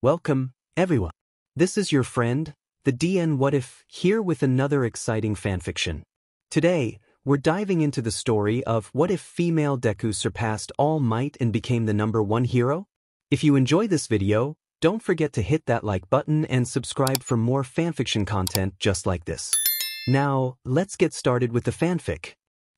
Welcome, everyone. This is your friend, the DN What If, here with another exciting fanfiction. Today, we're diving into the story of what if female Deku surpassed All Might and became the #1 hero? If you enjoy this video, don't forget to hit that like button and subscribe for more fanfiction content just like this. Now, let's get started with the fanfic.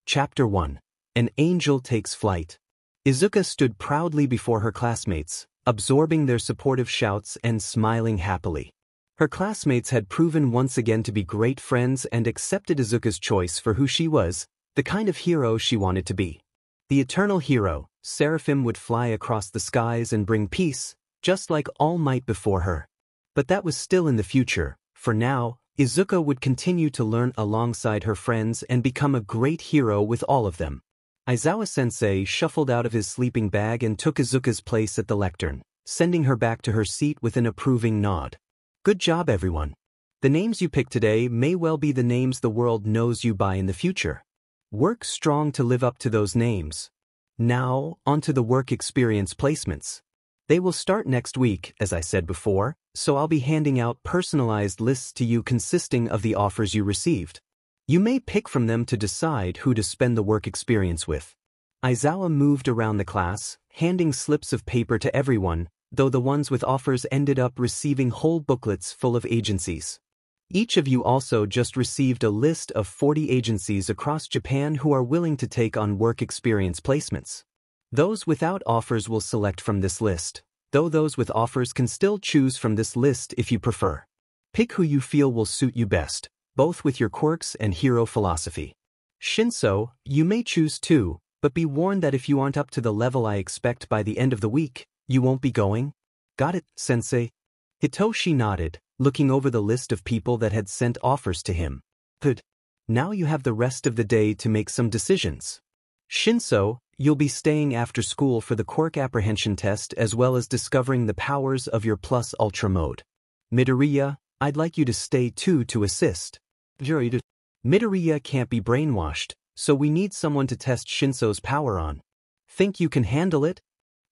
Chapter 1. An Angel Takes Flight. Izuka stood proudly before her classmates, absorbing their supportive shouts and smiling happily. Her classmates had proven once again to be great friends and accepted Izuka's choice for who she was, the kind of hero she wanted to be. The eternal hero, Seraphim, would fly across the skies and bring peace, just like All Might before her. But that was still in the future. For now, Izuka would continue to learn alongside her friends and become a great hero with all of them. Aizawa-sensei shuffled out of his sleeping bag and took Izuka's place at the lectern, sending her back to her seat with an approving nod. Good job, everyone. The names you picked today may well be the names the world knows you by in the future. Work strong to live up to those names. Now, onto the work experience placements. They will start next week, as I said before, so I'll be handing out personalized lists to you consisting of the offers you received. You may pick from them to decide who to spend the work experience with. Aizawa moved around the class, handing slips of paper to everyone, though the ones with offers ended up receiving whole booklets full of agencies. Each of you also just received a list of 40 agencies across Japan who are willing to take on work experience placements. Those without offers will select from this list, though those with offers can still choose from this list if you prefer. Pick who you feel will suit you best, both with your quirks and hero philosophy. Shinso, you may choose too, but be warned that if you aren't up to the level I expect by the end of the week, you won't be going? Got it, sensei? Hitoshi nodded, looking over the list of people that had sent offers to him. Good. Now you have the rest of the day to make some decisions. Shinso, you'll be staying after school for the quirk apprehension test as well as discovering the powers of your Plus Ultra mode. Midoriya, I'd like you to stay too to assist. Midoriya can't be brainwashed, so we need someone to test Shinso's power on. Think you can handle it?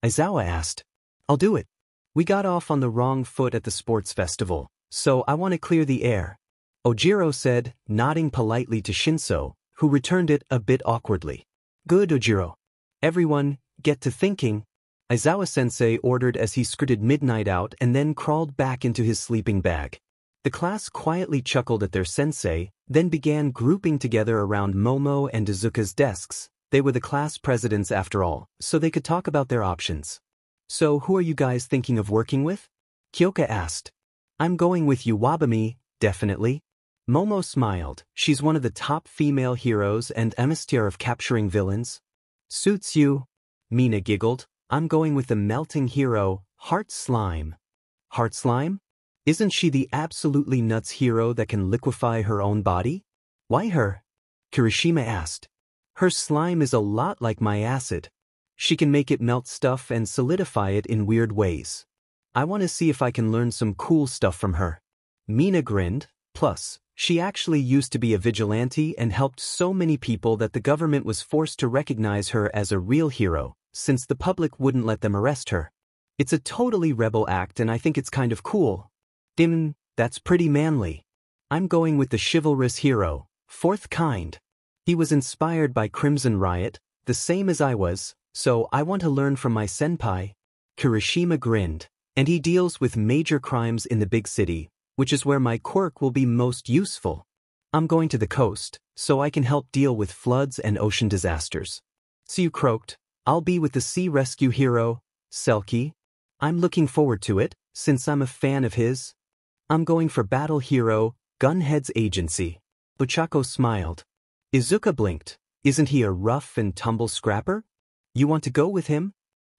Aizawa asked. I'll do it. We got off on the wrong foot at the sports festival, so I want to clear the air. Ojiro said, nodding politely to Shinso, who returned it a bit awkwardly. Good, Ojiro. Everyone, get to thinking. Aizawa-sensei ordered as he skirted midnight out and then crawled back into his sleeping bag. The class quietly chuckled at their sensei, then began grouping together around Momo and Izuka's desks. They were the class presidents after all, so they could talk about their options. So who are you guys thinking of working with? Kyoka asked. I'm going with you, Wabami, definitely. Momo smiled. She's one of the top female heroes and a master of capturing villains. Suits you. Mina giggled. I'm going with the melting hero, Heart Slime. Heart Slime? Isn't she the absolutely nuts hero that can liquefy her own body? Why her? Kirishima asked. Her slime is a lot like my acid. She can make it melt stuff and solidify it in weird ways. I want to see if I can learn some cool stuff from her. Mina grinned. Plus, she actually used to be a vigilante and helped so many people that the government was forced to recognize her as a real hero, since the public wouldn't let them arrest her. It's a totally rebel act and I think it's kind of cool. That's pretty manly. I'm going with the chivalrous hero, Fourth Kind. He was inspired by Crimson Riot, the same as I was, so I want to learn from my senpai. Kirishima grinned. And he deals with major crimes in the big city, which is where my quirk will be most useful. I'm going to the coast, so I can help deal with floods and ocean disasters. Tsu croaked. I'll be with the sea rescue hero, Selkie. I'm looking forward to it, since I'm a fan of his. I'm going for battle hero, Gunhead's agency. Ochako smiled. Izuka blinked. Isn't he a rough and tumble scrapper? You want to go with him?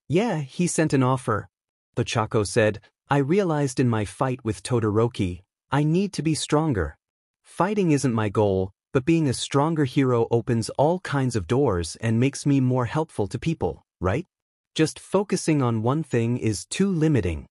Yeah, he sent an offer. Ochako said, I realized in my fight with Todoroki, I need to be stronger. Fighting isn't my goal, but being a stronger hero opens all kinds of doors and makes me more helpful to people, right? Just focusing on one thing is too limiting.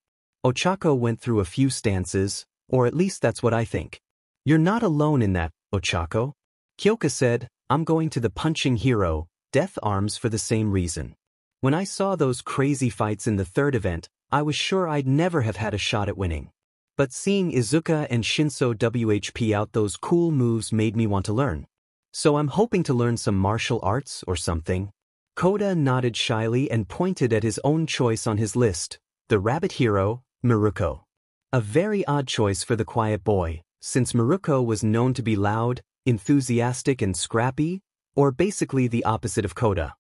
Ochako went through a few stances, or at least that's what I think. You're not alone in that, Ochako. Kyoka said, I'm going to the punching hero, Death Arms, for the same reason. When I saw those crazy fights in the third event, I was sure I'd never have had a shot at winning. But seeing Izuka and Shinso WHP out those cool moves made me want to learn. So I'm hoping to learn some martial arts or something. Koda nodded shyly and pointed at his own choice on his list, the rabbit hero, Miruko. A very odd choice for the quiet boy, since Miruko was known to be loud, enthusiastic and scrappy, or basically the opposite of Koda.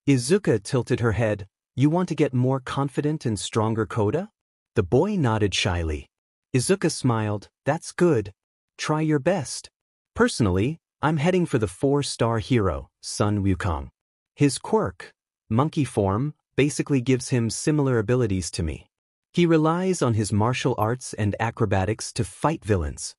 Izuka tilted her head. You want to get more confident and stronger, Koda? The boy nodded shyly. Izuka smiled. That's good. Try your best. Personally, I'm heading for the 4-star hero, Sun Wukong. His quirk, monkey form, basically gives him similar abilities to me. He relies on his martial arts and acrobatics to fight villains.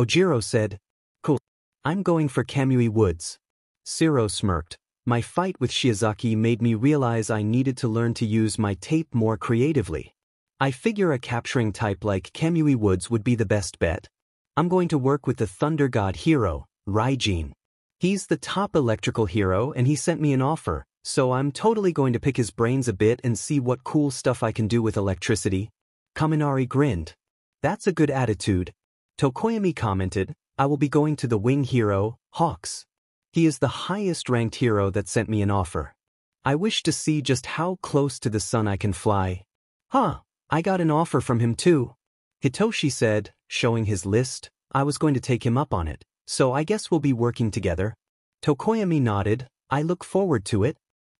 Ojiro said, Cool. I'm going for Kamui Woods. Shiro smirked. My fight with Shiozaki made me realize I needed to learn to use my tape more creatively. I figure a capturing type like Kamui Woods would be the best bet. I'm going to work with the Thunder God hero, Raijin. He's the top electrical hero and he sent me an offer, so I'm totally going to pick his brains a bit and see what cool stuff I can do with electricity. Kaminari grinned. That's a good attitude. Tokoyami commented, I will be going to the wing hero, Hawks. He is the highest-ranked hero that sent me an offer. I wish to see just how close to the sun I can fly. Huh, I got an offer from him too. Hitoshi said, showing his list. I was going to take him up on it, so I guess we'll be working together. Tokoyami nodded. I look forward to it.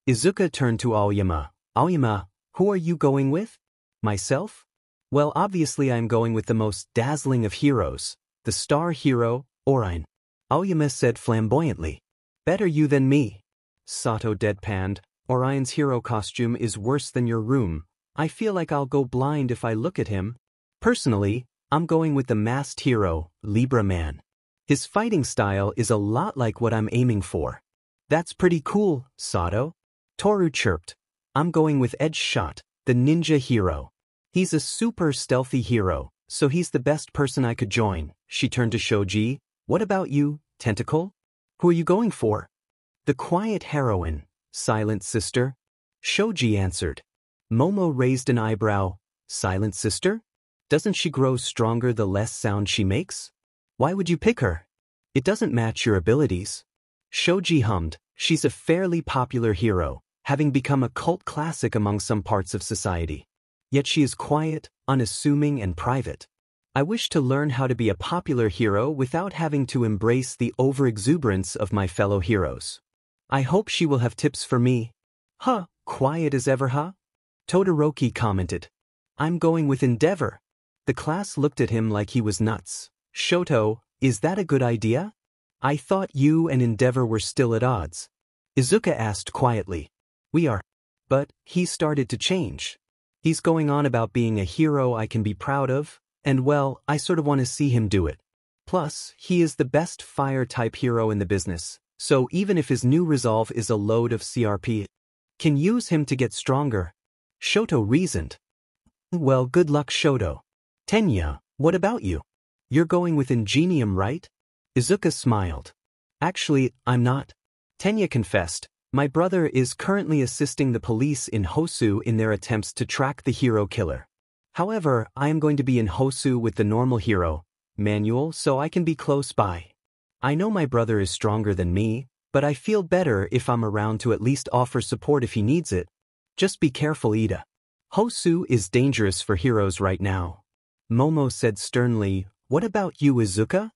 Izuka turned to Aoyama. Aoyama, who are you going with? Myself? Well, obviously I'm going with the most dazzling of heroes, the star hero, Orion. Aoyama said flamboyantly. Better you than me. Sato deadpanned. Orion's hero costume is worse than your room. I feel like I'll go blind if I look at him. Personally, I'm going with the masked hero, Libra Man. His fighting style is a lot like what I'm aiming for. That's pretty cool, Sato. Toru chirped. I'm going with Edge Shot, the ninja hero. He's a super stealthy hero, so he's the best person I could join. She turned to Shoji. What about you, Tentacle? Who are you going for? The quiet heroine, Silent Sister. Shoji answered. Momo raised an eyebrow. Silent Sister? Doesn't she grow stronger the less sound she makes? Why would you pick her? It doesn't match your abilities. Shoji hummed. She's a fairly popular hero, having become a cult classic among some parts of society. Yet she is quiet, unassuming and private. I wish to learn how to be a popular hero without having to embrace the overexuberance of my fellow heroes. I hope she will have tips for me. Huh, quiet as ever, huh? Todoroki commented. I'm going with Endeavor. The class looked at him like he was nuts. Shoto, is that a good idea? I thought you and Endeavor were still at odds. Izuka asked quietly. We are. But he started to change. He's going on about being a hero I can be proud of. And well, I sort of want to see him do it. Plus, he is the best fire-type hero in the business, so even if his new resolve is a load of CRP, can use him to get stronger. Shoto reasoned. Well, good luck, Shoto. Tenya, what about you? You're going with Ingenium, right? Izuka smiled. Actually, I'm not. Tenya confessed. My brother is currently assisting the police in Hosu in their attempts to track the hero killer. However, I am going to be in Hosu with the normal hero, Manuel, so I can be close by. I know my brother is stronger than me, but I feel better if I'm around to at least offer support if he needs it. Just be careful, Ida. Hosu is dangerous for heroes right now. Momo said sternly, what about you, Izuka?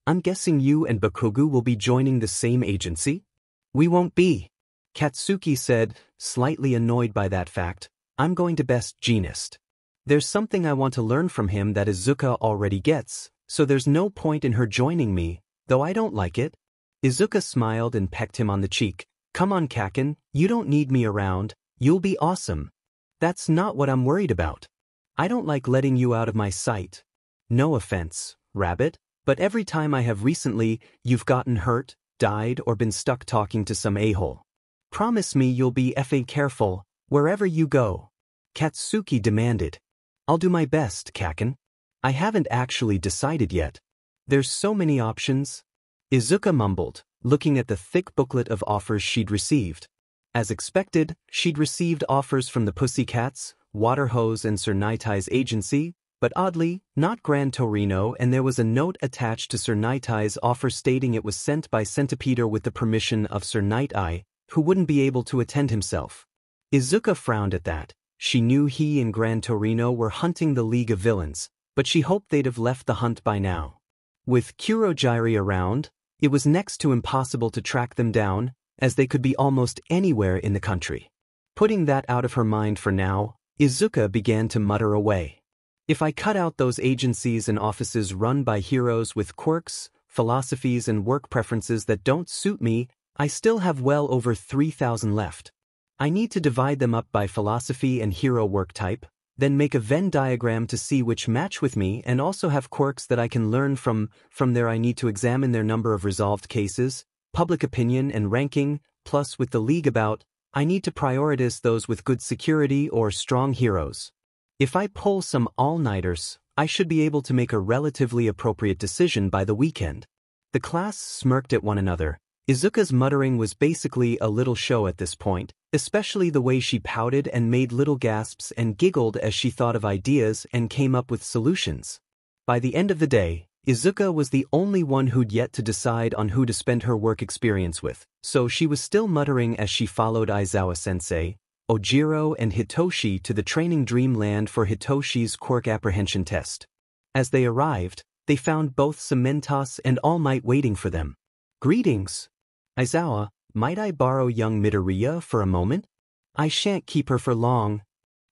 I'm guessing you and Bakugo will be joining the same agency? We won't be. Katsuki said, slightly annoyed by that fact. I'm going to Best Jeanist. There's something I want to learn from him that Izuka already gets, so there's no point in her joining me, though I don't like it. Izuka smiled and pecked him on the cheek. Come on, Kaken, you don't need me around, you'll be awesome. That's not what I'm worried about. I don't like letting you out of my sight. No offense, Rabbit, but every time I have recently, you've gotten hurt, died or been stuck talking to some a-hole. Promise me you'll be effing careful, wherever you go. Katsuki demanded. I'll do my best, Kaken. I haven't actually decided yet. There's so many options. Izuka mumbled, looking at the thick booklet of offers she'd received. As expected, she'd received offers from the Pussycats, water hose and Sir Nightai's agency, but oddly, not Gran Torino, and there was a note attached to Sir Nightai's offer stating it was sent by Centipeter with the permission of Sir Nightai, who wouldn't be able to attend himself. Izuka frowned at that. She knew he and Gran Torino were hunting the League of Villains, but she hoped they'd have left the hunt by now. With Kurogiri around, it was next to impossible to track them down, as they could be almost anywhere in the country. Putting that out of her mind for now, Izuka began to mutter away. If I cut out those agencies and offices run by heroes with quirks, philosophies and work preferences that don't suit me, I still have well over 3,000 left. I need to divide them up by philosophy and hero work type, then make a Venn diagram to see which match with me and also have quirks that I can learn from. From there I need to examine their number of resolved cases, public opinion and ranking, plus with the league about, I need to prioritize those with good security or strong heroes. If I pull some all-nighters, I should be able to make a relatively appropriate decision by the weekend. The class smirked at one another. Izuka's muttering was basically a little show at this point, especially the way she pouted and made little gasps and giggled as she thought of ideas and came up with solutions. By the end of the day, Izuka was the only one who'd yet to decide on who to spend her work experience with, so she was still muttering as she followed Aizawa-sensei, Ojiro and Hitoshi to the training dreamland for Hitoshi's quirk apprehension test. As they arrived, they found both Cementos and All Might waiting for them. Greetings. Aizawa, might I borrow young Midoriya for a moment? I shan't keep her for long.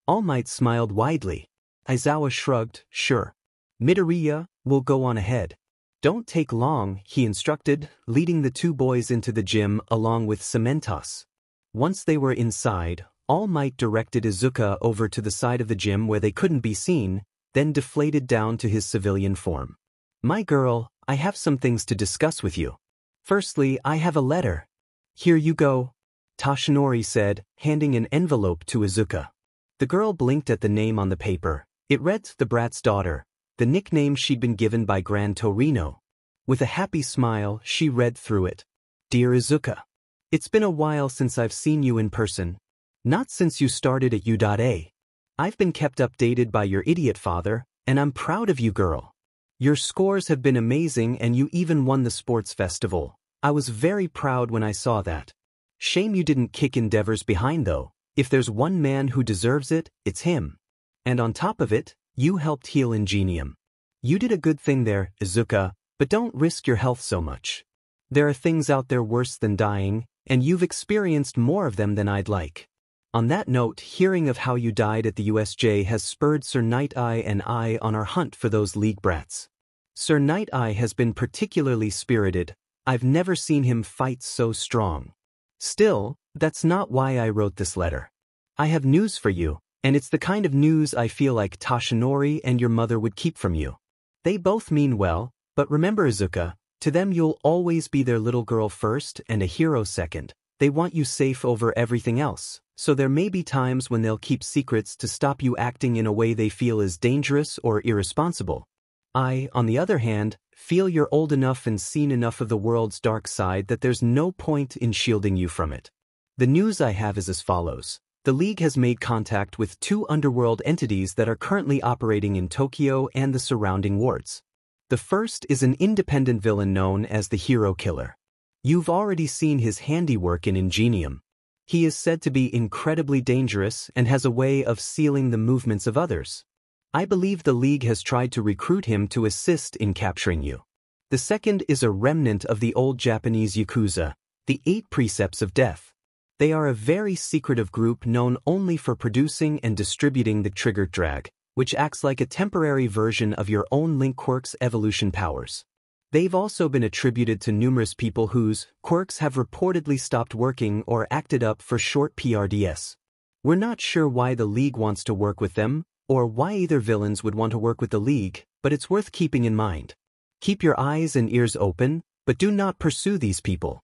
All Might smiled widely. Aizawa shrugged, sure. Midoriya, we'll go on ahead. Don't take long, he instructed, leading the two boys into the gym along with Cementos. Once they were inside, All Might directed Izuka over to the side of the gym where they couldn't be seen, then deflated down to his civilian form. My girl, I have some things to discuss with you. Firstly, I have a letter. Here you go, Toshinori said, handing an envelope to Izuka. The girl blinked at the name on the paper. It read The Brat's Daughter, the nickname she'd been given by Gran Torino. With a happy smile, she read through it. Dear Izuka, it's been a while since I've seen you in person. Not since you started at U.A. I've been kept updated by your idiot father, and I'm proud of you, girl. Your scores have been amazing and you even won the sports festival. I was very proud when I saw that. Shame you didn't kick Endeavor's behind though. If there's one man who deserves it, it's him. And on top of it, you helped heal Ingenium. You did a good thing there, Izuka, but don't risk your health so much. There are things out there worse than dying, and you've experienced more of them than I'd like. On that note, hearing of how you died at the USJ has spurred Sir Nightai and I on our hunt for those League brats. Sir Nightai has been particularly spirited. I've never seen him fight so strong. Still, that's not why I wrote this letter. I have news for you, and it's the kind of news I feel like Toshinori and your mother would keep from you. They both mean well, but remember Izuka, to them you'll always be their little girl first and a hero second. They want you safe over everything else, so there may be times when they'll keep secrets to stop you acting in a way they feel is dangerous or irresponsible. I, on the other hand, feel you're old enough and seen enough of the world's dark side that there's no point in shielding you from it. The news I have is as follows. The League has made contact with 2 underworld entities that are currently operating in Tokyo and the surrounding wards. The first is an independent villain known as the Hero Killer. You've already seen his handiwork in Ingenium. He is said to be incredibly dangerous and has a way of sealing the movements of others. I believe the League has tried to recruit him to assist in capturing you. The second is a remnant of the old Japanese Yakuza, the 8 Precepts of Death. They are a very secretive group known only for producing and distributing the triggered drag, which acts like a temporary version of your own Link quirk's evolution powers. They've also been attributed to numerous people whose quirks have reportedly stopped working or acted up for short PRDS. We're not sure why the League wants to work with them, or why either villains would want to work with the League, but it's worth keeping in mind. Keep your eyes and ears open, but do not pursue these people.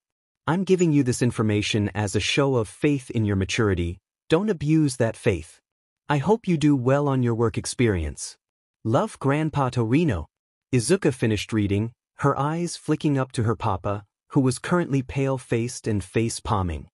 I'm giving you this information as a show of faith in your maturity. Don't abuse that faith. I hope you do well on your work experience. Love, Grandpa Torino. Izuka finished reading, her eyes flicking up to her papa, who was currently pale-faced and face-palming.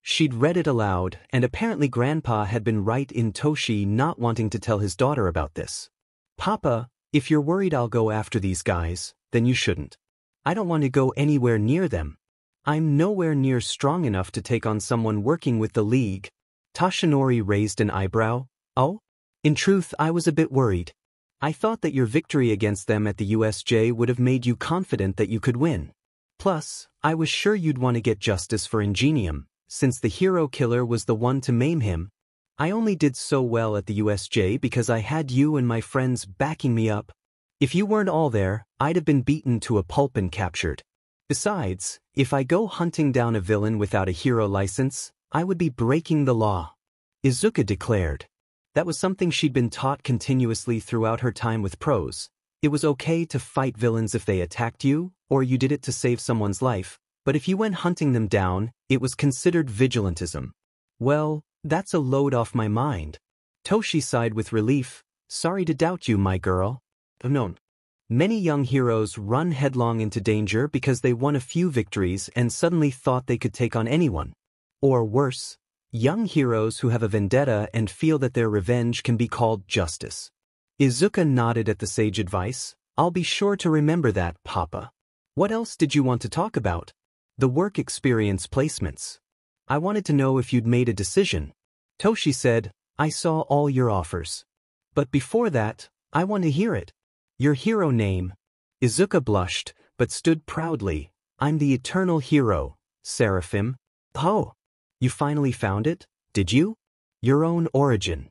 She'd read it aloud, and apparently Grandpa had been right in Toshi not wanting to tell his daughter about this. Papa, if you're worried I'll go after these guys, then you shouldn't. I don't want to go anywhere near them. I'm nowhere near strong enough to take on someone working with the League. Toshinori raised an eyebrow. Oh? In truth, I was a bit worried. I thought that your victory against them at the USJ would have made you confident that you could win. Plus, I was sure you'd want to get justice for Ingenium, since the hero killer was the one to maim him. I only did so well at the USJ because I had you and my friends backing me up. If you weren't all there, I'd have been beaten to a pulp and captured. Besides, if I go hunting down a villain without a hero license, I would be breaking the law. Izuka declared. That was something she'd been taught continuously throughout her time with pros. It was okay to fight villains if they attacked you, or you did it to save someone's life, but if you went hunting them down, it was considered vigilantism. Well, that's a load off my mind. Toshi sighed with relief. Sorry to doubt you, my girl. No. Many young heroes run headlong into danger because they won a few victories and suddenly thought they could take on anyone. Or worse, young heroes who have a vendetta and feel that their revenge can be called justice. Izuka nodded at the sage advice. I'll be sure to remember that, Papa. What else did you want to talk about? The work experience placements. I wanted to know if you'd made a decision. Toshi said, I saw all your offers. But before that, I want to hear it. Your hero name. Izuka blushed, but stood proudly. I'm the eternal hero, Seraphim. Oh, you finally found it, did you? Your own origin.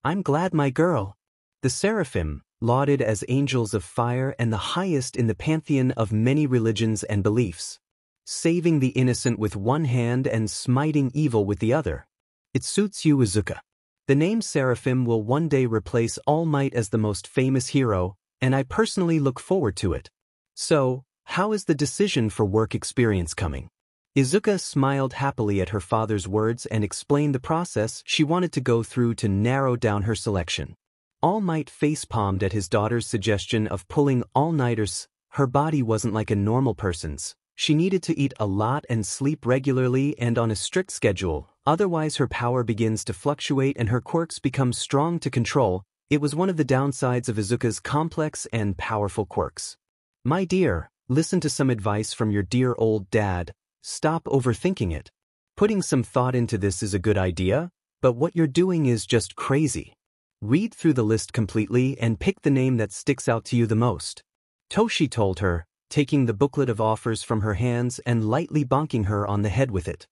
I'm glad, my girl. The Seraphim, lauded as angels of fire and the highest in the pantheon of many religions and beliefs. Saving the innocent with one hand and smiting evil with the other. It suits you, Izuka. The name Seraphim will one day replace All Might as the most famous hero, and I personally look forward to it. So, how is the decision for work experience coming? Izuka smiled happily at her father's words and explained the process she wanted to go through to narrow down her selection. All Might facepalmed at his daughter's suggestion of pulling all-nighters. Her body wasn't like a normal person's. She needed to eat a lot and sleep regularly and on a strict schedule, otherwise her power begins to fluctuate and her quirks become strong to control. It was one of the downsides of Izuka's complex and powerful quirks. My dear, listen to some advice from your dear old dad. Stop overthinking it. Putting some thought into this is a good idea, but what you're doing is just crazy. Read through the list completely and pick the name that sticks out to you the most. Toshi told her, taking the booklet of offers from her hands and lightly bonking her on the head with it.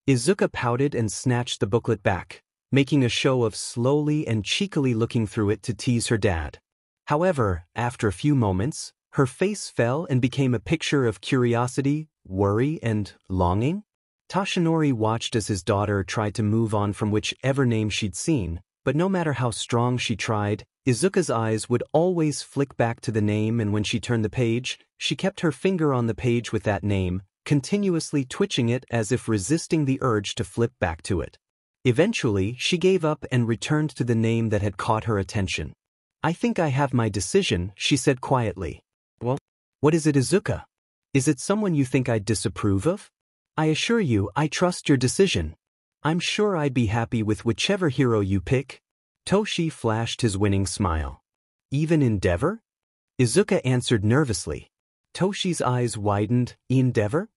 Izuka pouted and snatched the booklet back, making a show of slowly and cheekily looking through it to tease her dad. However, after a few moments, her face fell and became a picture of curiosity, worry, and longing. Toshinori watched as his daughter tried to move on from whichever name she'd seen, but no matter how strong she tried, Izuka's eyes would always flick back to the name, and when she turned the page, she kept her finger on the page with that name, continuously twitching it as if resisting the urge to flip back to it. Eventually, she gave up and returned to the name that had caught her attention. I think I have my decision, she said quietly. Well, what is it, Izuka? Is it someone you think I'd disapprove of? I assure you, I trust your decision. I'm sure I'd be happy with whichever hero you pick. Toshi flashed his winning smile. Even Endeavor? Izuka answered nervously. Toshi's eyes widened. Endeavor?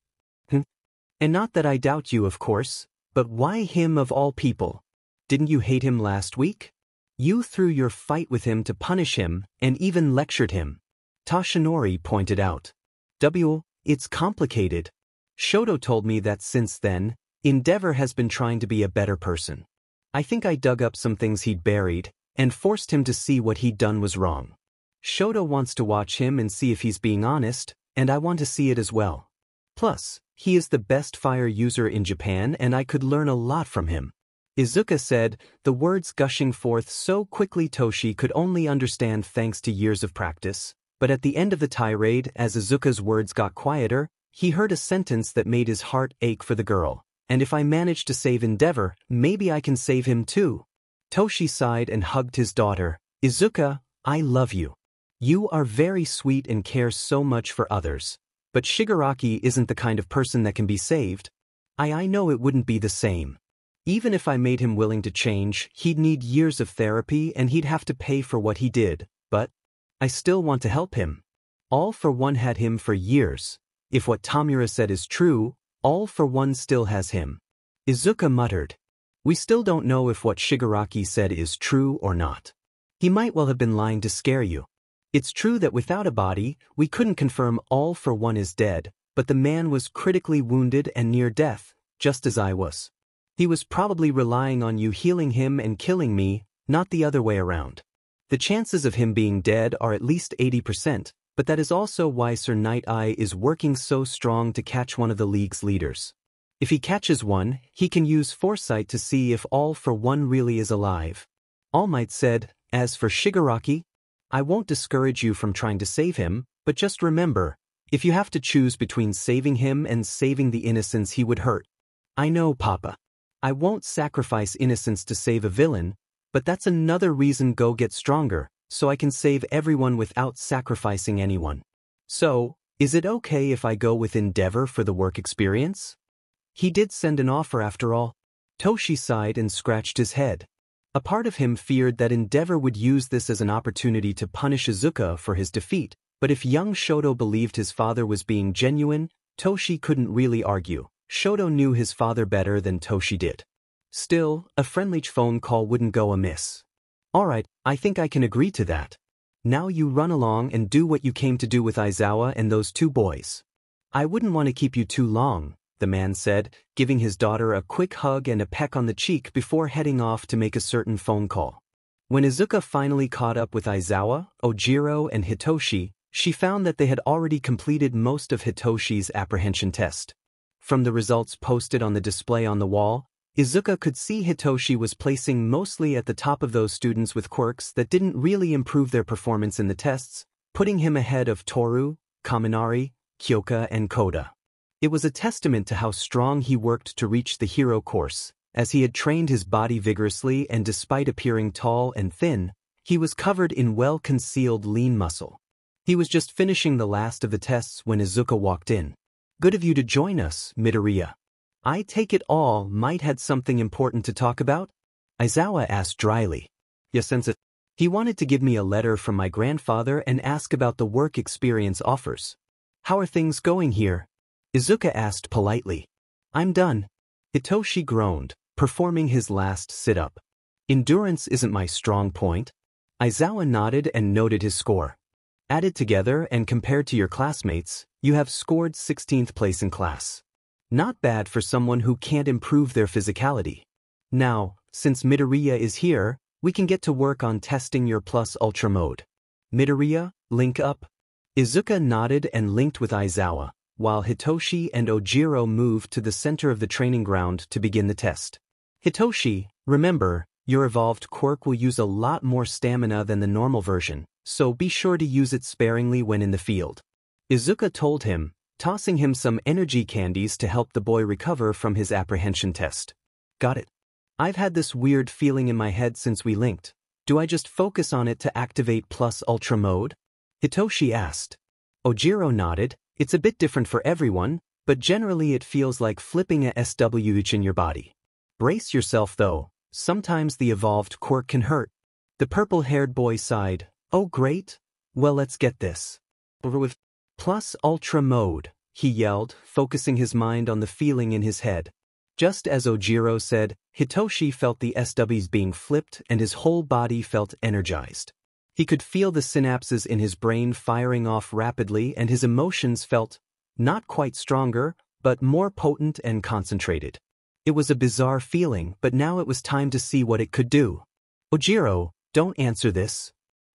And not that I doubt you, of course, but why him of all people? Didn't you hate him last week? You threw your fight with him to punish him and even lectured him. Toshinori pointed out. It's complicated. Shoto told me that since then, Endeavor has been trying to be a better person. I think I dug up some things he'd buried and forced him to see what he'd done was wrong. Shoto wants to watch him and see if he's being honest, and I want to see it as well. Plus, he is the best fire user in Japan and I could learn a lot from him. Izuka said, the words gushing forth so quickly Toshi could only understand thanks to years of practice, but at the end of the tirade, as Izuka's words got quieter, he heard a sentence that made his heart ache for the girl. And if I manage to save Endeavor, maybe I can save him too. Toshi sighed and hugged his daughter. Izuka, I love you. You are very sweet and care so much for others. But Shigaraki isn't the kind of person that can be saved. I know it wouldn't be the same. Even if I made him willing to change, he'd need years of therapy and he'd have to pay for what he did, but I still want to help him. All for One had him for years. If what Tamura said is true, All for One still has him. Izuka muttered. We still don't know if what Shigaraki said is true or not. He might well have been lying to scare you. It's true that without a body, we couldn't confirm All for One is dead, but the man was critically wounded and near death, just as I was. He was probably relying on you healing him and killing me, not the other way around. The chances of him being dead are at least 80%, but that is also why Sir Night Eye is working so strong to catch one of the League's leaders. If he catches one, he can use foresight to see if All for One really is alive. All Might said, as for Shigaraki, I won't discourage you from trying to save him, but just remember, if you have to choose between saving him and saving the innocents he would hurt. I know, Papa. I won't sacrifice innocence to save a villain, but that's another reason Go gets stronger, so I can save everyone without sacrificing anyone. So, is it okay if I go with Endeavor for the work experience? He did send an offer after all. Toshi sighed and scratched his head. A part of him feared that Endeavor would use this as an opportunity to punish Izuka for his defeat, but if young Shoto believed his father was being genuine, Toshi couldn't really argue. Shoto knew his father better than Toshi did. Still, a friendly phone call wouldn't go amiss. Alright, I think I can agree to that. Now you run along and do what you came to do with Aizawa and those two boys. I wouldn't want to keep you too long, the man said, giving his daughter a quick hug and a peck on the cheek before heading off to make a certain phone call. When Izuka finally caught up with Aizawa, Ojiro, and Hitoshi, she found that they had already completed most of Hitoshi's apprehension test. From the results posted on the display on the wall, Izuka could see Hitoshi was placing mostly at the top of those students with quirks that didn't really improve their performance in the tests, putting him ahead of Toru, Kaminari, Kyoka, and Koda. It was a testament to how strong he worked to reach the hero course, as he had trained his body vigorously and despite appearing tall and thin, he was covered in well-concealed lean muscle. He was just finishing the last of the tests when Izuka walked in. Good of you to join us, Midoriya. I take it All Might had something important to talk about? Aizawa asked dryly. Yes, Sensei. He wanted to give me a letter from my grandfather and ask about the work experience offers. How are things going here? Izuka asked politely. I'm done. Hitoshi groaned, performing his last sit-up. Endurance isn't my strong point. Aizawa nodded and noted his score. Added together and compared to your classmates, you have scored 16th place in class. Not bad for someone who can't improve their physicality. Now, since Midoriya is here, we can get to work on testing your Plus Ultra mode. Midoriya, link up. Izuka nodded and linked with Aizawa, while Hitoshi and Ojiro moved to the center of the training ground to begin the test. Hitoshi, remember, your evolved quirk will use a lot more stamina than the normal version, so be sure to use it sparingly when in the field. Izuka told him, tossing him some energy candies to help the boy recover from his apprehension test. Got it. I've had this weird feeling in my head since we linked. Do I just focus on it to activate Plus Ultra mode? Hitoshi asked. Ojiro nodded. It's a bit different for everyone, but generally it feels like flipping a SWH in your body. Brace yourself though, sometimes the evolved quirk can hurt. The purple-haired boy sighed. Oh great, well let's get this over with. Plus Ultra mode, he yelled, focusing his mind on the feeling in his head. Just as Ojiro said, Hitoshi felt the SWs being flipped and his whole body felt energized. He could feel the synapses in his brain firing off rapidly and his emotions felt, not quite stronger, but more potent and concentrated. It was a bizarre feeling, but now it was time to see what it could do. Ojiro, don't answer this.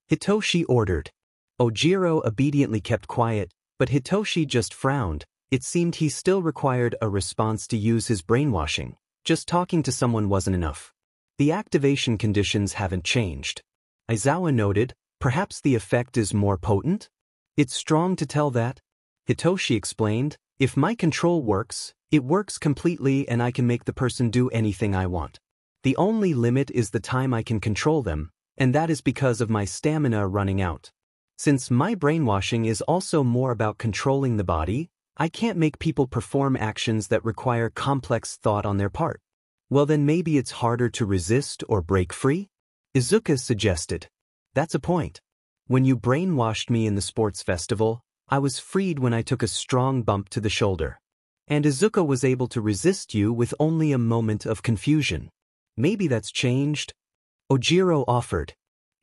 Hitoshi ordered. Ojiro obediently kept quiet, but Hitoshi just frowned. It seemed he still required a response to use his brainwashing. Just talking to someone wasn't enough. The activation conditions haven't changed. Aizawa noted, perhaps the effect is more potent? It's strong to tell that. Hitoshi explained, if my control works, it works completely and I can make the person do anything I want. The only limit is the time I can control them, and that is because of my stamina running out. Since my brainwashing is also more about controlling the body, I can't make people perform actions that require complex thought on their part. Well then maybe it's harder to resist or break free? Izuka suggested. That's a point. When you brainwashed me in the sports festival, I was freed when I took a strong bump to the shoulder. And Izuka was able to resist you with only a moment of confusion. Maybe that's changed? Ojiro offered.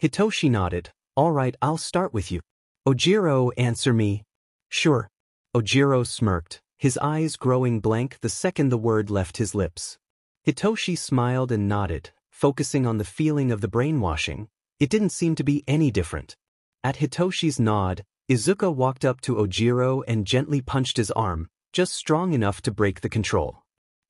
Hitoshi nodded. All right, I'll start with you. Ojiro, answer me. Sure. Ojiro smirked, his eyes growing blank the second the word left his lips. Hitoshi smiled and nodded, focusing on the feeling of the brainwashing. It didn't seem to be any different. At Hitoshi's nod, Izuka walked up to Ojiro and gently punched his arm, just strong enough to break the control.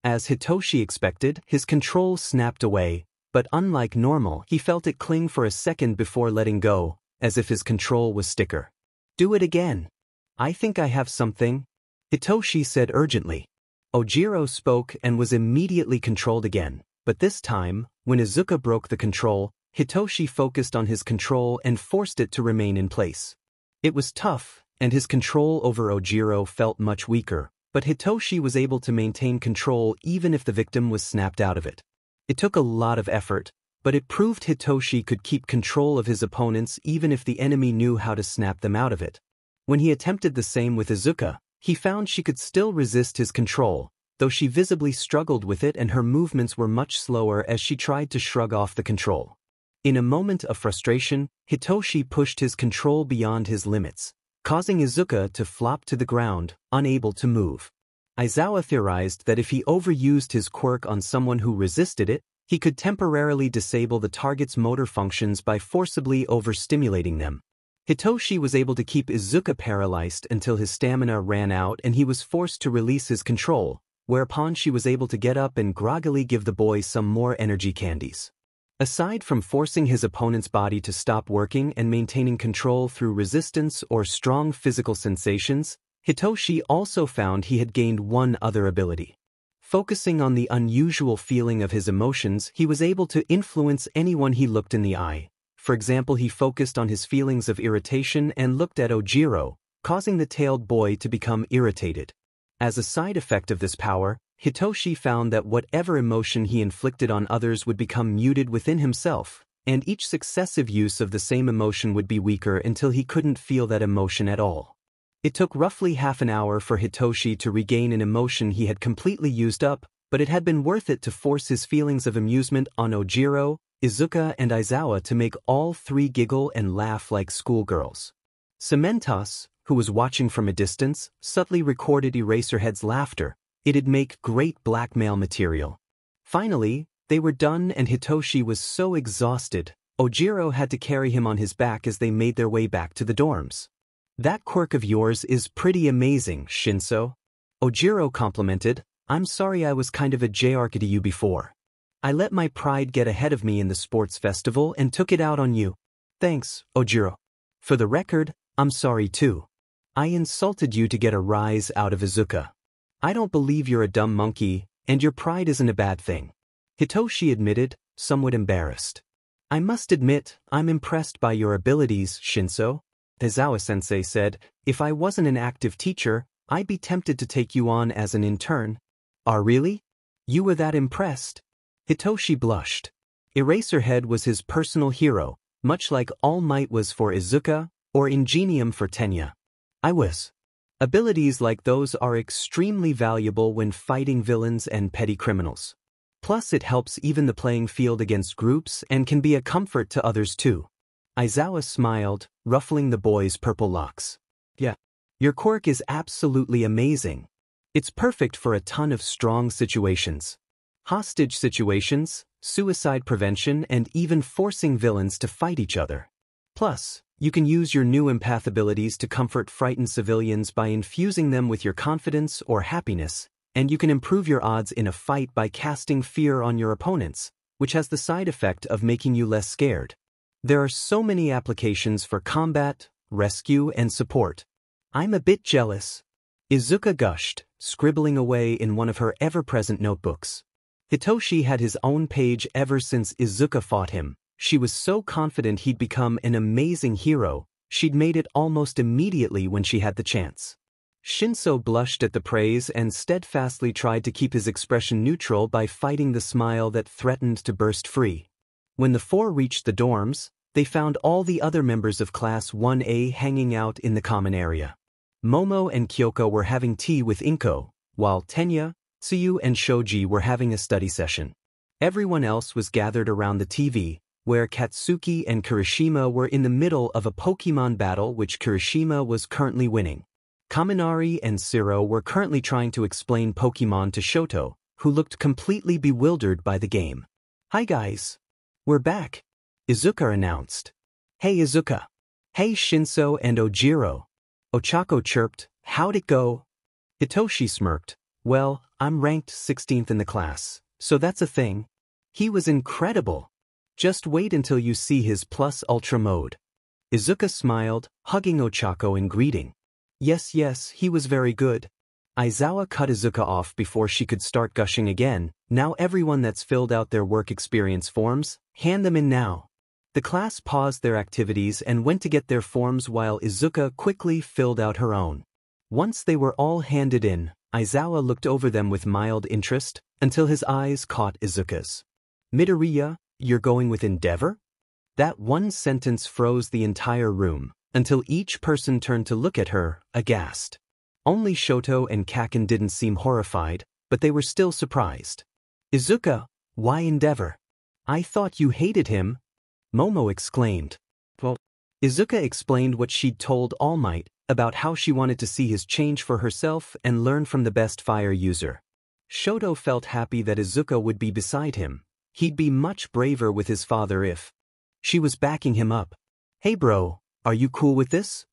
As Hitoshi expected, his control snapped away, but unlike normal, he felt it cling for a second before letting go, as if his control was sticker. Do it again. I think I have something, Hitoshi said urgently. Ojiro spoke and was immediately controlled again, but this time, when Izuka broke the control, Hitoshi focused on his control and forced it to remain in place. It was tough, and his control over Ojiro felt much weaker, but Hitoshi was able to maintain control even if the victim was snapped out of it. It took a lot of effort, but it proved Hitoshi could keep control of his opponents even if the enemy knew how to snap them out of it. When he attempted the same with Izuka, he found she could still resist his control, though she visibly struggled with it and her movements were much slower as she tried to shrug off the control. In a moment of frustration, Hitoshi pushed his control beyond his limits, causing Izuka to flop to the ground, unable to move. Aizawa theorized that if he overused his quirk on someone who resisted it, he could temporarily disable the target's motor functions by forcibly overstimulating them. Hitoshi was able to keep Izuka paralyzed until his stamina ran out and he was forced to release his control, whereupon she was able to get up and groggily give the boy some more energy candies. Aside from forcing his opponent's body to stop working and maintaining control through resistance or strong physical sensations, Hitoshi also found he had gained one other ability. Focusing on the unusual feeling of his emotions, he was able to influence anyone he looked in the eye. For example, he focused on his feelings of irritation and looked at Ojiro, causing the tailed boy to become irritated. As a side effect of this power, Hitoshi found that whatever emotion he inflicted on others would become muted within himself, and each successive use of the same emotion would be weaker until he couldn't feel that emotion at all. It took roughly half an hour for Hitoshi to regain an emotion he had completely used up, but it had been worth it to force his feelings of amusement on Ojiro, Izuka and Aizawa to make all three giggle and laugh like schoolgirls. Cementos, who was watching from a distance, subtly recorded Eraserhead's laughter. It'd make great blackmail material. Finally, they were done and Hitoshi was so exhausted, Ojiro had to carry him on his back as they made their way back to the dorms. That quirk of yours is pretty amazing, Shinso. Ojiro complimented. I'm sorry I was kind of a J-arc to you before. I let my pride get ahead of me in the sports festival and took it out on you. Thanks, Ojiro. For the record, I'm sorry too. I insulted you to get a rise out of Izuka. I don't believe you're a dumb monkey, and your pride isn't a bad thing. Hitoshi admitted, somewhat embarrassed. I must admit, I'm impressed by your abilities, Shinso. Aizawa-sensei said, if I wasn't an active teacher, I'd be tempted to take you on as an intern. Really? You were that impressed? Hitoshi blushed. Eraserhead was his personal hero, much like All Might was for Izuka, or Ingenium for Tenya. I was. Abilities like those are extremely valuable when fighting villains and petty criminals. Plus it helps even the playing field against groups and can be a comfort to others too. Aizawa smiled, ruffling the boy's purple locks. Yeah. Your quirk is absolutely amazing. It's perfect for a ton of strong situations. Hostage situations, suicide prevention, and even forcing villains to fight each other. Plus, you can use your new empath abilities to comfort frightened civilians by infusing them with your confidence or happiness, and you can improve your odds in a fight by casting fear on your opponents, which has the side effect of making you less scared. There are so many applications for combat, rescue, and support. I'm a bit jealous. Izuka gushed, scribbling away in one of her ever-present notebooks. Hitoshi had his own page ever since Izuka fought him. She was so confident he'd become an amazing hero, she'd made it almost immediately when she had the chance. Shinso blushed at the praise and steadfastly tried to keep his expression neutral by fighting the smile that threatened to burst free. When the four reached the dorms, they found all the other members of Class 1A hanging out in the common area. Momo and Kyoko were having tea with Inko, while Tenya, Tsuyu and Shoji were having a study session. Everyone else was gathered around the TV, where Katsuki and Kirishima were in the middle of a Pokemon battle which Kirishima was currently winning. Kaminari and Siro were currently trying to explain Pokemon to Shoto, who looked completely bewildered by the game. "Hi guys. We're back," Izuka announced. "Hey Izuka." "Hey Shinso and Ojiro." Ochako chirped, "How'd it go?" Hitoshi smirked, "Well, I'm ranked 16th in the class, so that's a thing." "He was incredible. Just wait until you see his Plus Ultra mode." Izuka smiled, hugging Ochako in greeting. Yes, he was very good." Aizawa cut Izuka off before she could start gushing again. "Now everyone that's filled out their work experience forms, hand them in now." The class paused their activities and went to get their forms while Izuka quickly filled out her own. Once they were all handed in, Aizawa looked over them with mild interest, until his eyes caught Izuka's. "Midoriya, you're going with Endeavor?" That one sentence froze the entire room, until each person turned to look at her, aghast. Only Shoto and Kaken didn't seem horrified, but they were still surprised. "Izuka, why Endeavor? I thought you hated him," Momo exclaimed. Well, Izuka explained what she'd told All Might about how she wanted to see his change for herself and learn from the best fire user. Shoto felt happy that Izuka would be beside him. He'd be much braver with his father if she was backing him up. "Hey bro, are you cool with this?"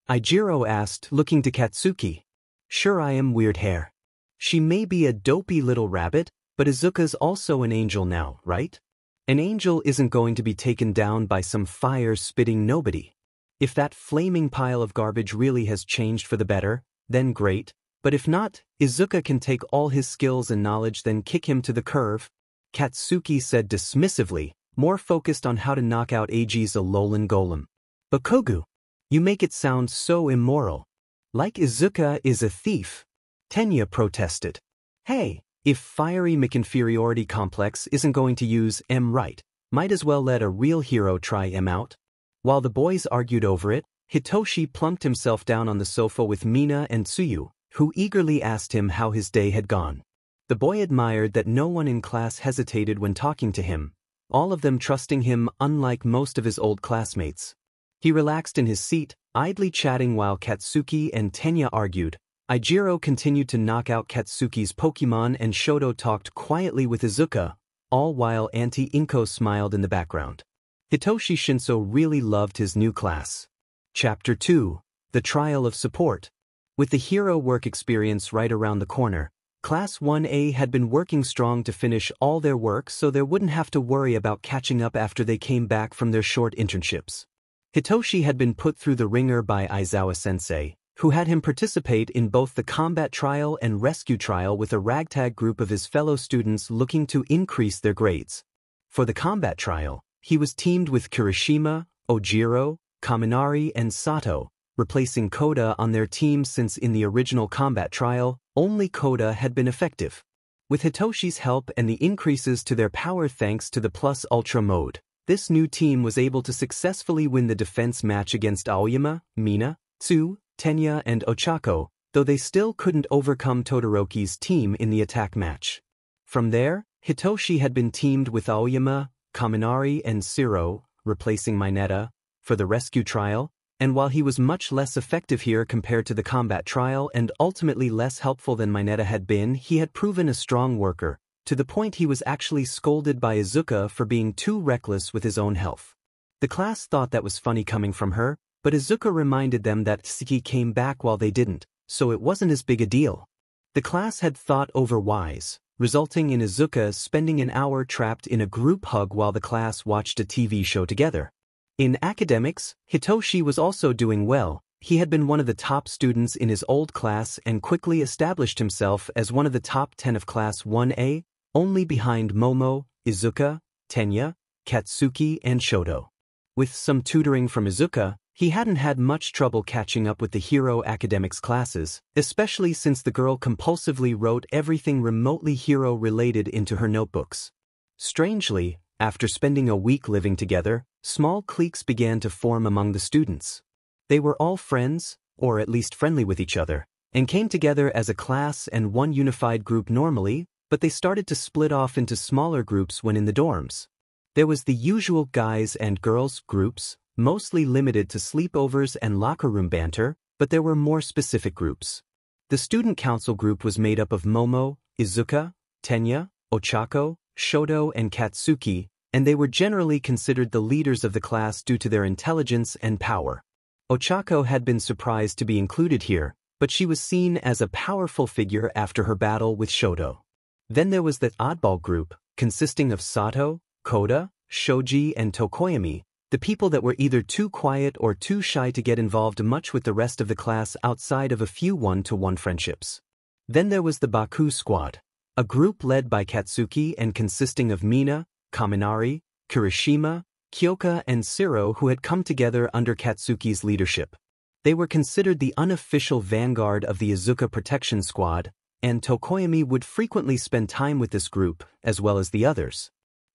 Ijiro asked, looking to Katsuki. "Sure, I am, weird hair. She may be a dopey little rabbit, but Izuka's also an angel now, right? An angel isn't going to be taken down by some fire-spitting nobody. If that flaming pile of garbage really has changed for the better, then great, but if not, Izuka can take all his skills and knowledge then kick him to the curve," Katsuki said dismissively, more focused on how to knock out Eiji's Alolan golem. "But Kogu, you make it sound so immoral. Like Izuka is a thief," Tenya protested. "Hey, if fiery McInferiority complex isn't going to use M right, might as well let a real hero try M out." While the boys argued over it, Hitoshi plumped himself down on the sofa with Mina and Tsuyu, who eagerly asked him how his day had gone. The boy admired that no one in class hesitated when talking to him, all of them trusting him unlike most of his old classmates. He relaxed in his seat, idly chatting while Katsuki and Tenya argued. Ijiro continued to knock out Katsuki's Pokemon and Shoto talked quietly with Izuka, all while Auntie Inko smiled in the background. Hitoshi Shinso really loved his new class. Chapter 2, The Trial of Support. With the hero work experience right around the corner, Class 1A had been working strong to finish all their work so they wouldn't have to worry about catching up after they came back from their short internships. Hitoshi had been put through the ringer by Aizawa-sensei, who had him participate in both the combat trial and rescue trial with a ragtag group of his fellow students looking to increase their grades. For the combat trial, he was teamed with Kirishima, Ojiro, Kaminari and Sato, replacing Koda on their team since in the original combat trial, only Koda had been effective. With Hitoshi's help and the increases to their power thanks to the Plus Ultra mode, this new team was able to successfully win the defense match against Aoyama, Mina, Tsu, Tenya and Ochako, though they still couldn't overcome Todoroki's team in the attack match. From there, Hitoshi had been teamed with Aoyama, Kaminari and Siro, replacing Mineta, for the rescue trial, and while he was much less effective here compared to the combat trial and ultimately less helpful than Mineta had been, he had proven a strong worker, to the point he was actually scolded by Izuka for being too reckless with his own health. The class thought that was funny coming from her, but Izuka reminded them that Tsuki came back while they didn't, so it wasn't as big a deal. The class had thought over wise, resulting in Izuka spending an hour trapped in a group hug while the class watched a TV show together. In academics, Hitoshi was also doing well. He had been one of the top students in his old class and quickly established himself as one of the top 10 of Class 1A, only behind Momo, Izuka, Tenya, Katsuki and Shoto. With some tutoring from Izuka, He hadn't had much trouble catching up with the hero academics classes, especially since the girl compulsively wrote everything remotely hero-related into her notebooks. Strangely, after spending a week living together, small cliques began to form among the students. They were all friends, or at least friendly with each other, and came together as a class and one unified group normally, but they started to split off into smaller groups when in the dorms. There was the usual guys and girls groups, mostly limited to sleepovers and locker room banter, but there were more specific groups. The student council group was made up of Momo, Izuka, Tenya, Ochako, Shoto and Katsuki, and they were generally considered the leaders of the class due to their intelligence and power. Ochako had been surprised to be included here, but she was seen as a powerful figure after her battle with Shoto. Then there was the oddball group, consisting of Sato, Koda, Shoji and Tokoyami, the people that were either too quiet or too shy to get involved much with the rest of the class outside of a few one-to-one friendships. Then there was the Baku squad, a group led by Katsuki and consisting of Mina, Kaminari, Kirishima, Kyoka and Siro who had come together under Katsuki's leadership. They were considered the unofficial vanguard of the Izuka protection squad, and Tokoyami would frequently spend time with this group, as well as the others.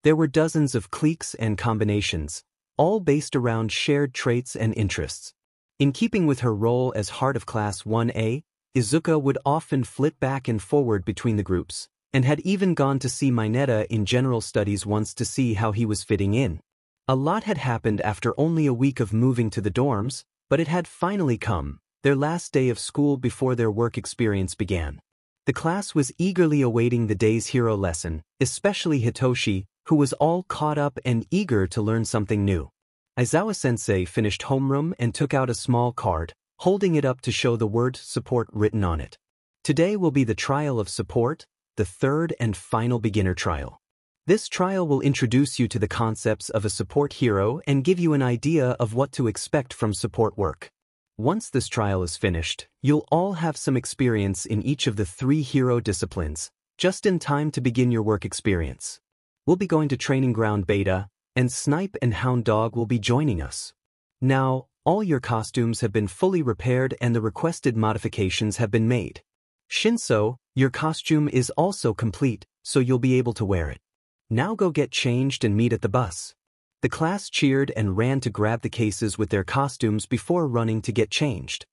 There were dozens of cliques and combinations, all based around shared traits and interests. In keeping with her role as heart of Class 1A, Izuka would often flit back and forward between the groups, and had even gone to see Mineta in general studies once to see how he was fitting in. A lot had happened after only a week of moving to the dorms, but it had finally come, their last day of school before their work experience began. The class was eagerly awaiting the day's hero lesson, especially Hitoshi, who was all caught up and eager to learn something new. Aizawa-sensei finished homeroom and took out a small card, holding it up to show the word support written on it. Today will be the trial of support, the third and final beginner trial. This trial will introduce you to the concepts of a support hero and give you an idea of what to expect from support work. Once this trial is finished, you'll all have some experience in each of the 3 hero disciplines, just in time to begin your work experience. We'll be going to Training Ground Beta, and Snipe and Hound Dog will be joining us. Now, all your costumes have been fully repaired and the requested modifications have been made. Shinso, your costume is also complete, so you'll be able to wear it. Now go get changed and meet at the bus. The class cheered and ran to grab the cases with their costumes before running to get changed.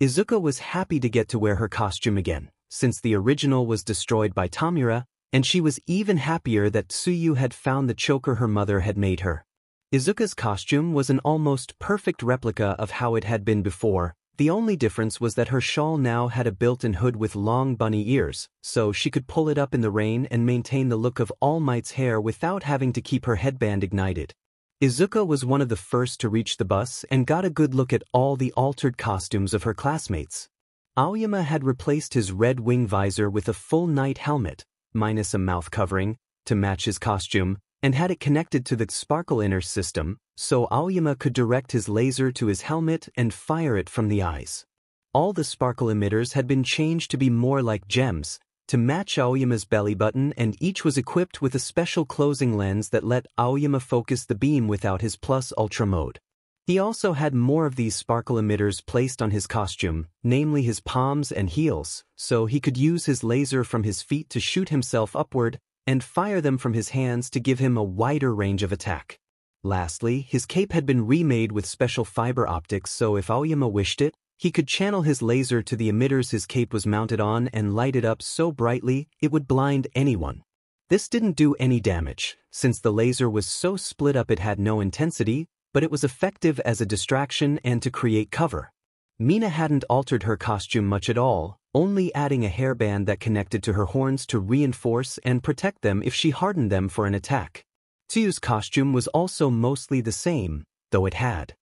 Izuka was happy to get to wear her costume again, since the original was destroyed by Tamura, and she was even happier that Tsuyu had found the choker her mother had made her. Izuka's costume was an almost perfect replica of how it had been before. The only difference was that her shawl now had a built-in hood with long bunny ears, so she could pull it up in the rain and maintain the look of All Might's hair without having to keep her headband ignited. Izuka was one of the first to reach the bus and got a good look at all the altered costumes of her classmates. Aoyama had replaced his red wing visor with a full knight helmet, minus a mouth covering, to match his costume, and had it connected to the sparkle inner system, so Aoyama could direct his laser to his helmet and fire it from the eyes. All the sparkle emitters had been changed to be more like gems, to match Aoyama's belly button, and each was equipped with a special closing lens that let Aoyama focus the beam without his plus ultra mode. He also had more of these sparkle emitters placed on his costume, namely his palms and heels, so he could use his laser from his feet to shoot himself upward, and fire them from his hands to give him a wider range of attack. Lastly, his cape had been remade with special fiber optics, so if Aoyama wished it, he could channel his laser to the emitters his cape was mounted on and light it up so brightly it would blind anyone. This didn't do any damage, since the laser was so split up it had no intensity, but it was effective as a distraction and to create cover. Mina hadn't altered her costume much at all, only adding a hairband that connected to her horns to reinforce and protect them if she hardened them for an attack. Tsuyu's costume was also mostly the same, though it had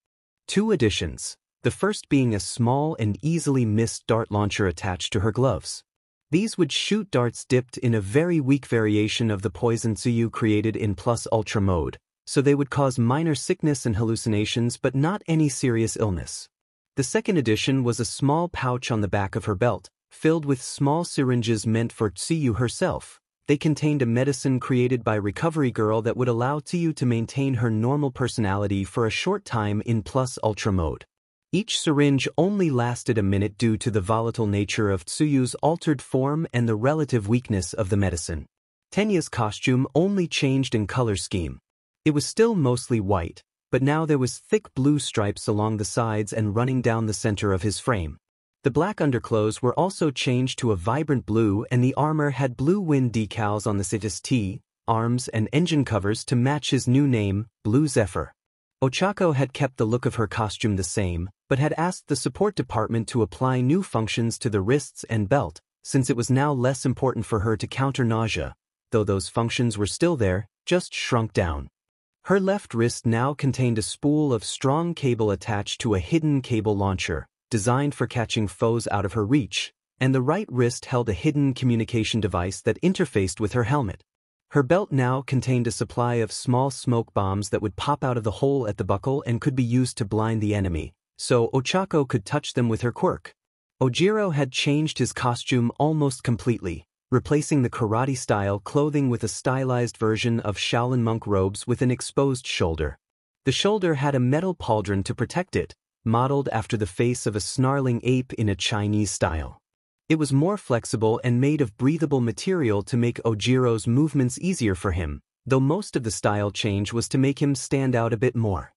2 additions, the first being a small and easily missed dart launcher attached to her gloves. These would shoot darts dipped in a very weak variation of the poison Tsuyu created in Plus Ultra mode, so they would cause minor sickness and hallucinations but not any serious illness. The second addition was a small pouch on the back of her belt, filled with small syringes meant for Tsuyu herself. They contained a medicine created by Recovery Girl that would allow Tsuyu to maintain her normal personality for a short time in Plus Ultra mode. Each syringe only lasted a minute due to the volatile nature of Tsuyu's altered form and the relative weakness of the medicine. Tenya's costume only changed in color scheme. It was still mostly white, but now there was thick blue stripes along the sides and running down the center of his frame. The black underclothes were also changed to a vibrant blue, and the armor had blue wind decals on the CITES, arms and engine covers to match his new name, Blue Zephyr. Ochako had kept the look of her costume the same, but had asked the support department to apply new functions to the wrists and belt, since it was now less important for her to counter nausea, though those functions were still there, just shrunk down. Her left wrist now contained a spool of strong cable attached to a hidden cable launcher, designed for catching foes out of her reach, and the right wrist held a hidden communication device that interfaced with her helmet. Her belt now contained a supply of small smoke bombs that would pop out of the hole at the buckle and could be used to blind the enemy, so Ochako could touch them with her quirk. Ojiro had changed his costume almost completely, replacing the karate-style clothing with a stylized version of Shaolin monk robes with an exposed shoulder. The shoulder had a metal pauldron to protect it, modeled after the face of a snarling ape in a Chinese style. It was more flexible and made of breathable material to make Ojiro's movements easier for him, though most of the style change was to make him stand out a bit more.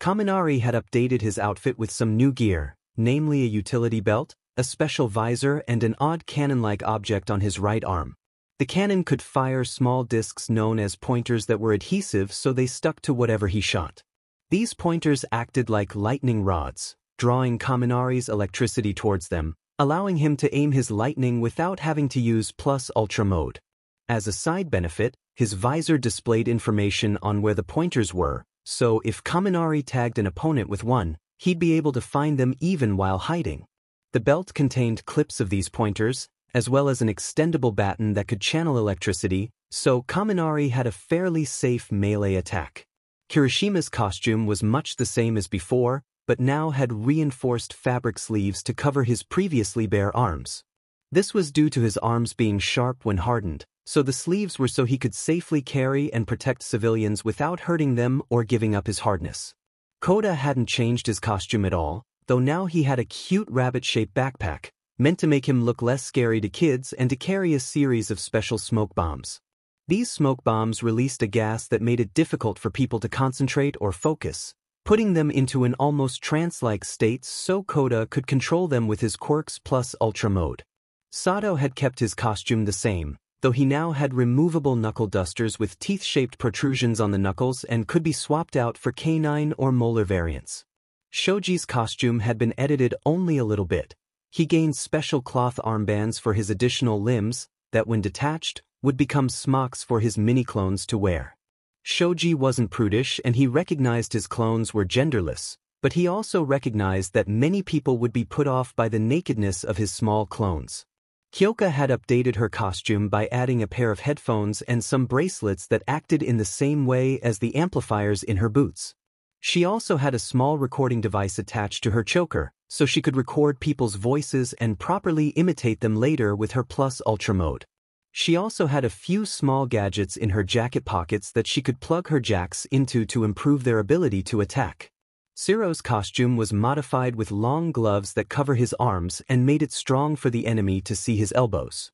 Kaminari had updated his outfit with some new gear, namely a utility belt, a special visor and an odd cannon-like object on his right arm. The cannon could fire small discs known as pointers that were adhesive, so they stuck to whatever he shot. These pointers acted like lightning rods, drawing Kaminari's electricity towards them, allowing him to aim his lightning without having to use plus ultra mode. As a side benefit, his visor displayed information on where the pointers were, so if Kaminari tagged an opponent with one, he'd be able to find them even while hiding. The belt contained clips of these pointers, as well as an extendable baton that could channel electricity, so Kaminari had a fairly safe melee attack. Kirishima's costume was much the same as before, but now had reinforced fabric sleeves to cover his previously bare arms. This was due to his arms being sharp when hardened, so the sleeves were so he could safely carry and protect civilians without hurting them or giving up his hardness. Koda hadn't changed his costume at all, though now he had a cute rabbit-shaped backpack, meant to make him look less scary to kids and to carry a series of special smoke bombs. These smoke bombs released a gas that made it difficult for people to concentrate or focus, putting them into an almost trance-like state so Koda could control them with his quirks plus ultra mode. Sato had kept his costume the same, though he now had removable knuckle dusters with teeth-shaped protrusions on the knuckles and could be swapped out for canine or molar variants. Shoji's costume had been edited only a little bit. He gained special cloth armbands for his additional limbs that, when detached, would become smocks for his mini-clones to wear. Shoji wasn't prudish and he recognized his clones were genderless, but he also recognized that many people would be put off by the nakedness of his small clones. Kyoka had updated her costume by adding a pair of headphones and some bracelets that acted in the same way as the amplifiers in her boots. She also had a small recording device attached to her choker, so she could record people's voices and properly imitate them later with her plus ultra mode. She also had a few small gadgets in her jacket pockets that she could plug her jacks into to improve their ability to attack. Siro's costume was modified with long gloves that cover his arms and made it strong for the enemy to see his elbows.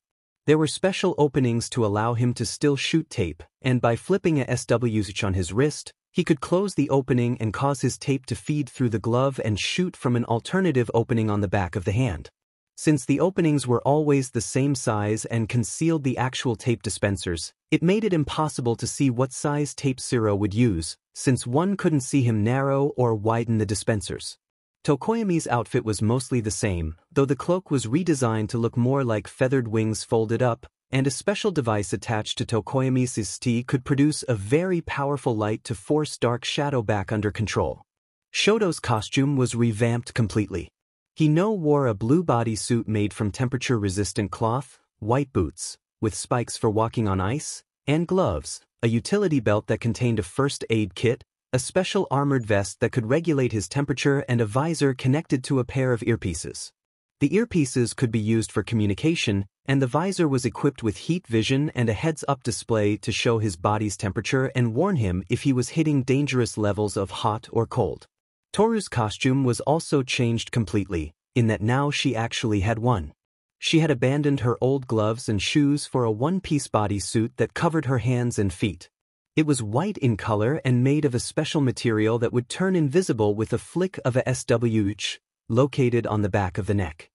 There were special openings to allow him to still shoot tape, and by flipping a SW on his wrist, he could close the opening and cause his tape to feed through the glove and shoot from an alternative opening on the back of the hand. Since the openings were always the same size and concealed the actual tape dispensers, it made it impossible to see what size tape Siro would use, since one couldn't see him narrow or widen the dispensers. Tokoyami's outfit was mostly the same, though the cloak was redesigned to look more like feathered wings folded up, and a special device attached to Tokoyami's ST could produce a very powerful light to force dark shadow back under control. Shoto's costume was revamped completely. He now wore a blue bodysuit made from temperature-resistant cloth, white boots, with spikes for walking on ice, and gloves, a utility belt that contained a first aid kit, a special armored vest that could regulate his temperature, and a visor connected to a pair of earpieces. The earpieces could be used for communication, and the visor was equipped with heat vision and a heads-up display to show his body's temperature and warn him if he was hitting dangerous levels of hot or cold. Toru's costume was also changed completely, in that now she actually had one. She had abandoned her old gloves and shoes for a one-piece bodysuit that covered her hands and feet. It was white in color and made of a special material that would turn invisible with a flick of a switch, located on the back of the neck.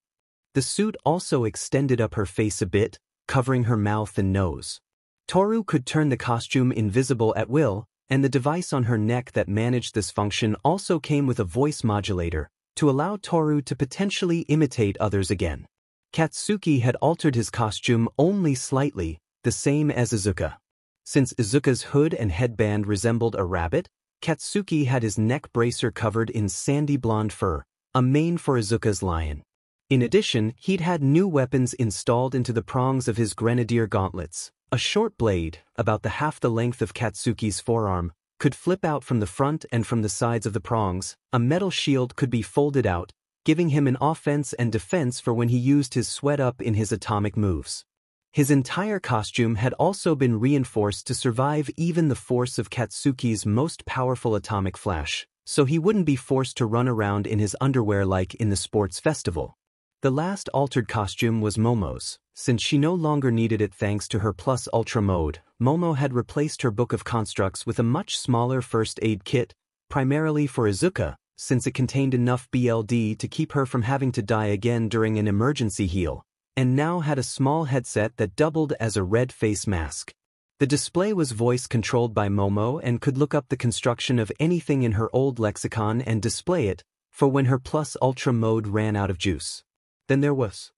The suit also extended up her face a bit, covering her mouth and nose. Toru could turn the costume invisible at will, and the device on her neck that managed this function also came with a voice modulator, to allow Toru to potentially imitate others again. Katsuki had altered his costume only slightly, the same as Izuka. Since Izuka's hood and headband resembled a rabbit, Katsuki had his neck bracer covered in sandy blonde fur, a mane for Izuka's lion. In addition, he'd had new weapons installed into the prongs of his grenadier gauntlets. A short blade, about half the length of Katsuki's forearm, could flip out from the front and from the sides of the prongs. A metal shield could be folded out, giving him an offense and defense for when he used his sweat up in his atomic moves. His entire costume had also been reinforced to survive even the force of Katsuki's most powerful atomic flash, so he wouldn't be forced to run around in his underwear like in the sports festival. The last altered costume was Momo's. Since she no longer needed it thanks to her Plus Ultra mode, Momo had replaced her book of constructs with a much smaller first aid kit, primarily for Izuka, since it contained enough BLD to keep her from having to die again during an emergency heal, and now had a small headset that doubled as a red face mask. The display was voice-controlled by Momo and could look up the construction of anything in her old lexicon and display it, for when her Plus Ultra mode ran out of juice. Then there was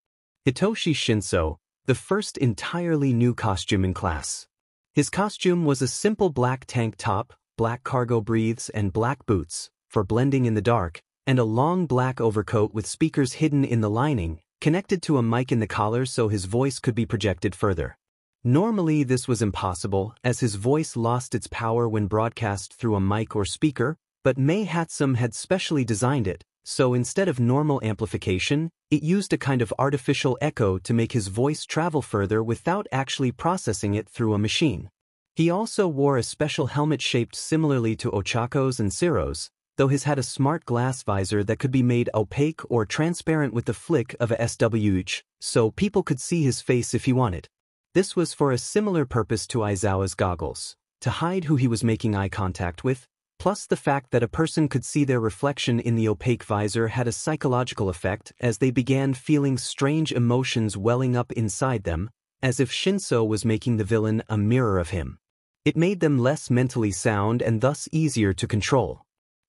Hitoshi Shinso, the first entirely new costume in class. His costume was a simple black tank top, black cargo briefs and black boots, for blending in the dark, and a long black overcoat with speakers hidden in the lining, connected to a mic in the collar so his voice could be projected further. Normally this was impossible, as his voice lost its power when broadcast through a mic or speaker, but Mei Hatsum had specially designed it, so instead of normal amplification, it used a kind of artificial echo to make his voice travel further without actually processing it through a machine. He also wore a special helmet shaped similarly to Ochako's and Ciro's, though his had a smart glass visor that could be made opaque or transparent with the flick of a switch, so people could see his face if he wanted. This was for a similar purpose to Aizawa's goggles, to hide who he was making eye contact with, plus the fact that a person could see their reflection in the opaque visor had a psychological effect as they began feeling strange emotions welling up inside them, as if Shinso was making the villain a mirror of him. It made them less mentally sound and thus easier to control.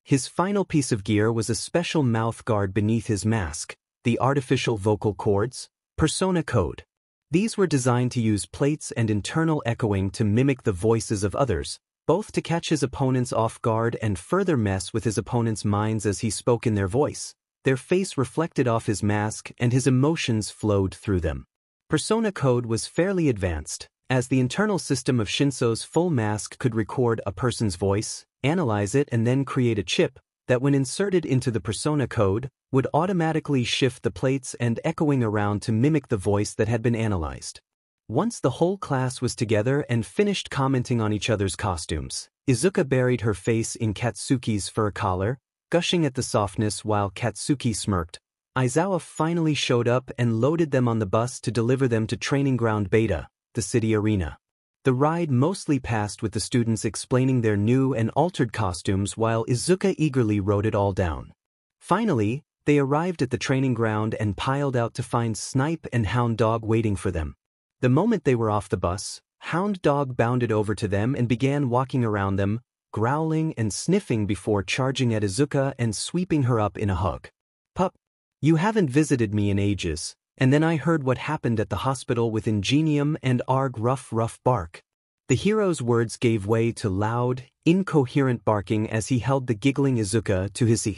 His final piece of gear was a special mouth guard beneath his mask, the artificial vocal cords, persona code. These were designed to use plates and internal echoing to mimic the voices of others, both to catch his opponents off guard and further mess with his opponents' minds as he spoke in their voice. Their face reflected off his mask and his emotions flowed through them. Persona code was fairly advanced, as the internal system of Shinso's full mask could record a person's voice, analyze it and then create a chip that when inserted into the persona code, would automatically shift the plates and echoing around to mimic the voice that had been analyzed. Once the whole class was together and finished commenting on each other's costumes, Izuka buried her face in Katsuki's fur collar, gushing at the softness while Katsuki smirked. Aizawa finally showed up and loaded them on the bus to deliver them to Training Ground Beta, the city arena. The ride mostly passed with the students explaining their new and altered costumes while Izuka eagerly wrote it all down. Finally, they arrived at the training ground and piled out to find Snipe and Hound Dog waiting for them. The moment they were off the bus, Hound Dog bounded over to them and began walking around them, growling and sniffing before charging at Izuka and sweeping her up in a hug. "Pup, you haven't visited me in ages, and then I heard what happened at the hospital with Ingenium and Arg rough bark." The hero's words gave way to loud, incoherent barking as he held the giggling Izuka to his ear.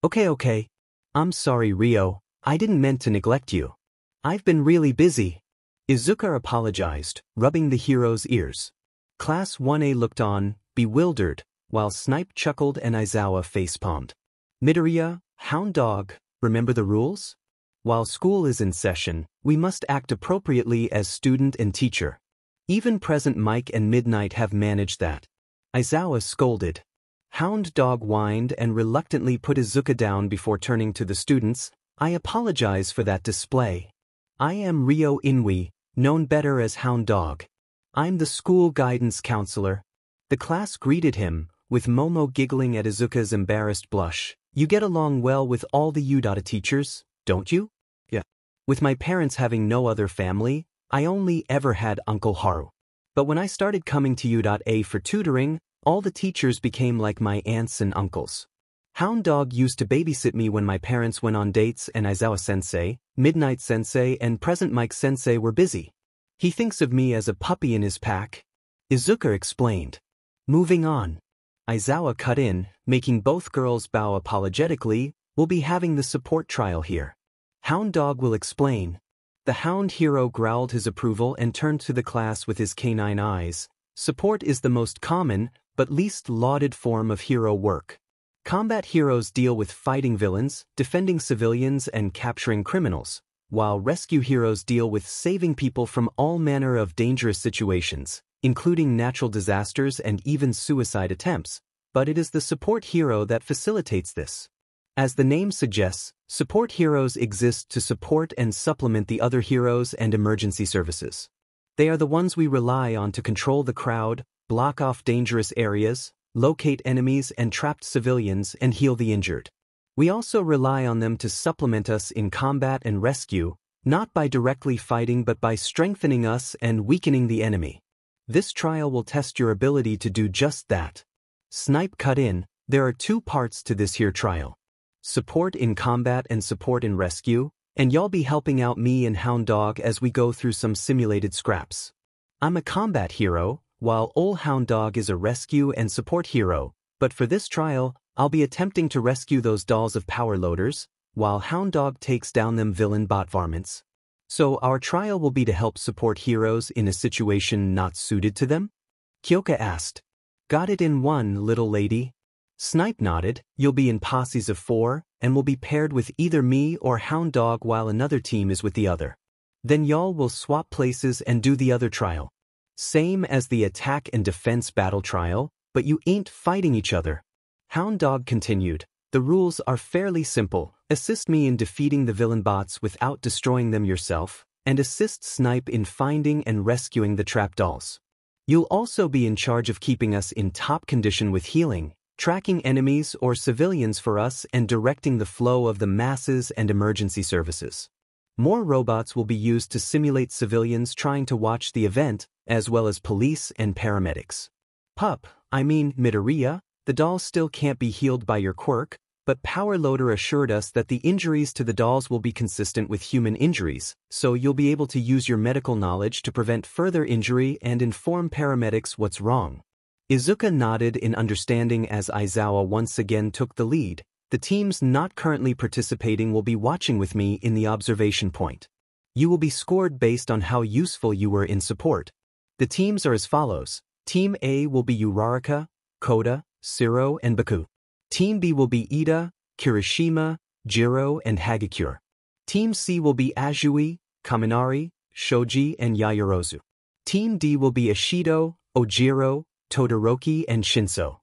Okay. I'm sorry, Rio, I didn't meant to neglect you. I've been really busy." Izuka apologized, rubbing the hero's ears. Class 1A looked on, bewildered, while Snipe chuckled and Aizawa facepalmed. "Midoriya, Hound Dog, remember the rules? While school is in session, we must act appropriately as student and teacher. Even present Mike and Midnight have managed that." Aizawa scolded. Hound Dog whined and reluctantly put Izuka down before turning to the students. I apologize for that display. I am Ryo Inui, known better as Hound Dog. I'm the school guidance counselor. The class greeted him, with Momo giggling at Izuka's embarrassed blush. You get along well with all the Udata teachers, don't you? Yeah. With my parents having no other family, I only ever had Uncle Haru. But when I started coming to U.A for tutoring, all the teachers became like my aunts and uncles. Hound Dog used to babysit me when my parents went on dates and Aizawa-sensei, Midnight-sensei and present Mike-sensei were busy. He thinks of me as a puppy in his pack. Izuka explained. Moving on. Aizawa cut in, making both girls bow apologetically. We'll be having the support trial here. Hound Dog will explain. The Hound Hero growled his approval and turned to the class with his canine eyes. Support is the most common, but least lauded form of hero work. Combat heroes deal with fighting villains, defending civilians and capturing criminals, while rescue heroes deal with saving people from all manner of dangerous situations, including natural disasters and even suicide attempts, but it is the support hero that facilitates this. As the name suggests, support heroes exist to support and supplement the other heroes and emergency services. They are the ones we rely on to control the crowd, block off dangerous areas, locate enemies and trapped civilians, and heal the injured. We also rely on them to supplement us in combat and rescue, not by directly fighting but by strengthening us and weakening the enemy. This trial will test your ability to do just that. Snipe cut in. There are two parts to this here trial. Support in combat and support in rescue, and y'all be helping out me and Hound Dog as we go through some simulated scraps. I'm a combat hero, while Ol Hound Dog is a rescue and support hero, but for this trial, I'll be attempting to rescue those dolls of power loaders, while Hound Dog takes down them villain bot varmints. So our trial will be to help support heroes in a situation not suited to them? Kyoka asked. Got it in one, little lady. Snipe nodded. You'll be in posses of 4, and will be paired with either me or Hound Dog while another team is with the other. Then y'all will swap places and do the other trial. Same as the attack and defense battle trial, but you ain't fighting each other. Hound Dog continued. The rules are fairly simple. Assist me in defeating the villain bots without destroying them yourself, and assist Snipe in finding and rescuing the trap dolls. You'll also be in charge of keeping us in top condition with healing, tracking enemies or civilians for us and directing the flow of the masses and emergency services. More robots will be used to simulate civilians trying to watch the event, as well as police and paramedics. Midoriya, the dolls still can't be healed by your quirk, but Power Loader assured us that the injuries to the dolls will be consistent with human injuries, so you'll be able to use your medical knowledge to prevent further injury and inform paramedics what's wrong. Izuka nodded in understanding as Aizawa once again took the lead. The teams not currently participating will be watching with me in the observation point. You will be scored based on how useful you were in support. The teams are as follows. Team A will be Uraraka, Koda, Siro, and Baku. Team B will be Ida, Kirishima, Jiro, and Hagakure. Team C will be Azui, Kaminari, Shoji, and Yaoyorozu. Team D will be Ishido, Ojiro, Todoroki, and Shinso.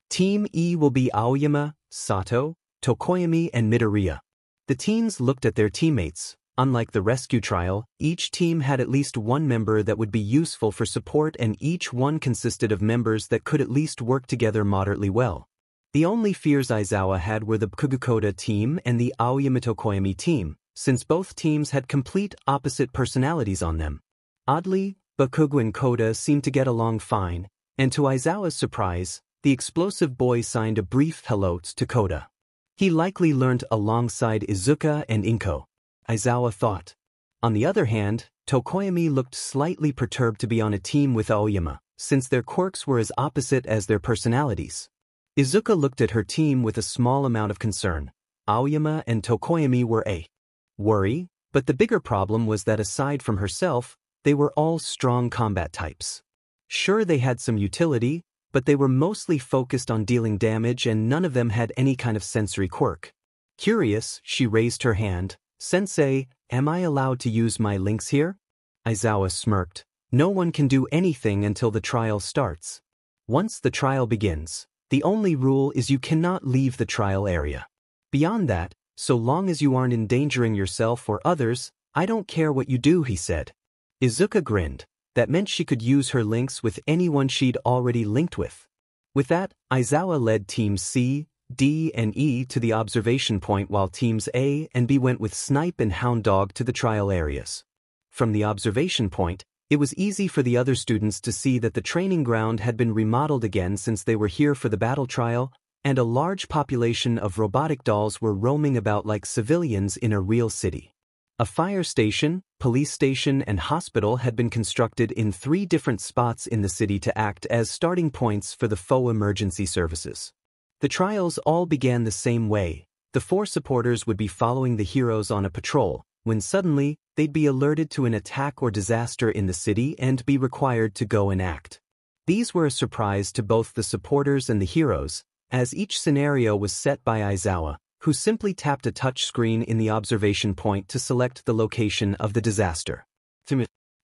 Team E will be Aoyama, Sato, Tokoyami, and Midoriya. The teens looked at their teammates. Unlike the rescue trial, each team had at least one member that would be useful for support, and each one consisted of members that could at least work together moderately well. The only fears Aizawa had were the Bakugo team and the Aoyama Tokoyami team, since both teams had complete opposite personalities on them. Oddly, Bakugo and Koda seemed to get along fine, and to Aizawa's surprise, the explosive boy signed a brief hello to Koda. He likely learned alongside Izuka and Inko, Aizawa thought. On the other hand, Tokoyami looked slightly perturbed to be on a team with Aoyama, since their quirks were as opposite as their personalities. Izuka looked at her team with a small amount of concern. Aoyama and Tokoyami were a worry, but the bigger problem was that aside from herself, they were all strong combat types. Sure, they had some utility, but they were mostly focused on dealing damage and none of them had any kind of sensory quirk. Curious, she raised her hand. Sensei, am I allowed to use my links here? Aizawa smirked. No one can do anything until the trial starts. Once the trial begins, The only rule is you cannot leave the trial area. Beyond that, so long as you aren't endangering yourself or others, I don't care what you do, he said. Izuka grinned. That meant she could use her links with anyone she'd already linked with. With that, Aizawa led teams C, D, and E to the observation point while teams A and B went with Snipe and Hound Dog to the trial areas. From the observation point, it was easy for the other students to see that the training ground had been remodeled again since they were here for the battle trial, and a large population of robotic dolls were roaming about like civilians in a real city. A fire station, police station, and hospital had been constructed in 3 different spots in the city to act as starting points for the foe emergency services. The trials all began the same way. The 4 supporters would be following the heroes on a patrol, when suddenly, they'd be alerted to an attack or disaster in the city and be required to go and act. These were a surprise to both the supporters and the heroes, as each scenario was set by Aizawa, who simply tapped a touch screen in the observation point to select the location of the disaster.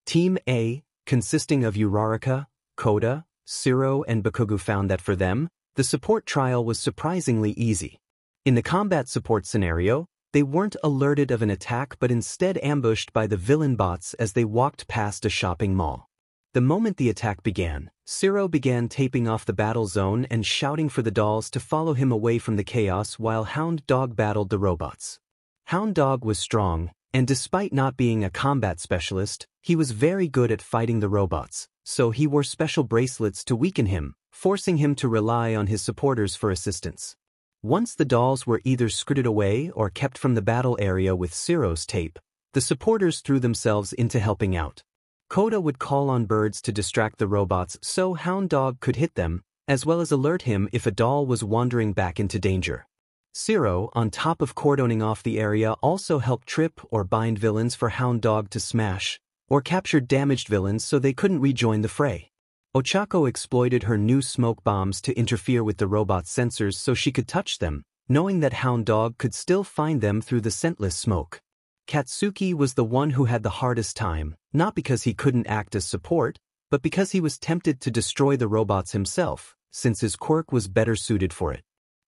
Team A, consisting of Uraraka, Koda, Siro, and Bakugu, found that for them, the support trial was surprisingly easy. In the combat support scenario, they weren't alerted of an attack but instead ambushed by the villain bots as they walked past a shopping mall. The moment the attack began, Siro began taping off the battle zone and shouting for the dolls to follow him away from the chaos while Hound Dog battled the robots. Hound Dog was strong, and despite not being a combat specialist, he was very good at fighting the robots, so he wore special bracelets to weaken him, forcing him to rely on his supporters for assistance. Once the dolls were either scooted away or kept from the battle area with Siro's tape, the supporters threw themselves into helping out. Koda would call on birds to distract the robots so Hound Dog could hit them, as well as alert him if a doll was wandering back into danger. Siro, on top of cordoning off the area, also helped trip or bind villains for Hound Dog to smash, or captured damaged villains so they couldn't rejoin the fray. Ochako exploited her new smoke bombs to interfere with the robot's sensors so she could touch them, knowing that Hound Dog could still find them through the scentless smoke. Katsuki was the one who had the hardest time, not because he couldn't act as support, but because he was tempted to destroy the robots himself, since his quirk was better suited for it.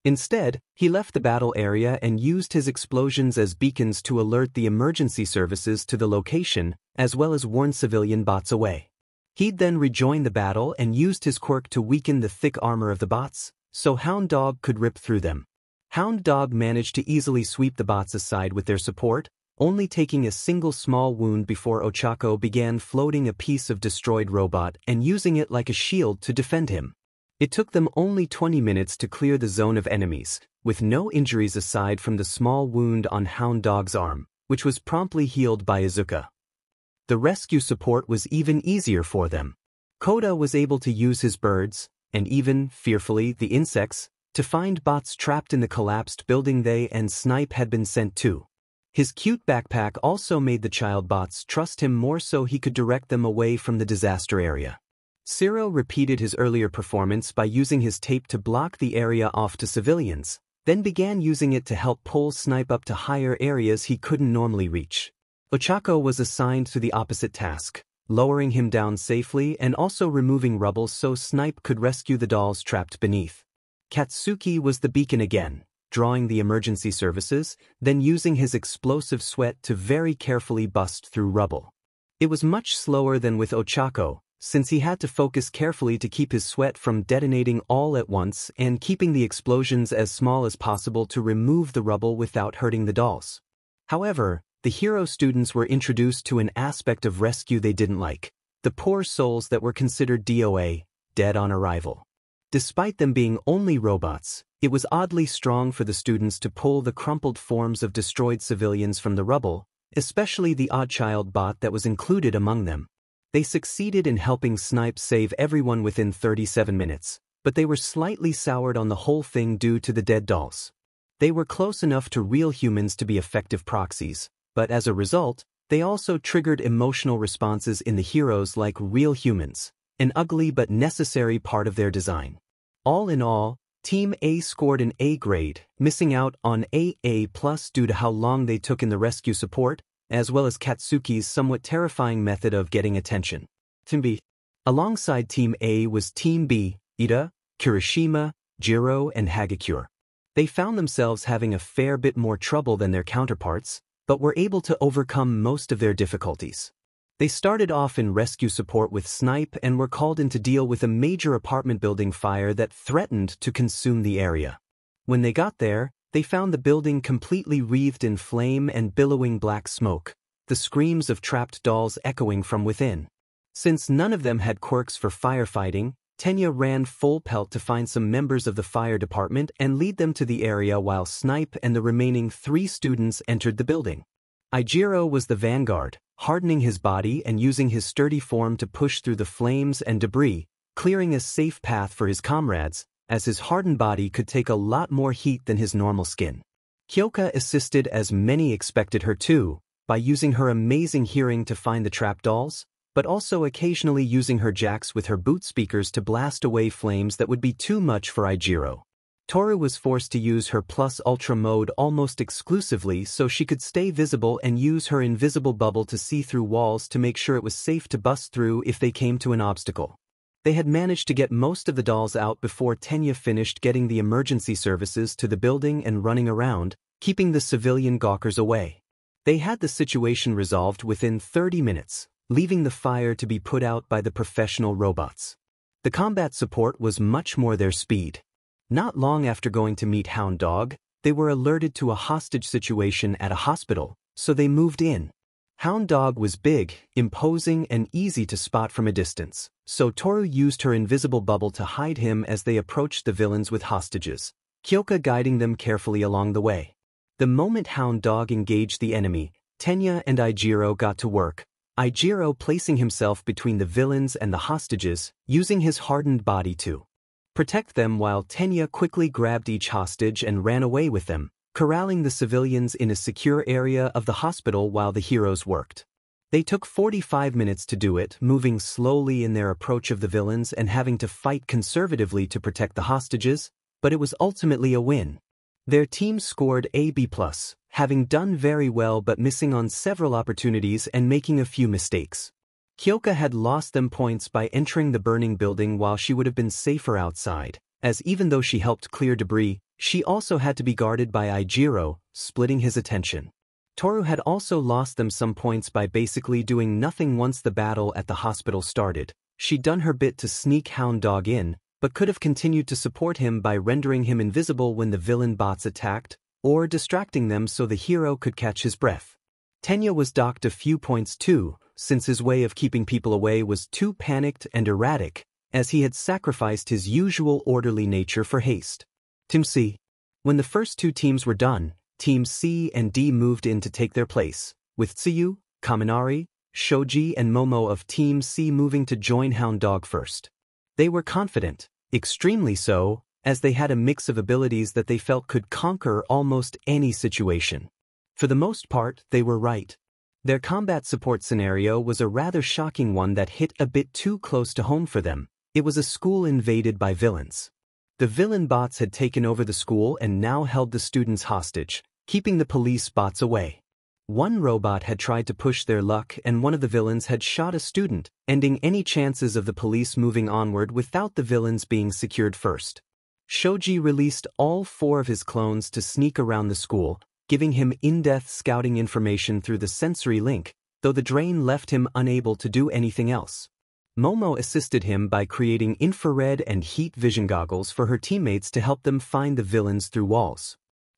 Instead, he left the battle area and used his explosions as beacons to alert the emergency services to the location, as well as warn civilian bots away. He'd then rejoin the battle and used his quirk to weaken the thick armor of the bots, so Hound Dog could rip through them. Hound Dog managed to easily sweep the bots aside with their support, only taking a single small wound before Ochako began floating a piece of destroyed robot and using it like a shield to defend him. It took them only 20 minutes to clear the zone of enemies, with no injuries aside from the small wound on Hound Dog's arm, which was promptly healed by Izuka. The rescue support was even easier for them. Koda was able to use his birds, and even, fearfully, the insects, to find bots trapped in the collapsed building they and Snipe had been sent to. His cute backpack also made the child bots trust him more so he could direct them away from the disaster area. Siro repeated his earlier performance by using his tape to block the area off to civilians, then began using it to help pull Snipe up to higher areas he couldn't normally reach. Ochako was assigned to the opposite task, lowering him down safely and also removing rubble so Snipe could rescue the dolls trapped beneath. Katsuki was the beacon again, drawing the emergency services, then using his explosive sweat to very carefully bust through rubble. It was much slower than with Ochako, since he had to focus carefully to keep his sweat from detonating all at once and keeping the explosions as small as possible to remove the rubble without hurting the dolls. However, the hero students were introduced to an aspect of rescue they didn't like: the poor souls that were considered DOA, dead on arrival. Despite them being only robots, it was oddly strong for the students to pull the crumpled forms of destroyed civilians from the rubble, especially the odd-child bot that was included among them. They succeeded in helping Snipe save everyone within 37 minutes, but they were slightly soured on the whole thing due to the dead dolls. They were close enough to real humans to be effective proxies, but as a result, they also triggered emotional responses in the heroes like real humans, an ugly but necessary part of their design. All in all, Team A scored an A grade, missing out on AA+ due to how long they took in the rescue support, as well as Katsuki's somewhat terrifying method of getting attention. Team B. Alongside Team A was Team B: Ida, Kirishima, Jiro and Hagakure. They found themselves having a fair bit more trouble than their counterparts, but were able to overcome most of their difficulties. They started off in rescue support with Snipe and were called in to deal with a major apartment building fire that threatened to consume the area. When they got there, they found the building completely wreathed in flame and billowing black smoke, the screams of trapped dolls echoing from within. Since none of them had quirks for firefighting, Tenya ran full pelt to find some members of the fire department and lead them to the area while Snipe and the remaining 3 students entered the building. Ijiro was the vanguard, hardening his body and using his sturdy form to push through the flames and debris, clearing a safe path for his comrades, as his hardened body could take a lot more heat than his normal skin. Kyoka assisted as many expected her to, by using her amazing hearing to find the trapped dolls, but also occasionally using her jacks with her boot speakers to blast away flames that would be too much for Ijiro. Toru was forced to use her Plus Ultra mode almost exclusively so she could stay visible and use her invisible bubble to see through walls to make sure it was safe to bust through if they came to an obstacle. They had managed to get most of the dolls out before Tenya finished getting the emergency services to the building and running around, keeping the civilian gawkers away. They had the situation resolved within 30 minutes. Leaving the fire to be put out by the professional robots. The combat support was much more their speed. Not long after going to meet Hound Dog, they were alerted to a hostage situation at a hospital, so they moved in. Hound Dog was big, imposing, and easy to spot from a distance, so Toru used her invisible bubble to hide him as they approached the villains with hostages, Kyoka guiding them carefully along the way. The moment Hound Dog engaged the enemy, Tenya and Ijiro got to work, Ijiro placing himself between the villains and the hostages, using his hardened body to protect them while Tenya quickly grabbed each hostage and ran away with them, corralling the civilians in a secure area of the hospital while the heroes worked. They took 45 minutes to do it, moving slowly in their approach of the villains and having to fight conservatively to protect the hostages, but it was ultimately a win. Their team scored a B+, having done very well but missing on several opportunities and making a few mistakes. Kyoka had lost them points by entering the burning building while she would have been safer outside, as even though she helped clear debris, she also had to be guarded by Ijiro, splitting his attention. Toru had also lost them some points by basically doing nothing once the battle at the hospital started. She'd done her bit to sneak Hound Dog in, but could have continued to support him by rendering him invisible when the villain bots attacked, or distracting them so the hero could catch his breath. Tenya was docked a few points too, since his way of keeping people away was too panicked and erratic, as he had sacrificed his usual orderly nature for haste. Team C. When the first 2 teams were done, Teams C and D moved in to take their place, with Tsuyu, Kaminari, Shoji and Momo of Team C moving to join Hound Dog first. They were confident, extremely so, as they had a mix of abilities that they felt could conquer almost any situation. For the most part, they were right. Their combat support scenario was a rather shocking one that hit a bit too close to home for them. It was a school invaded by villains. The villain bots had taken over the school and now held the students hostage, keeping the police bots away. One robot had tried to push their luck and one of the villains had shot a student, ending any chances of the police moving onward without the villains being secured first. Shoji released all 4 of his clones to sneak around the school, giving him in-depth scouting information through the sensory link, though the drain left him unable to do anything else. Momo assisted him by creating infrared and heat vision goggles for her teammates to help them find the villains through walls.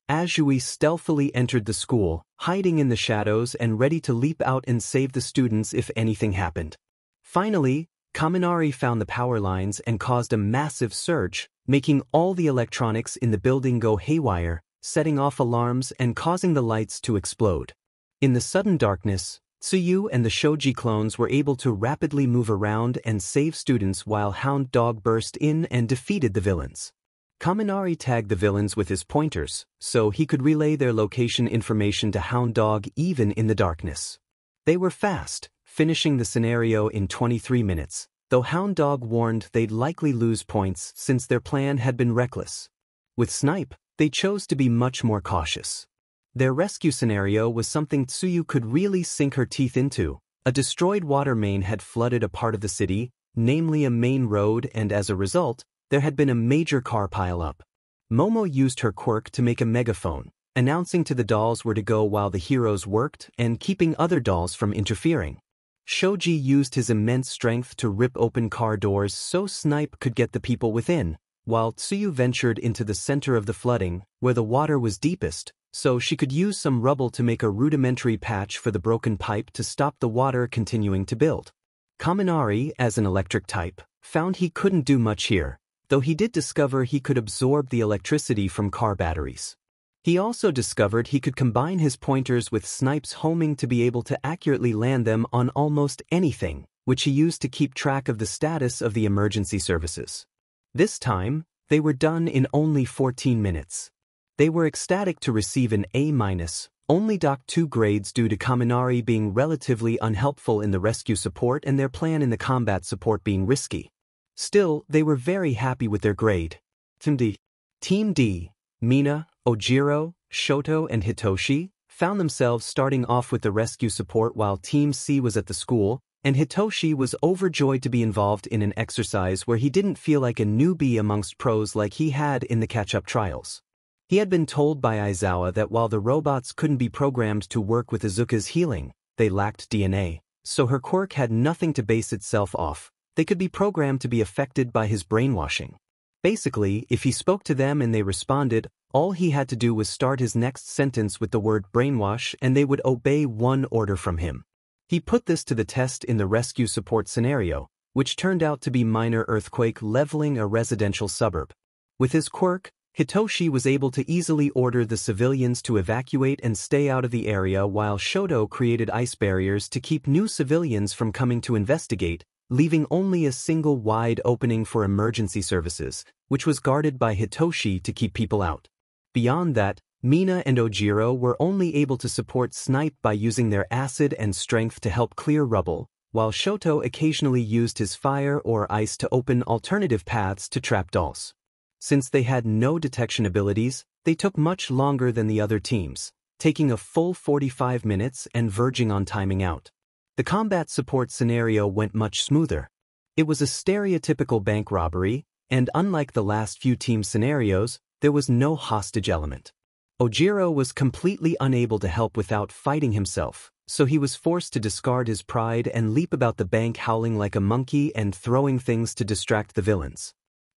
Azui stealthily entered the school, hiding in the shadows and ready to leap out and save the students if anything happened. Finally, Kaminari found the power lines and caused a massive surge, making all the electronics in the building go haywire, setting off alarms and causing the lights to explode. In the sudden darkness, Tsuyu and the Shoji clones were able to rapidly move around and save students while Hound Dog burst in and defeated the villains. Kaminari tagged the villains with his pointers, so he could relay their location information to Hound Dog even in the darkness. They were fast, finishing the scenario in 23 minutes, though Hound Dog warned they'd likely lose points since their plan had been reckless. With Snipe, they chose to be much more cautious. Their rescue scenario was something Tsuyu could really sink her teeth into. A destroyed water main had flooded a part of the city, namely a main road, and as a result, there had been a major car pileup. Momo used her quirk to make a megaphone, announcing to the dolls where to go while the heroes worked and keeping other dolls from interfering. Shoji used his immense strength to rip open car doors so Snipe could get the people within, while Tsuyu ventured into the center of the flooding, where the water was deepest, so she could use some rubble to make a rudimentary patch for the broken pipe to stop the water continuing to build. Kaminari, as an electric type, found he couldn't do much here, though he did discover he could absorb the electricity from car batteries. He also discovered he could combine his pointers with Snipe's homing to be able to accurately land them on almost anything, which he used to keep track of the status of the emergency services. This time, they were done in only 14 minutes. They were ecstatic to receive an A-, only docked 2 grades due to Kaminari being relatively unhelpful in the rescue support and their plan in the combat support being risky. Still, they were very happy with their grade. Team D, Mina, Ojiro, Shoto and Hitoshi, found themselves starting off with the rescue support while Team C was at the school, and Hitoshi was overjoyed to be involved in an exercise where he didn't feel like a newbie amongst pros like he had in the catch-up trials. He had been told by Aizawa that while the robots couldn't be programmed to work with Izuka's healing, they lacked DNA, so her quirk had nothing to base itself off. They could be programmed to be affected by his brainwashing. Basically, if he spoke to them and they responded, all he had to do was start his next sentence with the word brainwash and they would obey one order from him. He put this to the test in the rescue support scenario, which turned out to be minor earthquake leveling a residential suburb. With his quirk, Hitoshi was able to easily order the civilians to evacuate and stay out of the area while Shoto created ice barriers to keep new civilians from coming to investigate, leaving only a single wide opening for emergency services, which was guarded by Hitoshi to keep people out. Beyond that, Mina and Ojiro were only able to support Snipe by using their acid and strength to help clear rubble, while Shoto occasionally used his fire or ice to open alternative paths to trap dolls. Since they had no detection abilities, they took much longer than the other teams, taking a full 45 minutes and verging on timing out. The combat support scenario went much smoother. It was a stereotypical bank robbery, and unlike the last few team scenarios, there was no hostage element. Ojiro was completely unable to help without fighting himself, so he was forced to discard his pride and leap about the bank howling like a monkey and throwing things to distract the villains.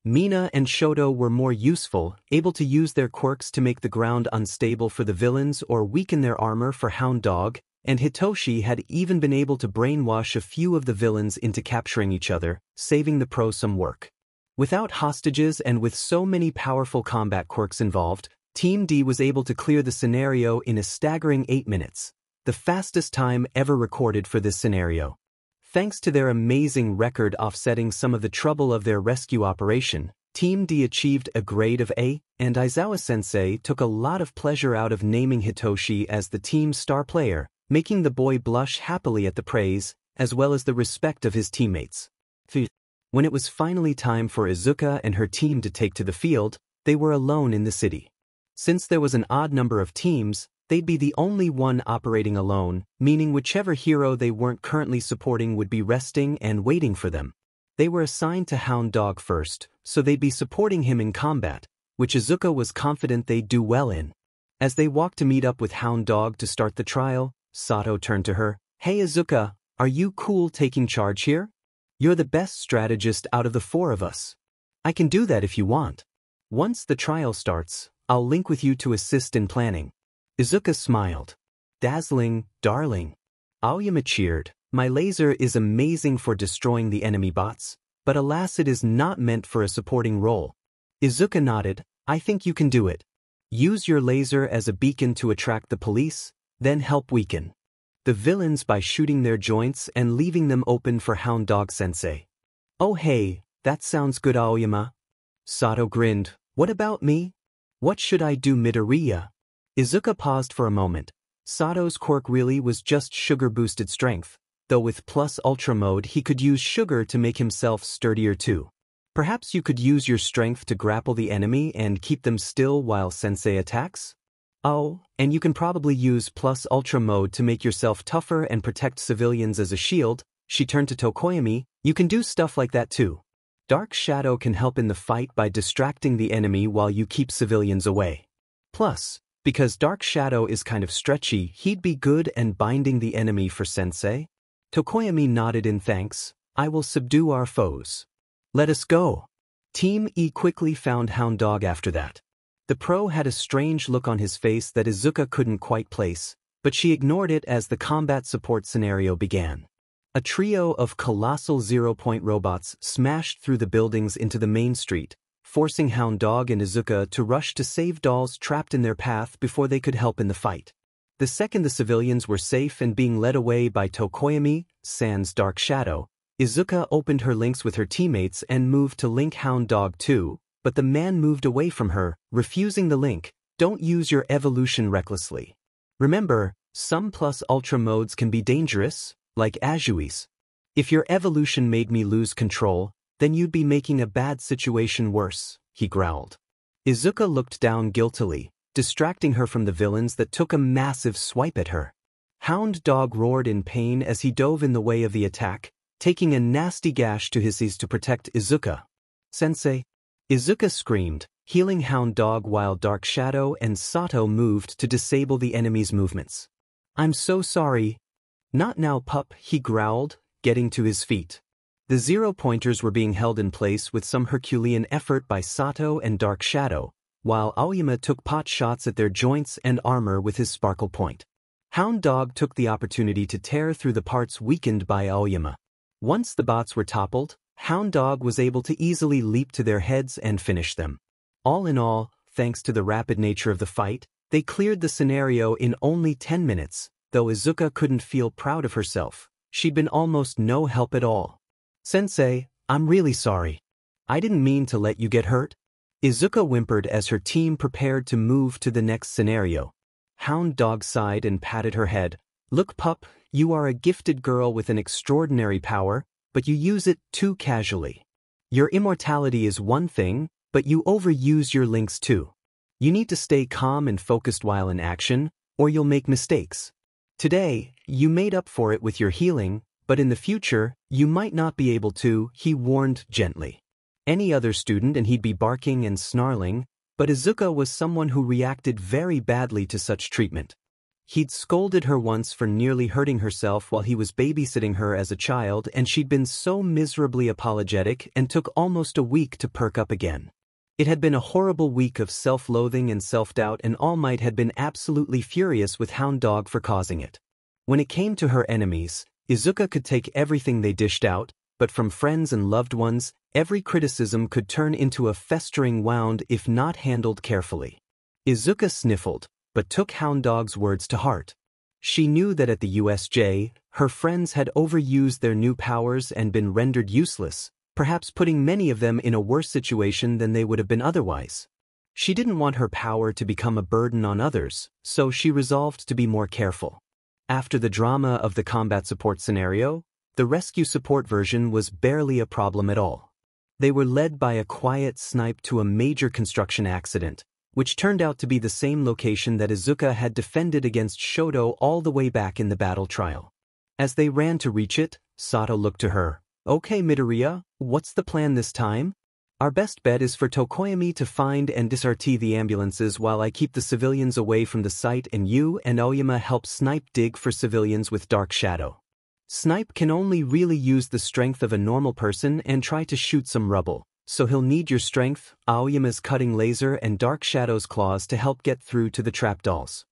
Mina and Shoto were more useful, able to use their quirks to make the ground unstable for the villains or weaken their armor for Hound Dog, and Hitoshi had even been able to brainwash a few of the villains into capturing each other, saving the pros some work. Without hostages and with so many powerful combat quirks involved, Team D was able to clear the scenario in a staggering 8 minutes, the fastest time ever recorded for this scenario. Thanks to their amazing record offsetting some of the trouble of their rescue operation, Team D achieved a grade of A, and Aizawa-sensei took a lot of pleasure out of naming Hitoshi as the team's star player, making the boy blush happily at the praise, as well as the respect of his teammates. When it was finally time for Izuka and her team to take to the field, they were alone in the city. Since there was an odd number of teams, they'd be the only one operating alone, meaning whichever hero they weren't currently supporting would be resting and waiting for them. They were assigned to Hound Dog first, so they'd be supporting him in combat, which Izuka was confident they'd do well in. As they walked to meet up with Hound Dog to start the trial, Sato turned to her. "Hey Izuka, are you cool taking charge here? You're the best strategist out of the 4 of us. I can do that if you want. Once the trial starts, I'll link with you to assist in planning." Izuka smiled. "Dazzling, darling." Aoyama cheered. "My laser is amazing for destroying the enemy bots, but alas it is not meant for a supporting role." Izuka nodded. "I think you can do it. Use your laser as a beacon to attract the police, then help weaken the villains by shooting their joints and leaving them open for Hound Dog Sensei." "Oh hey, that sounds good Aoyama." Sato grinned. "What about me? What should I do Midoriya?" Izuka paused for a moment. Sato's quirk really was just sugar-boosted strength, though with plus ultra mode he could use sugar to make himself sturdier too. Perhaps you could use your strength to grapple the enemy and keep them still while Sensei attacks? Oh, and you can probably use plus ultra mode to make yourself tougher and protect civilians as a shield. She turned to Tokoyami. "You can do stuff like that too." Dark Shadow can help in the fight by distracting the enemy while you keep civilians away. Plus, because Dark Shadow is kind of stretchy, he'd be good and binding the enemy for Sensei. Tokoyami nodded in thanks. I will subdue our foes. Let us go. Team E quickly found Hound Dog after that. The pro had a strange look on his face that Izuka couldn't quite place, but she ignored it as the combat support scenario began. A trio of colossal zero-point robots smashed through the buildings into the main street, forcing Hound Dog and Izuka to rush to save dolls trapped in their path before they could help in the fight. The second the civilians were safe and being led away by Tokoyami, sans Dark Shadow, Izuka opened her links with her teammates and moved to link Hound Dog too, but the man moved away from her, refusing the link. Don't use your evolution recklessly. Remember, some plus ultra modes can be dangerous, like Azui's. If your evolution made me lose control, then you'd be making a bad situation worse, he growled. Izuka looked down guiltily, distracting her from the villains that took a massive swipe at her. Hound Dog roared in pain as he dove in the way of the attack, taking a nasty gash to his knees to protect Izuka. Sensei. Izuka screamed, healing Hound Dog while Dark Shadow and Sato moved to disable the enemy's movements. I'm so sorry. Not now, pup, he growled, getting to his feet. The zero-pointers were being held in place with some Herculean effort by Sato and Dark Shadow, while Aoyama took pot shots at their joints and armor with his sparkle point. Hound Dog took the opportunity to tear through the parts weakened by Aoyama. Once the bots were toppled, Hound Dog was able to easily leap to their heads and finish them. All in all, thanks to the rapid nature of the fight, they cleared the scenario in only 10 minutes, though Izuka couldn't feel proud of herself. She'd been almost no help at all. Sensei, I'm really sorry. I didn't mean to let you get hurt. Izuka whimpered as her team prepared to move to the next scenario. Hound Dog sighed and patted her head. Look, pup, you are a gifted girl with an extraordinary power, but you use it too casually. Your immortality is one thing, but you overuse your links too. You need to stay calm and focused while in action, or you'll make mistakes. Today, you made up for it with your healing, but in the future, you might not be able to, he warned gently. Any other student and he'd be barking and snarling, but Izuka was someone who reacted very badly to such treatment. He'd scolded her once for nearly hurting herself while he was babysitting her as a child, and she'd been so miserably apologetic and took almost a week to perk up again. It had been a horrible week of self-loathing and self-doubt, and All Might had been absolutely furious with Hound Dog for causing it. When it came to her enemies, Izuka could take everything they dished out, but from friends and loved ones, every criticism could turn into a festering wound if not handled carefully. Izuka sniffled, but took Hound Dog's words to heart. She knew that at the USJ, her friends had overused their new powers and been rendered useless, perhaps putting many of them in a worse situation than they would have been otherwise. She didn't want her power to become a burden on others, so she resolved to be more careful. After the drama of the combat support scenario, the rescue support version was barely a problem at all. They were led by a quiet snipe to a major construction accident, which turned out to be the same location that Izuka had defended against Shoto all the way back in the battle trial. As they ran to reach it, Sato looked to her. Okay, Midoriya, what's the plan this time? Our best bet is for Tokoyami to find and disart the ambulances while I keep the civilians away from the site, and you and Aoyama help Snipe dig for civilians with Dark Shadow. Snipe can only really use the strength of a normal person and try to shoot some rubble, so he'll need your strength, Aoyama's cutting laser, and Dark Shadow's claws to help get through to the trap dolls.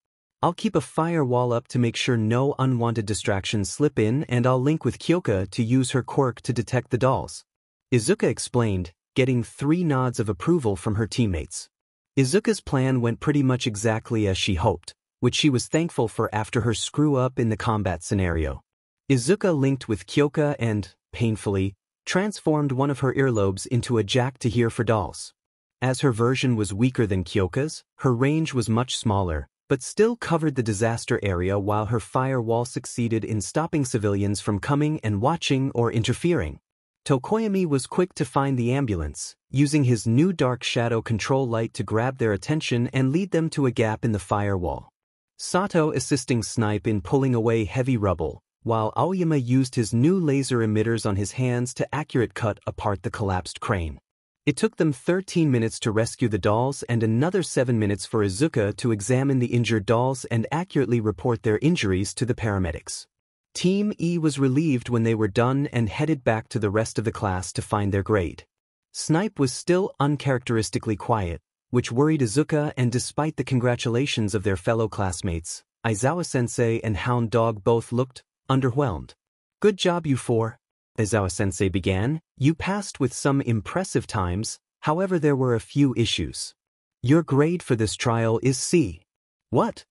I'll keep a firewall up to make sure no unwanted distractions slip in, and I'll link with Kyoka to use her quirk to detect the dolls. Izuka explained, getting 3 nods of approval from her teammates. Izuka's plan went pretty much exactly as she hoped, which she was thankful for after her screw-up in the combat scenario. Izuka linked with Kyoka and, painfully, transformed one of her earlobes into a jack to hear for dolls. As her version was weaker than Kyoka's, her range was much smaller, but still covered the disaster area, while her firewall succeeded in stopping civilians from coming and watching or interfering. Tokoyami was quick to find the ambulance, using his new Dark Shadow control light to grab their attention and lead them to a gap in the firewall. Sato assisting Snipe in pulling away heavy rubble, while Aoyama used his new laser emitters on his hands to accurately cut apart the collapsed crane. It took them 13 minutes to rescue the dolls and another 7 minutes for Izuka to examine the injured dolls and accurately report their injuries to the paramedics. Team E was relieved when they were done and headed back to the rest of the class to find their grade. Snipe was still uncharacteristically quiet, which worried Izuka, and despite the congratulations of their fellow classmates, Aizawa-sensei and Hound Dog both looked underwhelmed. "Good job, you four," Aizawa-sensei began. "You passed with some impressive times, however there were a few issues. Your grade for this trial is C." "What?"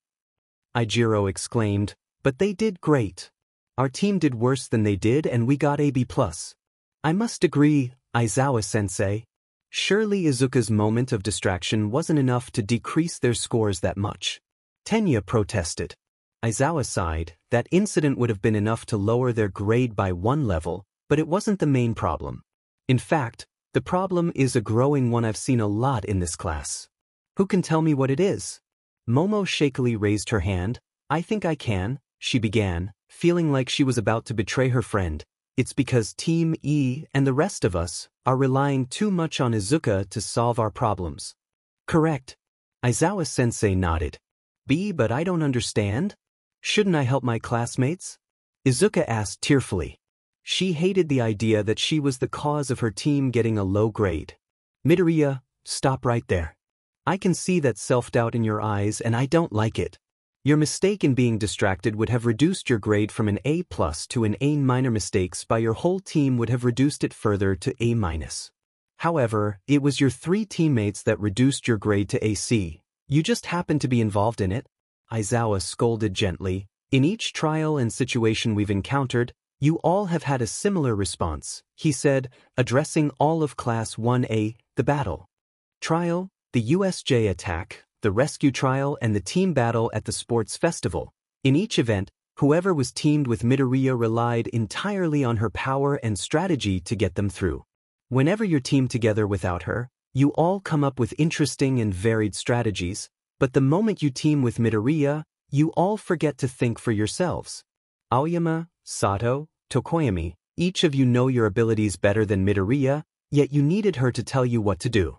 Ijiro exclaimed, "but they did great. Our team did worse than they did and we got a B+. "I must agree, Aizawa-sensei. Surely Izuka's moment of distraction wasn't enough to decrease their scores that much." Tenya protested. Aizawa sighed. That incident would have been enough to lower their grade by 1 level, but it wasn't the main problem. In fact, the problem is a growing one I've seen a lot in this class. "Who can tell me what it is?" Momo shakily raised her hand. "I think I can," she began, feeling like she was about to betray her friend. "It's because Team E and the rest of us are relying too much on Izuka to solve our problems." "Correct." Aizawa-sensei nodded. "B, but I don't understand. Shouldn't I help my classmates?" Izuka asked tearfully. She hated the idea that she was the cause of her team getting a low grade. "Midoriya, stop right there. I can see that self-doubt in your eyes and I don't like it. Your mistake in being distracted would have reduced your grade from an A+ to an A-. Mistakes by your whole team would have reduced it further to A-. However, it was your 3 teammates that reduced your grade to AC. You just happened to be involved in it," Aizawa scolded gently. "In each trial and situation we've encountered, you all have had a similar response," he said, addressing all of Class 1A, the battle trial, the USJ attack, the rescue trial, and the team battle at the sports festival. In each event, whoever was teamed with Midoriya relied entirely on her power and strategy to get them through. Whenever you're teamed together without her, you all come up with interesting and varied strategies, but the moment you team with Midoriya, you all forget to think for yourselves. Aoyama, Sato, Tokoyami, each of you know your abilities better than Midoriya, yet you needed her to tell you what to do.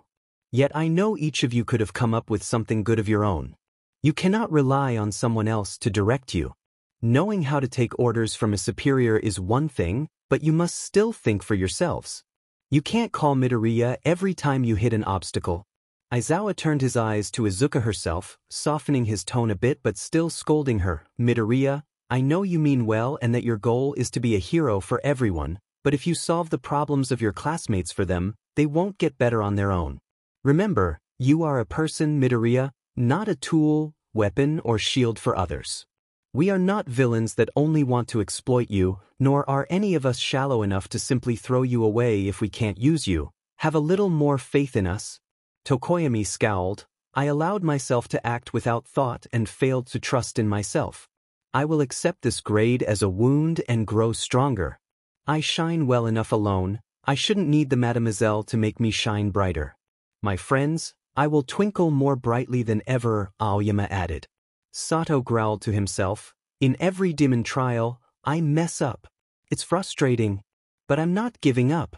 Yet I know each of you could have come up with something good of your own. You cannot rely on someone else to direct you. Knowing how to take orders from a superior is one thing, but you must still think for yourselves. You can't call Midoriya every time you hit an obstacle." Aizawa turned his eyes to Izuka herself, softening his tone a bit but still scolding her. "Midoriya, I know you mean well and that your goal is to be a hero for everyone, but if you solve the problems of your classmates for them, they won't get better on their own. Remember, you are a person, Midoriya, not a tool, weapon, or shield for others. We are not villains that only want to exploit you, nor are any of us shallow enough to simply throw you away if we can't use you. Have a little more faith in us." Tokoyami scowled. "I allowed myself to act without thought and failed to trust in myself. I will accept this grade as a wound and grow stronger. I shine well enough alone. I shouldn't need the mademoiselle to make me shine brighter. My friends, I will twinkle more brightly than ever," Aoyama added. Sato growled to himself. "In every demon trial, I mess up. It's frustrating. But I'm not giving up.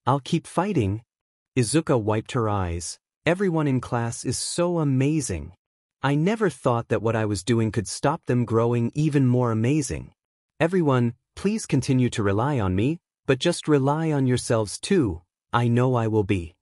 I'll keep fighting." Izuka wiped her eyes. "Everyone in class is so amazing. I never thought that what I was doing could stop them growing even more amazing. Everyone, please continue to rely on me, but just rely on yourselves too. I know I will be.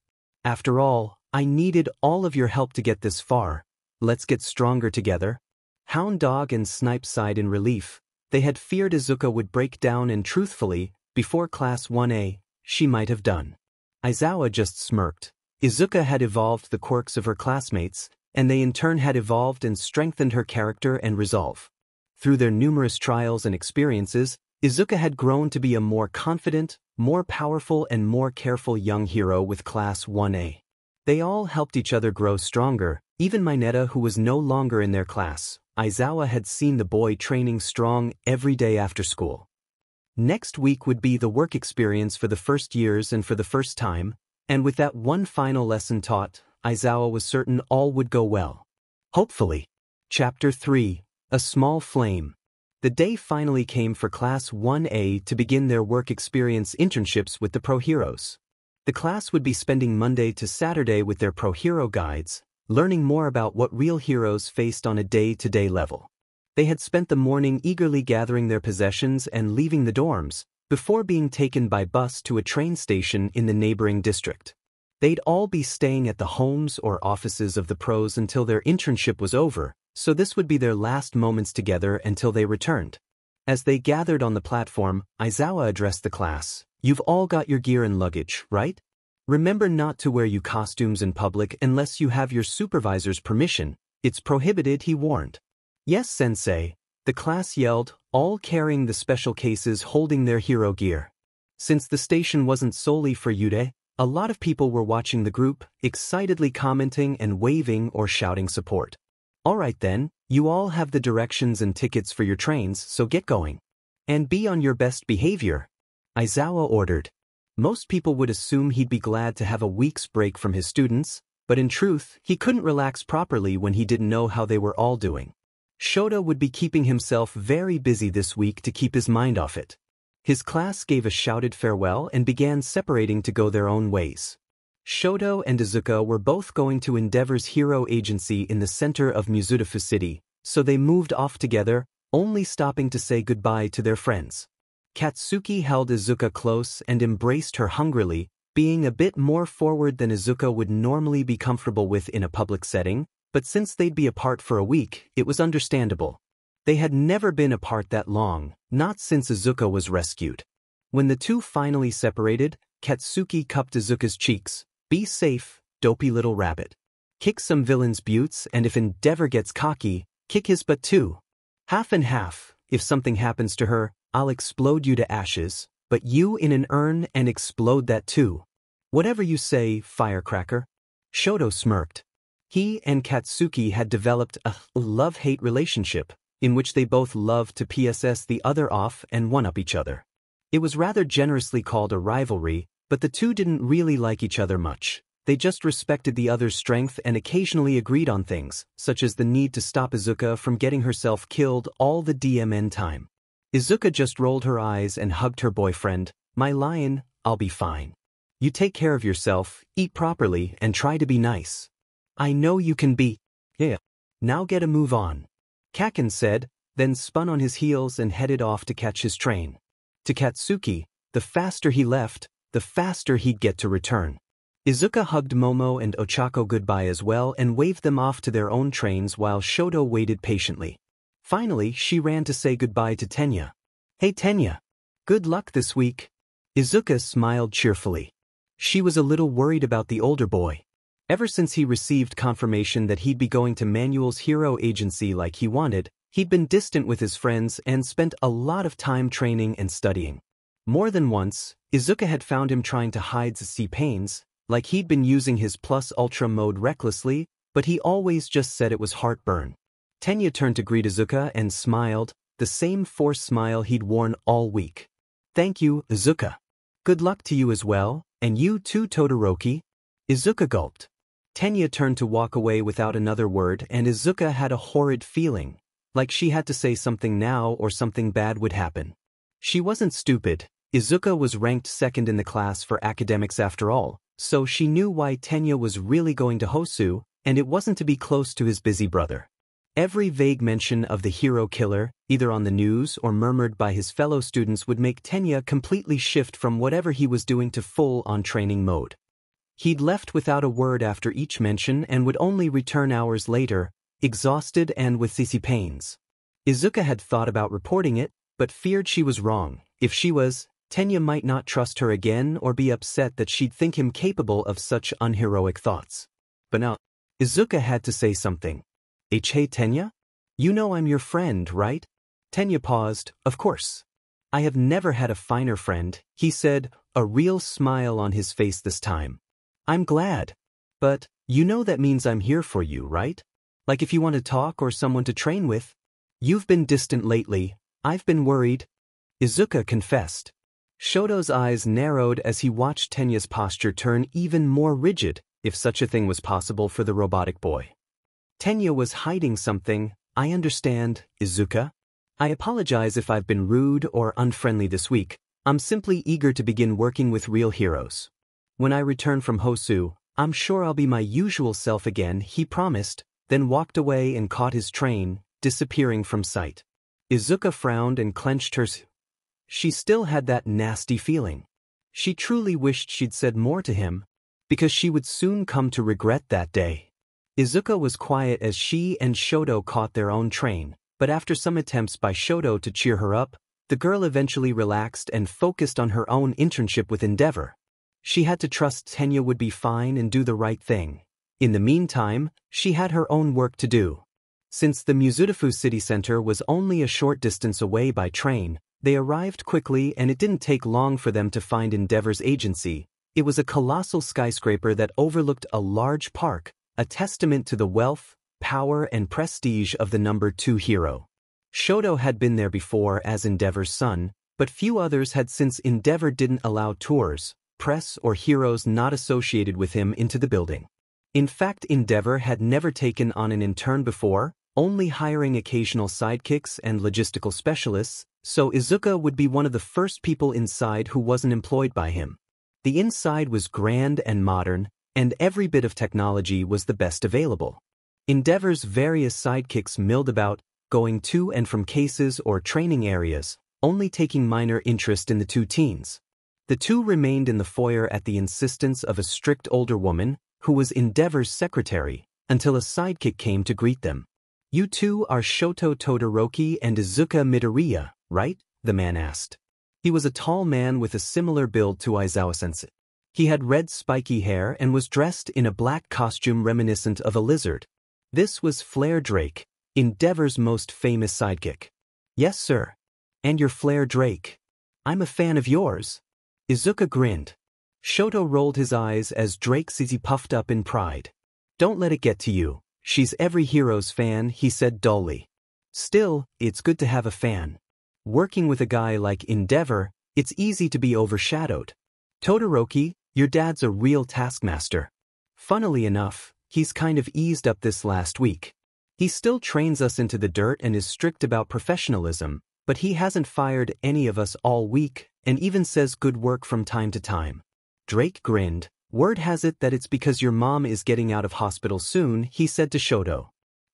After all, I needed all of your help to get this far. Let's get stronger together." Hound Dog and Snipe sighed in relief. They had feared Izuka would break down, and truthfully, before Class 1A, she might have done. Aizawa just smirked. Izuka had evolved the quirks of her classmates, and they in turn had evolved and strengthened her character and resolve. Through their numerous trials and experiences, Izuka had grown to be a more confident, more powerful, and more careful young hero with Class 1A. They all helped each other grow stronger, even Mineta, who was no longer in their class. Aizawa had seen the boy training strong every day after school. Next week would be the work experience for the first years and for the first time, and with that one final lesson taught, Aizawa was certain all would go well. Hopefully. Chapter 3. A Small Flame. The day finally came for Class 1A to begin their work experience internships with the Pro Heroes. The class would be spending Monday to Saturday with their Pro Hero guides, learning more about what real heroes faced on a day-to-day level. They had spent the morning eagerly gathering their possessions and leaving the dorms, before being taken by bus to a train station in the neighboring district. They'd all be staying at the homes or offices of the pros until their internship was over, so this would be their last moments together until they returned. As they gathered on the platform, Izuka addressed the class. "You've all got your gear and luggage, right? Remember not to wear your costumes in public unless you have your supervisor's permission. It's prohibited," he warned. "Yes, sensei," the class yelled, all carrying the special cases holding their hero gear. Since the station wasn't solely for Yude, a lot of people were watching the group, excitedly commenting and waving or shouting support. "Alright then, you all have the directions and tickets for your trains, so get going. And be on your best behavior," Izuka ordered. Most people would assume he'd be glad to have a week's break from his students, but in truth, he couldn't relax properly when he didn't know how they were all doing. Shoto would be keeping himself very busy this week to keep his mind off it. His class gave a shouted farewell and began separating to go their own ways. Shoto and Izuka were both going to Endeavor's hero agency in the center of Mizudafu City, so they moved off together, only stopping to say goodbye to their friends. Katsuki held Izuka close and embraced her hungrily, being a bit more forward than Izuka would normally be comfortable with in a public setting, but since they'd be apart for a week, it was understandable. They had never been apart that long, not since Izuka was rescued. When the two finally separated, Katsuki cupped Izuka's cheeks. "Be safe, dopey little rabbit. Kick some villain's buttes, and if Endeavor gets cocky, kick his butt too. Half and half. If something happens to her, I'll explode you to ashes, but you in an urn and explode that too. Whatever you say, firecracker." Shoto smirked. He and Katsuki had developed a love-hate relationship, in which they both loved to PSS the other off and one-up each other. It was rather generously called a rivalry, but the two didn't really like each other much. They just respected the other's strength and occasionally agreed on things, such as the need to stop Izuka from getting herself killed all the DMN time. Izuka just rolled her eyes and hugged her boyfriend. "My lion, I'll be fine. You take care of yourself, eat properly, and try to be nice. I know you can be. Yeah. Now get a move on," Kaken said, then spun on his heels and headed off to catch his train. To Katsuki, the faster he left, the faster he'd get to return. Izuka hugged Momo and Ochako goodbye as well and waved them off to their own trains while Shoto waited patiently. Finally, she ran to say goodbye to Tenya. "Hey Tenya. Good luck this week." Izuka smiled cheerfully. She was a little worried about the older boy. Ever since he received confirmation that he'd be going to Manuel's hero agency like he wanted, he'd been distant with his friends and spent a lot of time training and studying. More than once, Izuka had found him trying to hide the pains, like he'd been using his plus ultra mode recklessly, but he always just said it was heartburn. Tenya turned to greet Izuka and smiled, the same forced smile he'd worn all week. "Thank you, Izuka. Good luck to you as well, and you too, Todoroki." Izuka gulped. Tenya turned to walk away without another word, and Izuka had a horrid feeling, like she had to say something now or something bad would happen. She wasn't stupid. Izuka was ranked second in the class for academics after all, so she knew why Tenya was really going to Hosu, and it wasn't to be close to his busy brother. Every vague mention of the hero killer, either on the news or murmured by his fellow students, would make Tenya completely shift from whatever he was doing to full-on training mode. He'd left without a word after each mention and would only return hours later, exhausted and with sissy pains. Izuka had thought about reporting it, but feared she was wrong. If she was, Tenya might not trust her again or be upset that she'd think him capable of such unheroic thoughts. But now, Izuka had to say something. "Hey Tenya? You know I'm your friend, right?" Tenya paused. "Of course. I have never had a finer friend," he said, a real smile on his face this time. "I'm glad. But, you know that means I'm here for you, right? Like if you want to talk or someone to train with. You've been distant lately. I've been worried," Izuka confessed. Shoto's eyes narrowed as he watched Tenya's posture turn even more rigid, if such a thing was possible for the robotic boy. Tenya was hiding something. "I understand, Izuka. I apologize if I've been rude or unfriendly this week. I'm simply eager to begin working with real heroes. When I return from Hosu, I'm sure I'll be my usual self again, he promised, then walked away and caught his train, disappearing from sight. Izuka frowned and clenched her. She still had that nasty feeling. She truly wished she'd said more to him, because she would soon come to regret that day. Izuka was quiet as she and Shoto caught their own train, but after some attempts by Shoto to cheer her up, the girl eventually relaxed and focused on her own internship with Endeavor. She had to trust Tenya would be fine and do the right thing. In the meantime, she had her own work to do. Since the Muzutafu city center was only a short distance away by train, they arrived quickly and it didn't take long for them to find Endeavor's agency. It was a colossal skyscraper that overlooked a large park, a testament to the wealth, power and prestige of the number 2 hero. Shoto had been there before as Endeavor's son, but few others had since Endeavor didn't allow tours, press or heroes not associated with him into the building. In fact, Endeavor had never taken on an intern before, only hiring occasional sidekicks and logistical specialists, so Izuka would be one of the first people inside who wasn't employed by him. The inside was grand and modern, and every bit of technology was the best available. Endeavor's various sidekicks milled about, going to and from cases or training areas, only taking minor interest in the 2 teens. The 2 remained in the foyer at the insistence of a strict older woman, who was Endeavor's secretary, until a sidekick came to greet them. "You 2 are Shoto Todoroki and Izuka Midoriya, right?" the man asked. He was a tall man with a similar build to Aizawa-sensei. He had red spiky hair and was dressed in a black costume reminiscent of a lizard. This was Flare Drake, Endeavor's most famous sidekick. "Yes, sir. And you're Flare Drake. I'm a fan of yours." Izuka grinned. Shoto rolled his eyes as Drake puffed up in pride. "Don't let it get to you. She's every hero's fan," he said dully. "Still, it's good to have a fan. Working with a guy like Endeavor, it's easy to be overshadowed. Todoroki, your dad's a real taskmaster. Funnily enough, he's kind of eased up this last week. He still trains us into the dirt and is strict about professionalism, but he hasn't fired any of us all week and even says good work from time to time." Drake grinned. "Word has it that it's because your mom is getting out of hospital soon," he said to Shoto.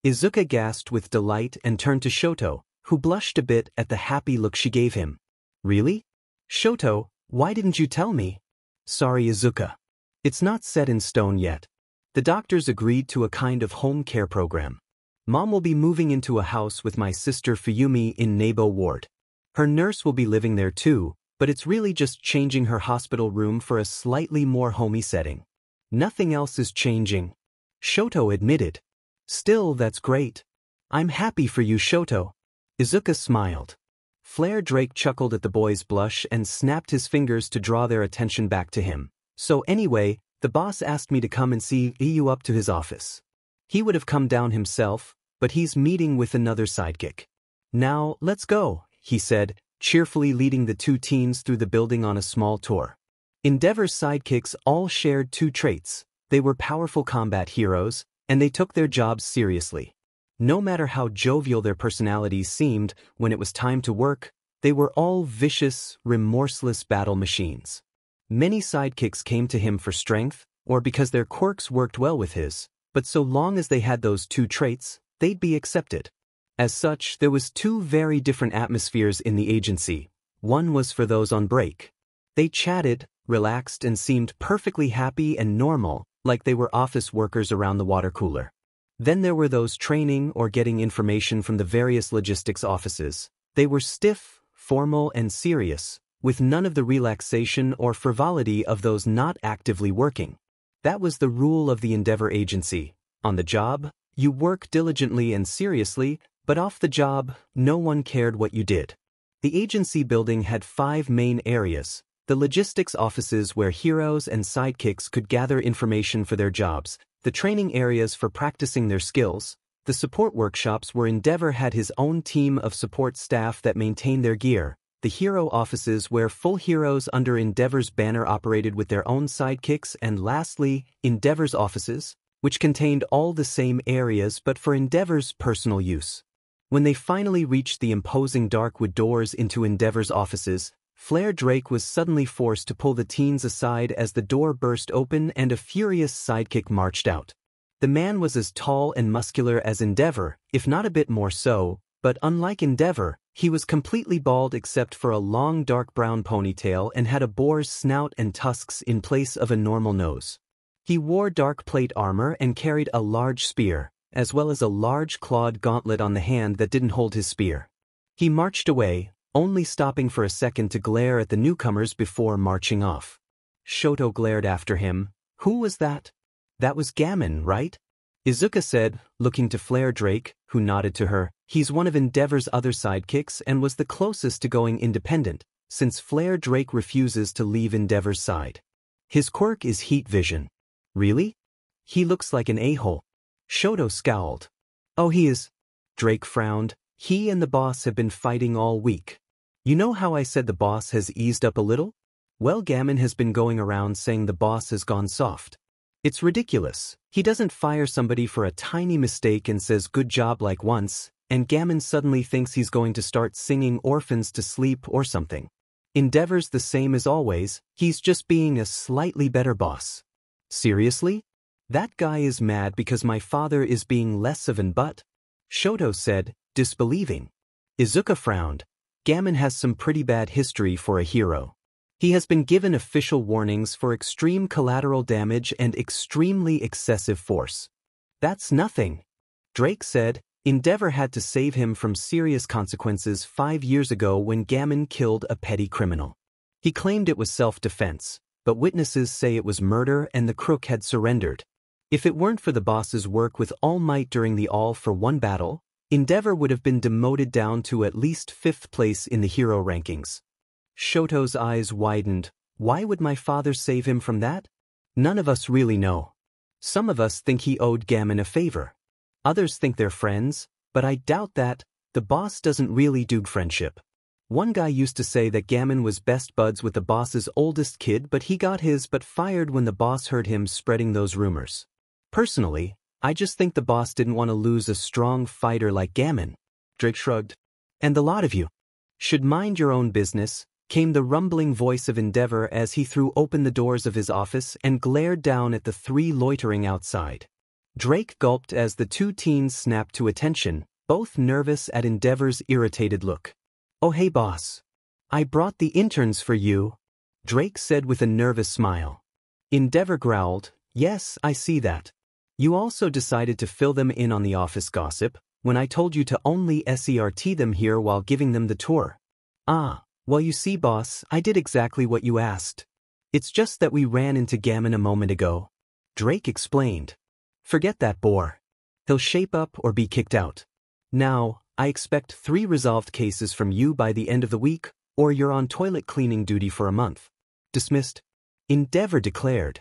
Izuka gasped with delight and turned to Shoto, who blushed a bit at the happy look she gave him. "Really? Shoto, why didn't you tell me?" "Sorry, Izuka. It's not set in stone yet. The doctors agreed to a kind of home care program. Mom will be moving into a house with my sister Fuyumi in Nebo Ward. Her nurse will be living there too, but it's really just changing her hospital room for a slightly more homey setting. Nothing else is changing," Shoto admitted. "Still, that's great. I'm happy for you, Shoto." Izuka smiled. Flare Drake chuckled at the boy's blush and snapped his fingers to draw their attention back to him. "So anyway, the boss asked me to come and see you up to his office. He would have come down himself, but he's meeting with another sidekick. Now, let's go," he said, cheerfully leading the 2 teens through the building on a small tour. Endeavor's sidekicks all shared 2 traits. They were powerful combat heroes, and they took their jobs seriously. No matter how jovial their personalities seemed, when it was time to work, they were all vicious, remorseless battle machines. Many sidekicks came to him for strength, or because their quirks worked well with his, but so long as they had those 2 traits, they'd be accepted. As such, there was 2 very different atmospheres in the agency. One was for those on break. They chatted, relaxed and seemed perfectly happy and normal, like they were office workers around the water cooler. Then there were those training or getting information from the various logistics offices. They were stiff, formal and serious, with none of the relaxation or frivolity of those not actively working. That was the rule of the Endeavor agency. On the job, you work diligently and seriously, but off the job, no one cared what you did. The agency building had 5 main areas: the logistics offices where heroes and sidekicks could gather information for their jobs, the training areas for practicing their skills, the support workshops where Endeavor had his own team of support staff that maintained their gear, the hero offices where full heroes under Endeavor's banner operated with their own sidekicks, and lastly, Endeavor's offices, which contained all the same areas but for Endeavor's personal use. When they finally reached the imposing dark wood doors into Endeavor's offices, Flare Drake was suddenly forced to pull the teens aside as the door burst open and a furious sidekick marched out. The man was as tall and muscular as Endeavor, if not a bit more so, but unlike Endeavor, he was completely bald except for a long dark brown ponytail and had a boar's snout and tusks in place of a normal nose. He wore dark plate armor and carried a large spear, as well as a large clawed gauntlet on the hand that didn't hold his spear. He marched away, only stopping for a second to glare at the newcomers before marching off. Shoto glared after him. Who was that? That was Gammon, right? Izuka said, looking to Flare Drake, who nodded to her. He's one of Endeavor's other sidekicks and was the closest to going independent, since Flare Drake refuses to leave Endeavor's side. His quirk is heat vision. Really? He looks like an a-hole. Shoto scowled. Oh, he is. Drake frowned. He and the boss have been fighting all week. You know how I said the boss has eased up a little? Well, Gammon has been going around saying the boss has gone soft. It's ridiculous. He doesn't fire somebody for a tiny mistake and says good job like once, and Gammon suddenly thinks he's going to start singing orphans to sleep or something. Endeavor's the same as always, he's just being a slightly better boss. Seriously? That guy is mad because my father is being less of an butt? Shoto said, disbelieving. Izuka frowned. Gammon has some pretty bad history for a hero. He has been given official warnings for extreme collateral damage and extremely excessive force. That's nothing. Drake said, Endeavor had to save him from serious consequences 5 years ago when Gammon killed a petty criminal. He claimed it was self-defense, but witnesses say it was murder and the crook had surrendered. If it weren't for the boss's work with All Might during the All-for-One battle, Endeavor would have been demoted down to at least 5th place in the hero rankings. Shoto's eyes widened. Why would my father save him from that? None of us really know. Some of us think he owed Gammon a favor. Others think they're friends, but I doubt that. The boss doesn't really do friendship. One guy used to say that Gammon was best buds with the boss's oldest kid, but he got his butt fired when the boss heard him spreading those rumors. Personally, I just think the boss didn't want to lose a strong fighter like Gammon. Drake shrugged. And the lot of you should mind your own business, came the rumbling voice of Endeavor as he threw open the doors of his office and glared down at the 3 loitering outside. Drake gulped as the 2 teens snapped to attention, both nervous at Endeavor's irritated look. Oh hey boss. I brought the interns for you, Drake said with a nervous smile. Endeavor growled, yes, I see that. You also decided to fill them in on the office gossip, when I told you to only SERT them here while giving them the tour. Ah, well you see boss, I did exactly what you asked. It's just that we ran into Gammon a moment ago. Drake explained. Forget that bore. He'll shape up or be kicked out. Now, I expect 3 resolved cases from you by the end of the week, or you're on toilet cleaning duty for a month. Dismissed. Endeavor declared.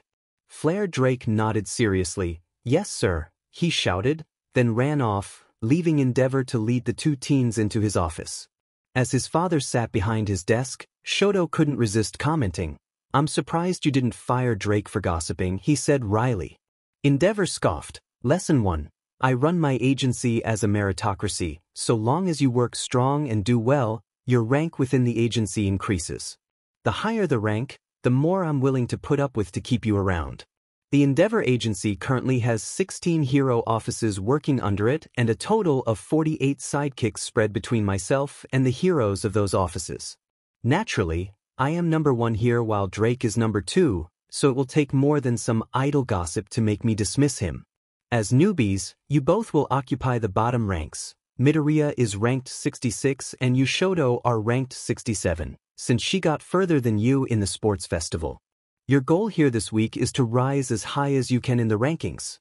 Flare Drake nodded seriously. Yes sir, he shouted, then ran off, leaving Endeavor to lead the 2 teens into his office. As his father sat behind his desk, Shoto couldn't resist commenting. I'm surprised you didn't fire Drake for gossiping, he said wryly. Endeavor scoffed. Lesson 1. I run my agency as a meritocracy. So long as you work strong and do well, your rank within the agency increases. The higher the rank, the more I'm willing to put up with to keep you around. The Endeavor agency currently has 16 hero offices working under it and a total of 48 sidekicks spread between myself and the heroes of those offices. Naturally, I am number 1 here while Drake is number 2, so it will take more than some idle gossip to make me dismiss him. As newbies, you both will occupy the bottom ranks. Midoriya is ranked 66 and you Shoto are ranked 67, since she got further than you in the sports festival. Your goal here this week is to rise as high as you can in the rankings.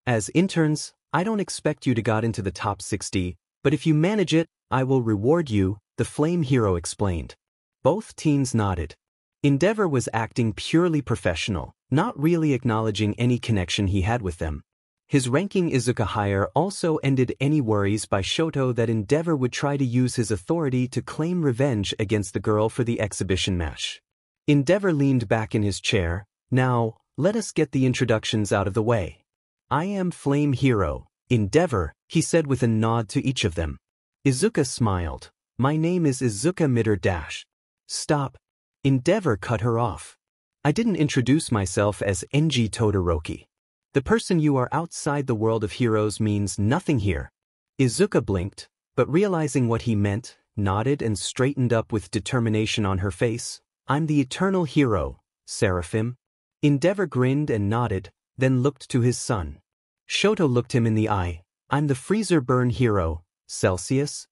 As interns, I don't expect you to get into the top 60, but if you manage it, I will reward you, the Flame Hero explained. Both teens nodded. Endeavor was acting purely professional, not really acknowledging any connection he had with them. His ranking Izuka higher also ended any worries by Shoto that Endeavor would try to use his authority to claim revenge against the girl for the exhibition match. Endeavor leaned back in his chair. Now, let us get the introductions out of the way. I am Flame Hero, Endeavor, he said with a nod to each of them. Izuka smiled. My name is Izuka Mitter Dash. Stop. Endeavor cut her off. I didn't introduce myself as Enji Todoroki. The person you are outside the world of heroes means nothing here. Izuka blinked, but realizing what he meant, nodded and straightened up with determination on her face. I'm the eternal hero, Seraphim. Endeavor grinned and nodded, then looked to his son. Shoto looked him in the eye. I'm the freezer burn hero, Celsius.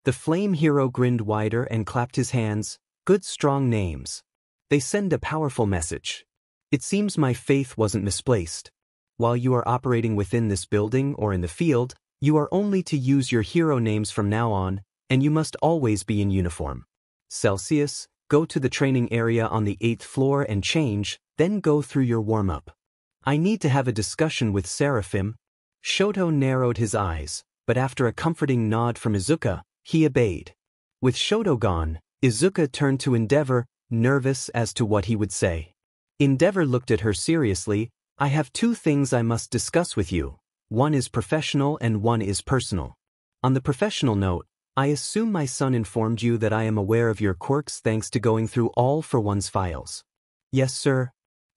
The flame hero grinned wider and clapped his hands. Good strong names. They send a powerful message. It seems my faith wasn't misplaced. While you are operating within this building or in the field, you are only to use your hero names from now on, and you must always be in uniform. Celsius, go to the training area on the 8th floor and change, then go through your warm-up. I need to have a discussion with Seraphim. Shoto narrowed his eyes, but after a comforting nod from Izuka, he obeyed. With Shoto gone, Izuka turned to Endeavor, nervous as to what he would say. Endeavor looked at her seriously. I have two things I must discuss with you. One is professional and one is personal. On the professional note, I assume my son informed you that I am aware of your quirks thanks to going through all for one's files. Yes, sir.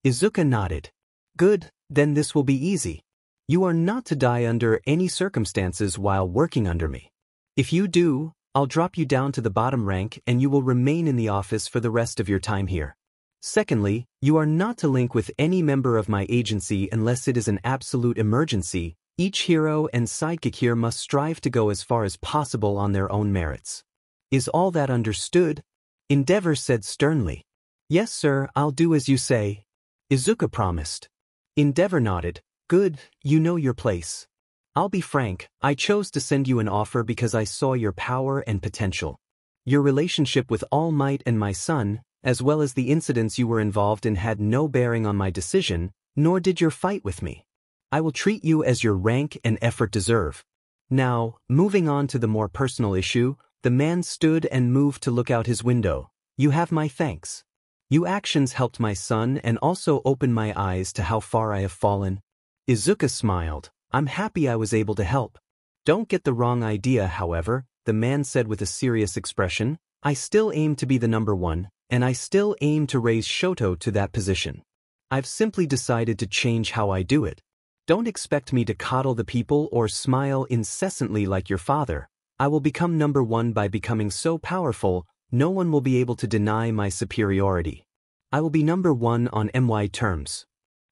Izuka nodded. Good, then this will be easy. You are not to die under any circumstances while working under me. If you do, I'll drop you down to the bottom rank and you will remain in the office for the rest of your time here. Secondly, you are not to link with any member of my agency unless it is an absolute emergency. Each hero and sidekick here must strive to go as far as possible on their own merits. Is all that understood? Endeavor said sternly. Yes, sir, I'll do as you say. Izuka promised. Endeavor nodded. Good, you know your place. I'll be frank, I chose to send you an offer because I saw your power and potential. Your relationship with All Might and my son, as well as the incidents you were involved in, had no bearing on my decision, nor did your fight with me. I will treat you as your rank and effort deserve. Now, moving on to the more personal issue, the man stood and moved to look out his window. You have my thanks. Your actions helped my son and also opened my eyes to how far I have fallen. Izuka smiled. I'm happy I was able to help. Don't get the wrong idea, however, the man said with a serious expression. I still aim to be the number one, and I still aim to raise Shoto to that position. I've simply decided to change how I do it. Don't expect me to coddle the people or smile incessantly like your father. I will become number one by becoming so powerful, no one will be able to deny my superiority. I will be number one on MY terms.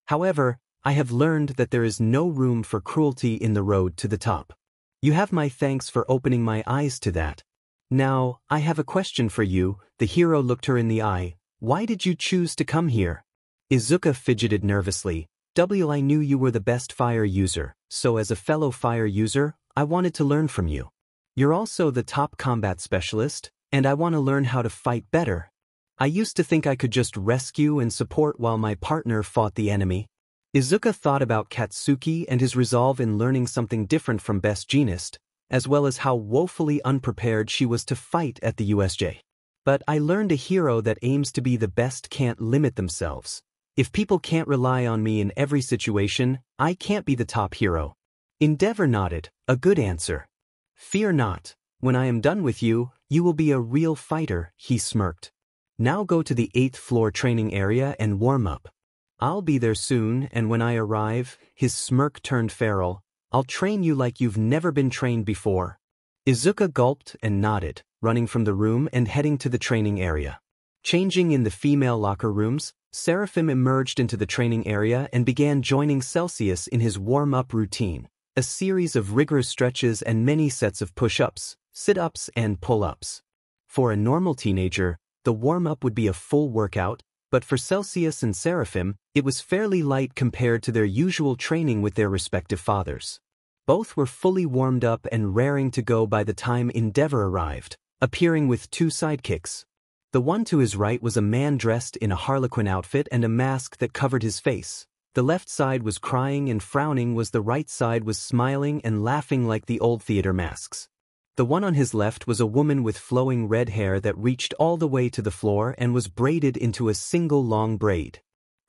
However, I have learned that there is no room for cruelty in the road to the top. You have my thanks for opening my eyes to that. Now, I have a question for you. The hero looked her in the eye. Why did you choose to come here? Izuka fidgeted nervously. I knew you were the best fire user, so as a fellow fire user, I wanted to learn from you. You're also the top combat specialist, and I want to learn how to fight better. I used to think I could just rescue and support while my partner fought the enemy. Izuka thought about Katsuki and his resolve in learning something different from Best Jeanist, as well as how woefully unprepared she was to fight at the USJ. But I learned a hero that aims to be the best can't limit themselves. If people can't rely on me in every situation, I can't be the top hero. Endeavor nodded. A good answer. Fear not. When I am done with you, you will be a real fighter, he smirked. Now go to the 8th floor training area and warm up. I'll be there soon, and when I arrive, his smirk turned feral, I'll train you like you've never been trained before. Izuka gulped and nodded, running from the room and heading to the training area. Changing in the female locker rooms, Seraphim emerged into the training area and began joining Celsius in his warm-up routine, a series of rigorous stretches and many sets of push-ups, sit-ups and pull-ups. For a normal teenager, the warm-up would be a full workout, but for Celsius and Seraphim, it was fairly light compared to their usual training with their respective fathers. Both were fully warmed up and raring to go by the time Endeavor arrived, appearing with two sidekicks. The one to his right was a man dressed in a harlequin outfit and a mask that covered his face. The left side was crying and frowning, was the right side was smiling and laughing like the old theater masks. The one on his left was a woman with flowing red hair that reached all the way to the floor and was braided into a single long braid.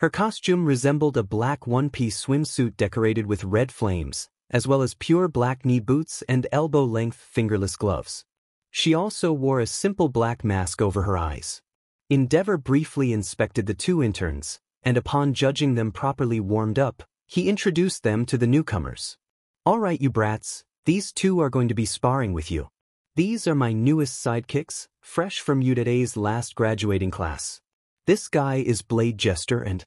Her costume resembled a black one-piece swimsuit decorated with red flames, as well as pure black knee boots and elbow-length fingerless gloves. She also wore a simple black mask over her eyes. Endeavor briefly inspected the two interns, and upon judging them properly warmed up, he introduced them to the newcomers. "All right, you brats, these two are going to be sparring with you. These are my newest sidekicks, fresh from UDA's last graduating class. This guy is Blade Jester and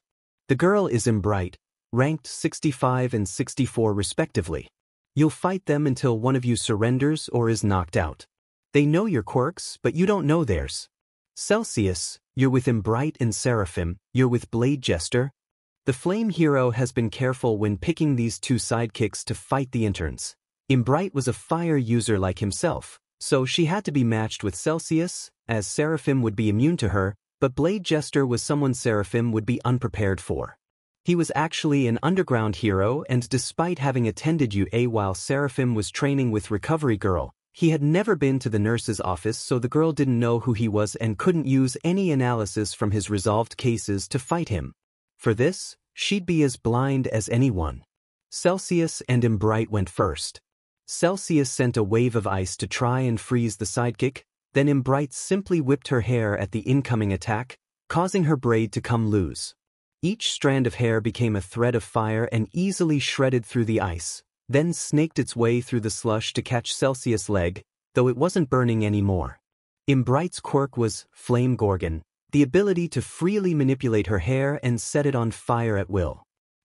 the girl is Imbright, ranked 65 and 64 respectively. You'll fight them until one of you surrenders or is knocked out. They know your quirks, but you don't know theirs. Celsius, you're with Imbright, and Seraphim, you're with Blade Jester." The Flame Hero has been careful when picking these two sidekicks to fight the interns. Imbright was a fire user like himself, so she had to be matched with Celsius, as Seraphim would be immune to her, but Blade Jester was someone Seraphim would be unprepared for. He was actually an underground hero, and despite having attended UA while Seraphim was training with Recovery Girl, he had never been to the nurse's office, so the girl didn't know who he was and couldn't use any analysis from his resolved cases to fight him. For this, she'd be as blind as anyone. Celsius and Imbright went first. Celsius sent a wave of ice to try and freeze the sidekick, then Imbright simply whipped her hair at the incoming attack, causing her braid to come loose. Each strand of hair became a thread of fire and easily shredded through the ice, then snaked its way through the slush to catch Celsius' leg, though it wasn't burning anymore. Imbright's quirk was Flame Gorgon, the ability to freely manipulate her hair and set it on fire at will.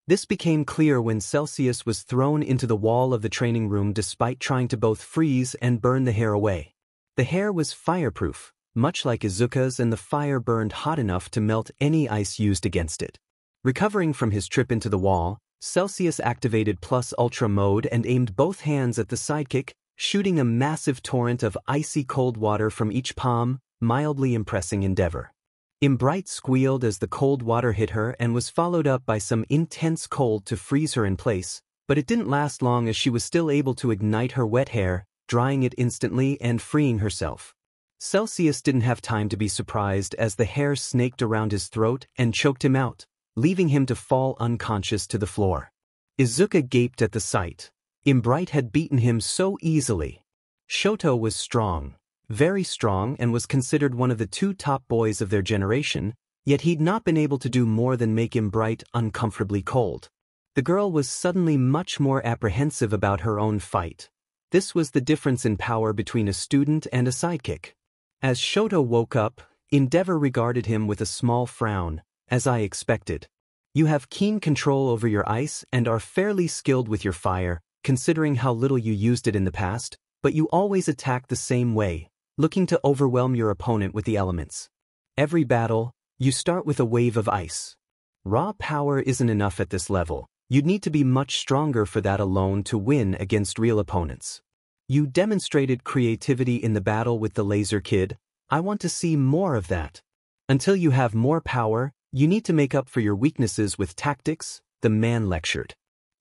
This became clear when Celsius was thrown into the wall of the training room despite trying to both freeze and burn the hair away. The hair was fireproof, much like Izuka's, and the fire burned hot enough to melt any ice used against it. Recovering from his trip into the wall, Celsius activated Plus Ultra mode and aimed both hands at the sidekick, shooting a massive torrent of icy cold water from each palm, mildly impressing Endeavor. Imbright squealed as the cold water hit her and was followed up by some intense cold to freeze her in place, but it didn't last long as she was still able to ignite her wet hair, drying it instantly and freeing herself. Celsius didn't have time to be surprised as the hair snaked around his throat and choked him out, leaving him to fall unconscious to the floor. Izuka gaped at the sight. Imbright had beaten him so easily. Shoto was strong, very strong, and was considered one of the two top boys of their generation, yet he'd not been able to do more than make Imbright uncomfortably cold. The girl was suddenly much more apprehensive about her own fight. This was the difference in power between a student and a sidekick. As Shoto woke up, Endeavor regarded him with a small frown. "As I expected. You have keen control over your ice and are fairly skilled with your fire, considering how little you used it in the past, but you always attack the same way, looking to overwhelm your opponent with the elements. Every battle, you start with a wave of ice. Raw power isn't enough at this level. You'd need to be much stronger for that alone to win against real opponents. You demonstrated creativity in the battle with the Laser Kid. I want to see more of that. Until you have more power, you need to make up for your weaknesses with tactics," the man lectured.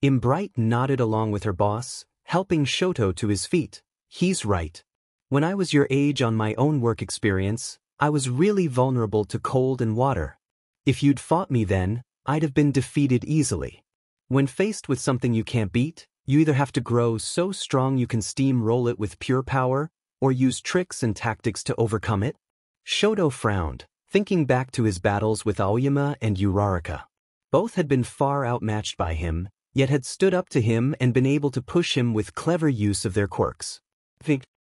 Imbright nodded along with her boss, helping Shoto to his feet. "He's right. When I was your age, on my own work experience, I was really vulnerable to cold and water. If you'd fought me then, I'd have been defeated easily. When faced with something you can't beat, you either have to grow so strong you can steamroll it with pure power, or use tricks and tactics to overcome it." Shoto frowned, thinking back to his battles with Aoyama and Uraraka. Both had been far outmatched by him, yet had stood up to him and been able to push him with clever use of their quirks.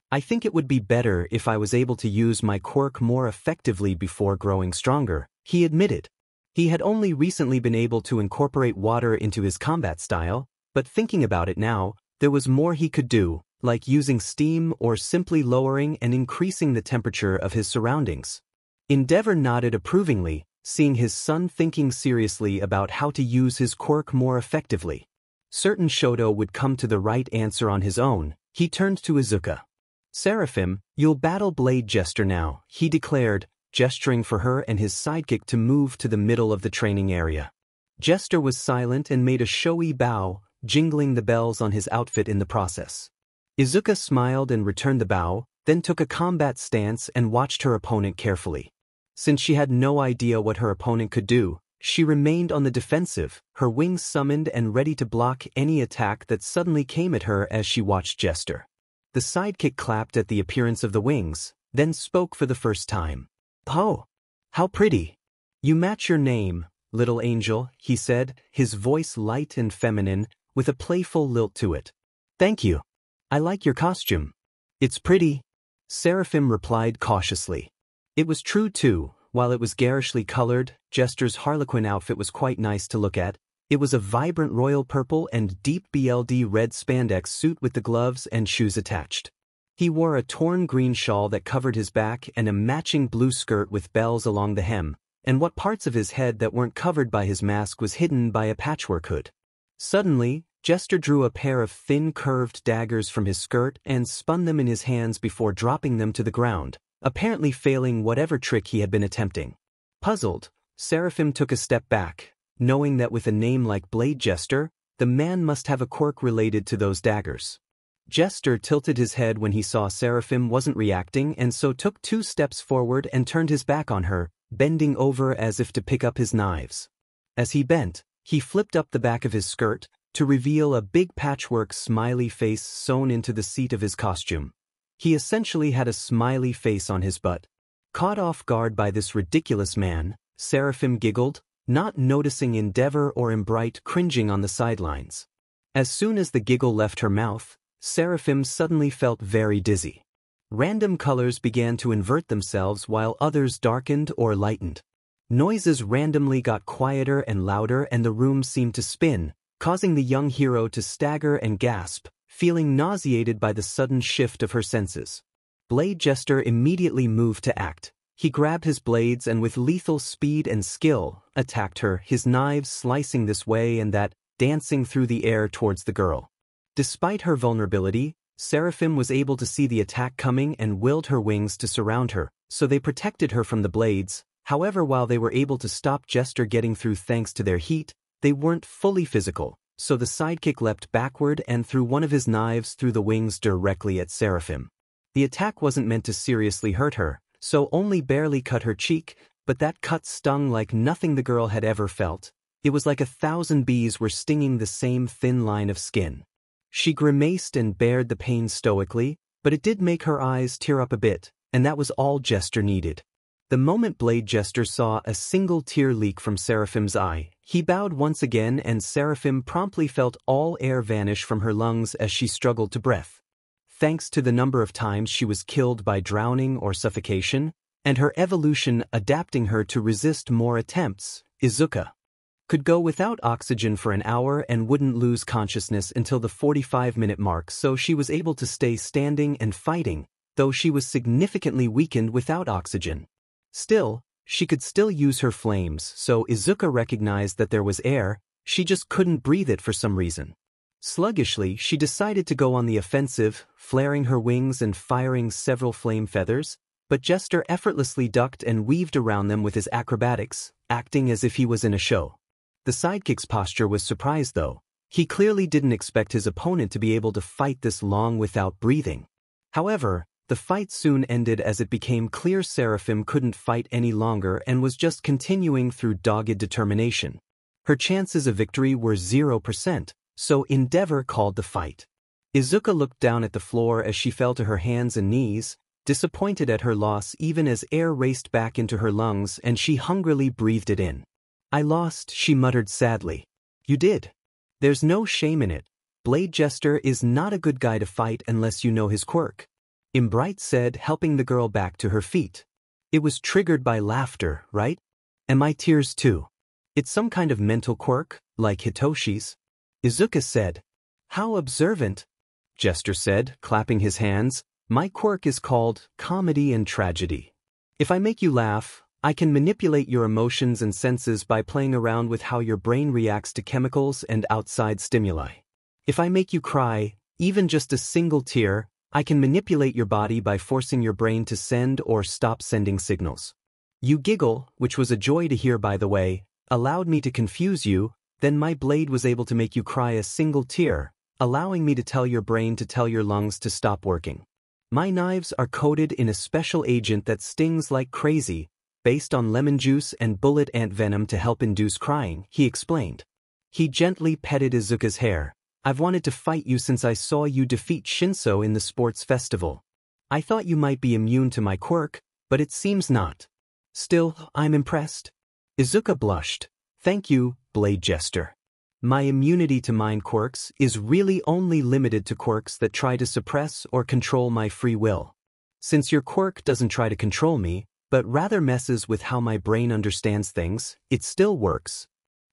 I think it would be better if I was able to use my quirk more effectively before growing stronger," he admitted. He had only recently been able to incorporate water into his combat style, but thinking about it now, there was more he could do, like using steam or simply lowering and increasing the temperature of his surroundings. Endeavor nodded approvingly, seeing his son thinking seriously about how to use his quirk more effectively. Certain Shoto would come to the right answer on his own. He turned to Izuka. "Seraphim, you'll battle Blade Jester now," he declared, gesturing for her and his sidekick to move to the middle of the training area. Jester was silent and made a showy bow, jingling the bells on his outfit in the process. Izuka smiled and returned the bow, then took a combat stance and watched her opponent carefully. Since she had no idea what her opponent could do, She remained on the defensive, her wings summoned and ready to block any attack that suddenly came at her as she watched Jester. The sidekick clapped at the appearance of the wings, then spoke for the first time. "Oh, how pretty. You match your name, little angel," he said, his voice light and feminine, with a playful lilt to it. "Thank you. I like your costume." "It's pretty," Seraphim replied cautiously. It was true too. While it was garishly colored, Jester's Harlequin outfit was quite nice to look at. It was a vibrant royal purple and deep BLD red spandex suit with the gloves and shoes attached. He wore a torn green shawl that covered his back and a matching blue skirt with bells along the hem, and what parts of his head that weren't covered by his mask was hidden by a patchwork hood. Suddenly, Jester drew a pair of thin curved daggers from his skirt and spun them in his hands before dropping them to the ground, apparently failing whatever trick he had been attempting. Puzzled, Seraphim took a step back, knowing that with a name like Blade Jester, the man must have a quirk related to those daggers. Jester tilted his head when he saw Seraphim wasn't reacting and so took 2 steps forward and turned his back on her, bending over as if to pick up his knives. As he bent, he flipped up the back of his skirt to reveal a big patchwork smiley face sewn into the seat of his costume. He essentially had a smiley face on his butt. Caught off guard by this ridiculous man, Seraphim giggled, not noticing Endeavor or Embright cringing on the sidelines. As soon as the giggle left her mouth, Seraphim suddenly felt very dizzy. Random colors began to invert themselves while others darkened or lightened. Noises randomly got quieter and louder and the room seemed to spin, causing the young hero to stagger and gasp, feeling nauseated by the sudden shift of her senses. Blade Jester immediately moved to act. He grabbed his blades and with lethal speed and skill, attacked her, his knives slicing this way and that, dancing through the air towards the girl. Despite her vulnerability, Seraphim was able to see the attack coming and willed her wings to surround her, so they protected her from the blades. However, while they were able to stop Jester getting through thanks to their heat, they weren't fully physical, so the sidekick leapt backward and threw one of his knives through the wings directly at Seraphim. The attack wasn't meant to seriously hurt her, so only barely cut her cheek, but that cut stung like nothing the girl had ever felt. It was like 1,000 bees were stinging the same thin line of skin. She grimaced and bared the pain stoically, but it did make her eyes tear up a bit, and that was all Jester needed. The moment Blade Jester saw a single tear leak from Seraphim's eye, he bowed once again and Seraphim promptly felt all air vanish from her lungs as she struggled to breathe. Thanks to the number of times she was killed by drowning or suffocation, and her evolution adapting her to resist more attempts, Izuka could go without oxygen for an hour and wouldn't lose consciousness until the 45-minute mark, so she was able to stay standing and fighting, though she was significantly weakened without oxygen. Still, she could still use her flames, so Izuka recognized that there was air, she just couldn't breathe it for some reason. Sluggishly, she decided to go on the offensive, flaring her wings and firing several flame feathers, but Jester effortlessly ducked and weaved around them with his acrobatics, acting as if he was in a show. The sidekick's posture was surprised though. He clearly didn't expect his opponent to be able to fight this long without breathing. However, the fight soon ended as it became clear Seraphim couldn't fight any longer and was just continuing through dogged determination. Her chances of victory were 0%, so Endeavor called the fight. Izuka looked down at the floor as she fell to her hands and knees, disappointed at her loss even as air raced back into her lungs and she hungrily breathed it in. "I lost," she muttered sadly. "You did. There's no shame in it. Blade Jester is not a good guy to fight unless you know his quirk," Embright said, helping the girl back to her feet. "It was triggered by laughter, right? And my tears too. It's some kind of mental quirk, like Hitoshi's," Izuka said. "How observant," Jester said, clapping his hands. "My quirk is called comedy and tragedy. If I make you laugh, I can manipulate your emotions and senses by playing around with how your brain reacts to chemicals and outside stimuli. If I make you cry, even just a single tear, I can manipulate your body by forcing your brain to send or stop sending signals. You giggle, which was a joy to hear by the way, allowed me to confuse you, then my blade was able to make you cry a single tear, allowing me to tell your brain to tell your lungs to stop working. My knives are coated in a special agent that stings like crazy, based on lemon juice and bullet ant venom to help induce crying, he explained. He gently petted Izuka's hair. I've wanted to fight you since I saw you defeat Shinso in the sports festival. I thought you might be immune to my quirk, but it seems not. Still, I'm impressed. Izuka blushed. Thank you, Blade Jester. My immunity to mind quirks is really only limited to quirks that try to suppress or control my free will. Since your quirk doesn't try to control me, but rather messes with how my brain understands things, it still works.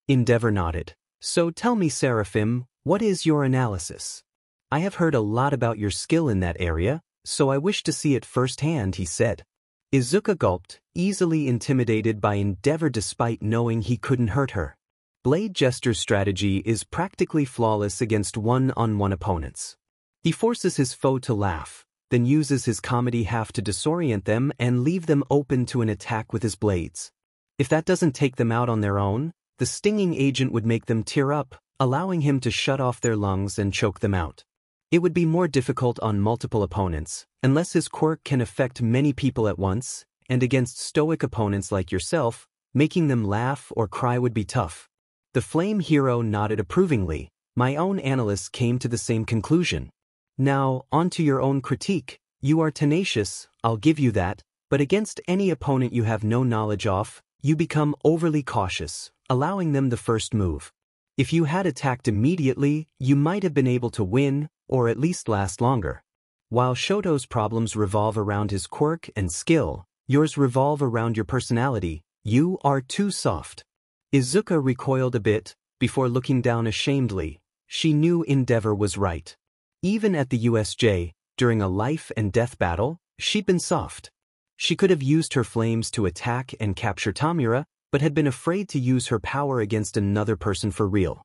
Endeavor nodded. So tell me, Seraphim, what is your analysis? I have heard a lot about your skill in that area, so I wish to see it firsthand, he said. Izuka gulped, easily intimidated by Endeavor despite knowing he couldn't hurt her. Blade Jester's strategy is practically flawless against one-on-one opponents. He forces his foe to laugh, then uses his comedy half to disorient them and leave them open to an attack with his blades. If that doesn't take them out on their own, the stinging agent would make them tear up, allowing him to shut off their lungs and choke them out. It would be more difficult on multiple opponents, unless his quirk can affect many people at once, and against stoic opponents like yourself, making them laugh or cry would be tough. The flame hero nodded approvingly. My own analysts came to the same conclusion. Now, on to your own critique. You are tenacious, I'll give you that, but against any opponent you have no knowledge of, you become overly cautious, allowing them the first move. If you had attacked immediately, you might have been able to win, or at least last longer. While Shoto's problems revolve around his quirk and skill, yours revolve around your personality. You are too soft. Izuka recoiled a bit, before looking down ashamedly. She knew Endeavor was right. Even at the USJ, during a life-and-death battle, she'd been soft. She could have used her flames to attack and capture Tamura, but had been afraid to use her power against another person for real.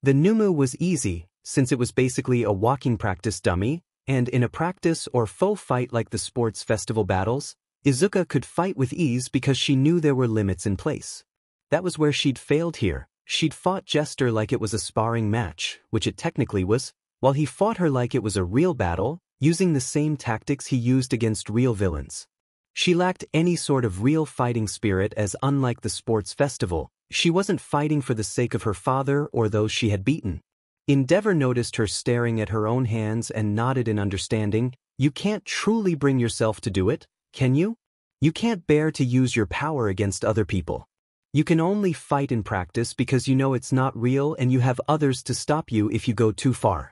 The Numu was easy, since it was basically a walking practice dummy, and in a practice or faux fight like the sports festival battles, Izuka could fight with ease because she knew there were limits in place. That was where she'd failed here. She'd fought Jester like it was a sparring match, which it technically was, while he fought her like it was a real battle, using the same tactics he used against real villains. She lacked any sort of real fighting spirit, as unlike the sports festival, she wasn't fighting for the sake of her father or those she had beaten. Endeavor noticed her staring at her own hands and nodded in understanding. You can't truly bring yourself to do it, can you? You can't bear to use your power against other people. You can only fight in practice because you know it's not real and you have others to stop you if you go too far.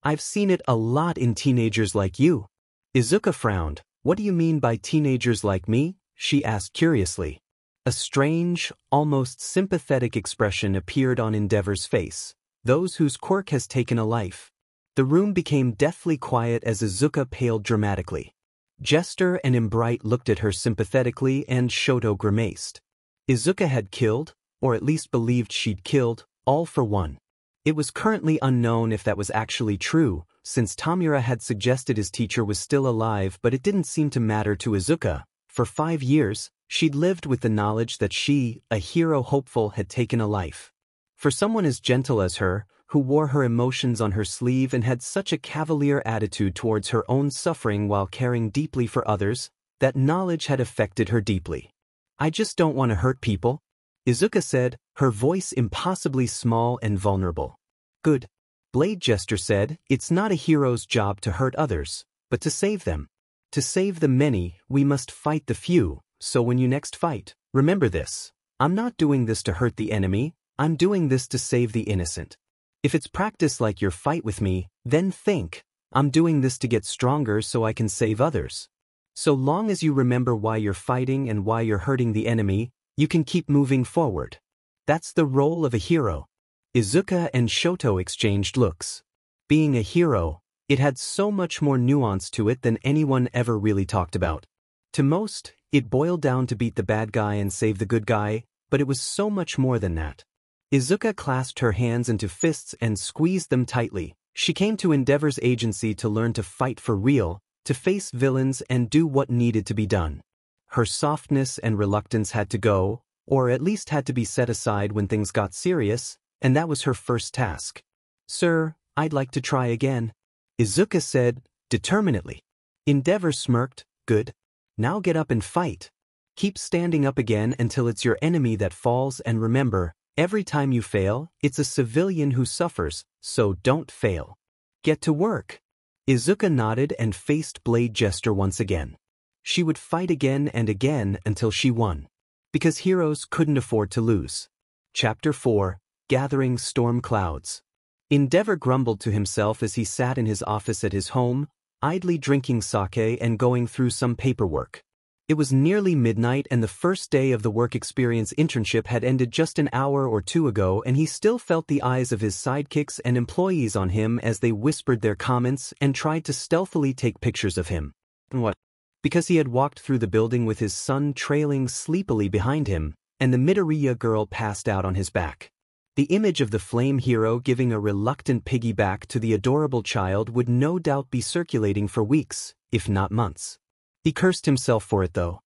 I've seen it a lot in teenagers like you. Izuka frowned. What do you mean by teenagers like me? She asked curiously. A strange, almost sympathetic expression appeared on Endeavor's face. Those whose quirk has taken a life. The room became deathly quiet as Izuka paled dramatically. Jester and Imbright looked at her sympathetically and Shoto grimaced. Izuka had killed, or at least believed she'd killed, all for one. It was currently unknown if that was actually true, since Tamura had suggested his teacher was still alive, but it didn't seem to matter to Izuka. For 5 years, she'd lived with the knowledge that she, a hero hopeful, had taken a life. For someone as gentle as her, who wore her emotions on her sleeve and had such a cavalier attitude towards her own suffering while caring deeply for others, that knowledge had affected her deeply. I just don't want to hurt people, Izuka said, her voice impossibly small and vulnerable. Good. Blade Jester said, it's not a hero's job to hurt others, but to save them. To save the many, we must fight the few, so when you next fight, remember this. I'm not doing this to hurt the enemy, I'm doing this to save the innocent. If it's practice like your fight with me, then think, I'm doing this to get stronger so I can save others. So long as you remember why you're fighting and why you're hurting the enemy, you can keep moving forward. That's the role of a hero. Izuka and Shoto exchanged looks. Being a hero, it had so much more nuance to it than anyone ever really talked about. To most, it boiled down to beat the bad guy and save the good guy, but it was so much more than that. Izuka clasped her hands into fists and squeezed them tightly. She came to Endeavor's agency to learn to fight for real, to face villains and do what needed to be done. Her softness and reluctance had to go, or at least had to be set aside when things got serious, and that was her first task. Sir, I'd like to try again, Izuka said, determinedly. Endeavor smirked. Good. Now get up and fight. Keep standing up again until it's your enemy that falls, and remember, every time you fail, it's a civilian who suffers, so don't fail. Get to work. Izuka nodded and faced Blade Jester once again. She would fight again and again until she won. Because heroes couldn't afford to lose. Chapter 4, Gathering Storm Clouds. Endeavor grumbled to himself as he sat in his office at his home, idly drinking sake and going through some paperwork. It was nearly midnight and the first day of the work experience internship had ended just an hour or two ago, and he still felt the eyes of his sidekicks and employees on him as they whispered their comments and tried to stealthily take pictures of him. What? Because he had walked through the building with his son trailing sleepily behind him, and the Midoriya girl passed out on his back. The image of the flame hero giving a reluctant piggyback to the adorable child would no doubt be circulating for weeks, if not months. He cursed himself for it though.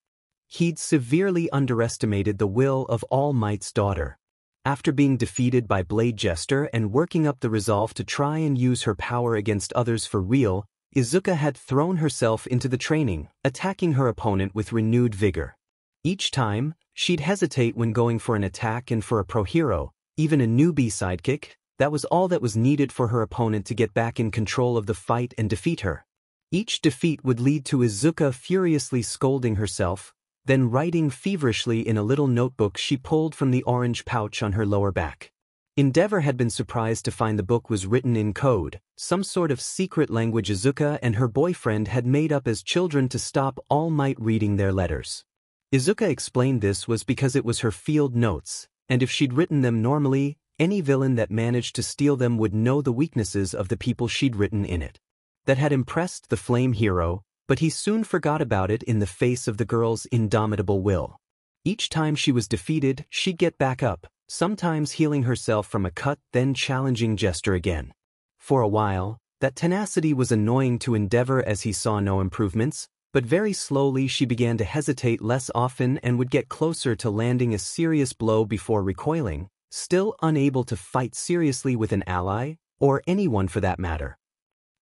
He'd severely underestimated the will of All Might's daughter. After being defeated by Blade Jester and working up the resolve to try and use her power against others for real, Izuka had thrown herself into the training, attacking her opponent with renewed vigor. Each time, she'd hesitate when going for an attack, and for a pro hero, even a newbie sidekick, that was all that was needed for her opponent to get back in control of the fight and defeat her. Each defeat would lead to Izuka furiously scolding herself, then writing feverishly in a little notebook she pulled from the orange pouch on her lower back. Endeavor had been surprised to find the book was written in code, some sort of secret language Izuka and her boyfriend had made up as children to stop All Might reading their letters. Izuka explained this was because it was her field notes, and if she'd written them normally, any villain that managed to steal them would know the weaknesses of the people she'd written in it. That had impressed the flame hero, but he soon forgot about it in the face of the girl's indomitable will. Each time she was defeated, she'd get back up, sometimes healing herself from a cut, then challenging Jester again. For a while, that tenacity was annoying to Endeavor as he saw no improvements, but very slowly she began to hesitate less often and would get closer to landing a serious blow before recoiling, still unable to fight seriously with an ally, or anyone for that matter.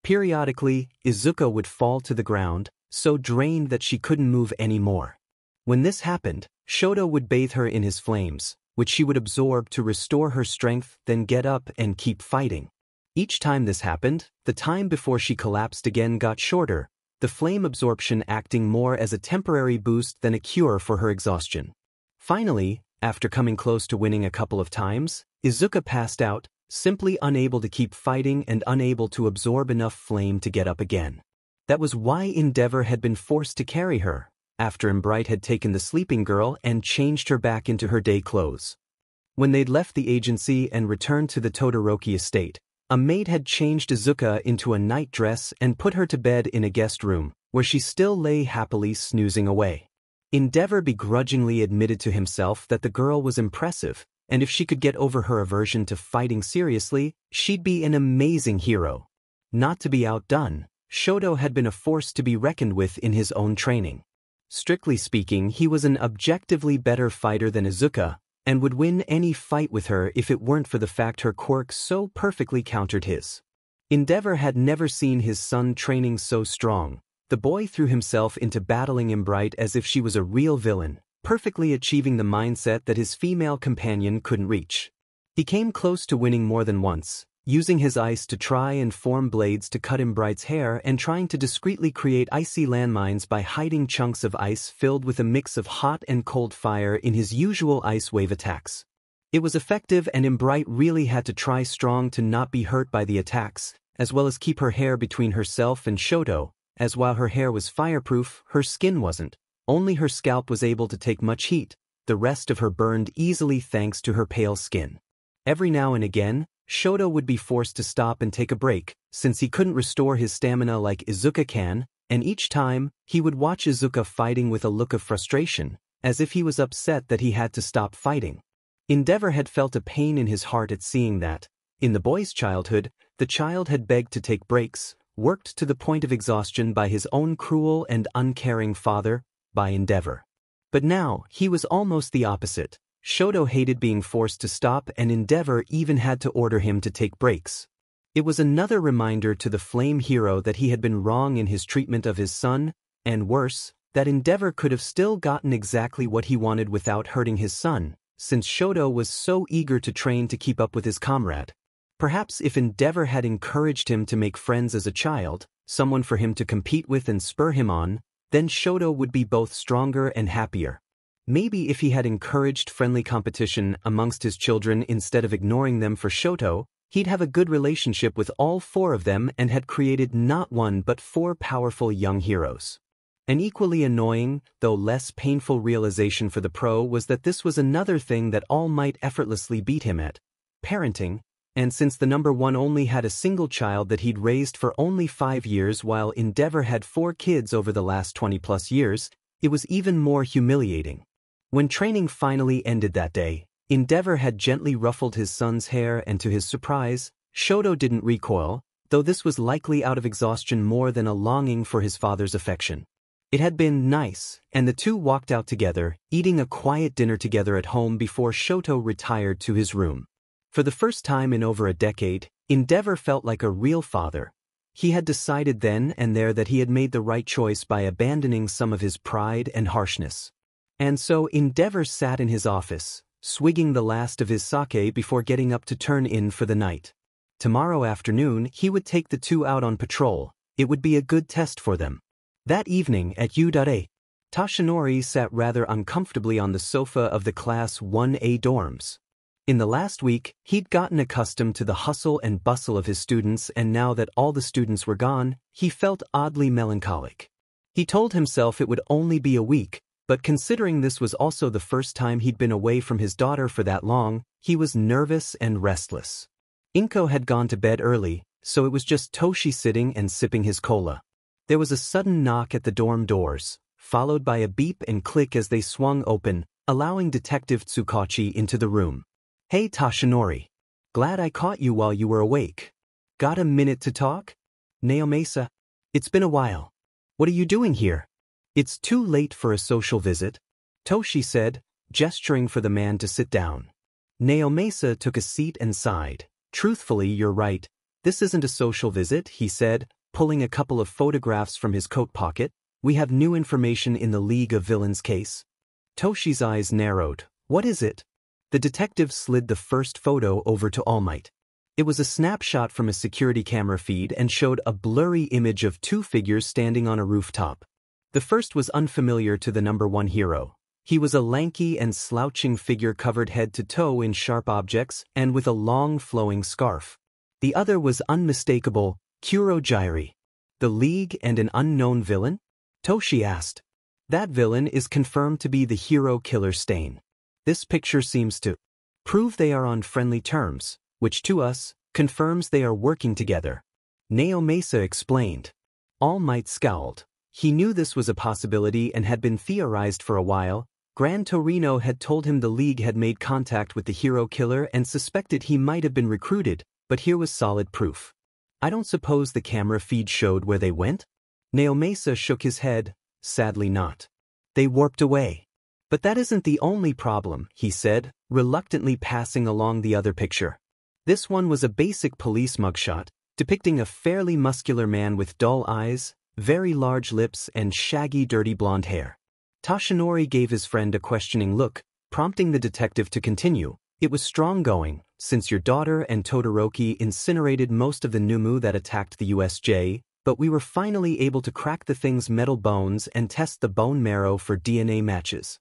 Periodically, Izuka would fall to the ground, so drained that she couldn't move anymore. When this happened, Shoto would bathe her in his flames, which she would absorb to restore her strength, then get up and keep fighting. Each time this happened, the time before she collapsed again got shorter, the flame absorption acting more as a temporary boost than a cure for her exhaustion. Finally, after coming close to winning a couple of times, Izuka passed out, simply unable to keep fighting and unable to absorb enough flame to get up again. That was why Endeavor had been forced to carry her, after Embright had taken the sleeping girl and changed her back into her day clothes. When they'd left the agency and returned to the Todoroki estate, a maid had changed Izuka into a night dress and put her to bed in a guest room, where she still lay happily snoozing away. Endeavor begrudgingly admitted to himself that the girl was impressive, and if she could get over her aversion to fighting seriously, she'd be an amazing hero. Not to be outdone, Shoto had been a force to be reckoned with in his own training. Strictly speaking, he was an objectively better fighter than Izuka, and would win any fight with her if it weren't for the fact her quirk so perfectly countered his. Endeavor had never seen his son training so strong. The boy threw himself into battling Embright as if she was a real villain, perfectly achieving the mindset that his female companion couldn't reach. He came close to winning more than once, using his ice to try and form blades to cut Embright's hair and trying to discreetly create icy landmines by hiding chunks of ice filled with a mix of hot and cold fire in his usual ice wave attacks. It was effective, and Embright really had to try strong to not be hurt by the attacks, as well as keep her hair between herself and Shoto, as while her hair was fireproof, her skin wasn't. Only her scalp was able to take much heat, the rest of her burned easily thanks to her pale skin. Every now and again, Shoto would be forced to stop and take a break, since he couldn't restore his stamina like Izuka can, and each time, he would watch Izuka fighting with a look of frustration, as if he was upset that he had to stop fighting. Endeavor had felt a pain in his heart at seeing that, in the boy's childhood, the child had begged to take breaks, worked to the point of exhaustion by his own cruel and uncaring father, by Endeavor. But now, he was almost the opposite. Shoto hated being forced to stop, and Endeavor even had to order him to take breaks. It was another reminder to the flame hero that he had been wrong in his treatment of his son, and worse, That Endeavor could have still gotten exactly what he wanted without hurting his son, since Shoto was so eager to train to keep up with his comrade. Perhaps if Endeavor had encouraged him to make friends as a child, someone for him to compete with and spur him on, then Shoto would be both stronger and happier. Maybe if he had encouraged friendly competition amongst his children instead of ignoring them for Shoto, he'd have a good relationship with all four of them and had created not one but four powerful young heroes. An equally annoying, though less painful realization for the pro was that this was another thing that All Might effortlessly beat him at: parenting. And since the number one only had a single child that he'd raised for only 5 years while Endeavor had 4 kids over the last 20+ years, it was even more humiliating. When training finally ended that day, Endeavor had gently ruffled his son's hair and to his surprise, Shoto didn't recoil, though this was likely out of exhaustion more than a longing for his father's affection. It had been nice, and the two walked out together, eating a quiet dinner together at home before Shoto retired to his room. For the first time in over a decade, Endeavor felt like a real father. He had decided then and there that he had made the right choice by abandoning some of his pride and harshness. And so Endeavor sat in his office, swigging the last of his sake before getting up to turn in for the night. Tomorrow afternoon he would take the two out on patrol. It would be a good test for them. That evening at U.A, Toshinori sat rather uncomfortably on the sofa of the Class 1A dorms. In the last week, he'd gotten accustomed to the hustle and bustle of his students, and now that all the students were gone, he felt oddly melancholic. He told himself it would only be a week, but considering this was also the first time he'd been away from his daughter for that long, he was nervous and restless. Inko had gone to bed early, so it was just Toshi sitting and sipping his cola. There was a sudden knock at the dorm doors, followed by a beep and click as they swung open, allowing Detective Tsukachi into the room. "Hey Toshinori. Glad I caught you while you were awake. Got a minute to talk?" "Naomasa. It's been a while. What are you doing here?" "It's too late for a social visit," Toshi said, gesturing for the man to sit down. Naomasa took a seat and sighed. "Truthfully, you're right. This isn't a social visit," he said, pulling a couple of photographs from his coat pocket. "We have new information in the League of Villains case." Toshi's eyes narrowed. "What is it?" The detective slid the first photo over to All Might. It was a snapshot from a security camera feed and showed a blurry image of 2 figures standing on a rooftop. The first was unfamiliar to the number one hero. He was a lanky and slouching figure covered head to toe in sharp objects and with a long flowing scarf. The other was unmistakable: Kurogyri. "The League and an unknown villain?" Toshi asked. "That villain is confirmed to be the hero killer Stain. This picture seems to prove they are on friendly terms, which to us confirms they are working together," Naomasa explained. All Might scowled. He knew this was a possibility and had been theorized for a while. Gran Torino had told him the League had made contact with the hero killer and suspected he might have been recruited, but here was solid proof. "I don't suppose the camera feed showed where they went?" Naomasa shook his head. "Sadly not. They warped away." "But that isn't the only problem," he said, reluctantly passing along the other picture. This one was a basic police mugshot, depicting a fairly muscular man with dull eyes, very large lips and shaggy dirty blonde hair. Toshinori gave his friend a questioning look, prompting the detective to continue. "It was strong going, since your daughter and Todoroki incinerated most of the Numu that attacked the USJ, but we were finally able to crack the thing's metal bones and test the bone marrow for DNA matches."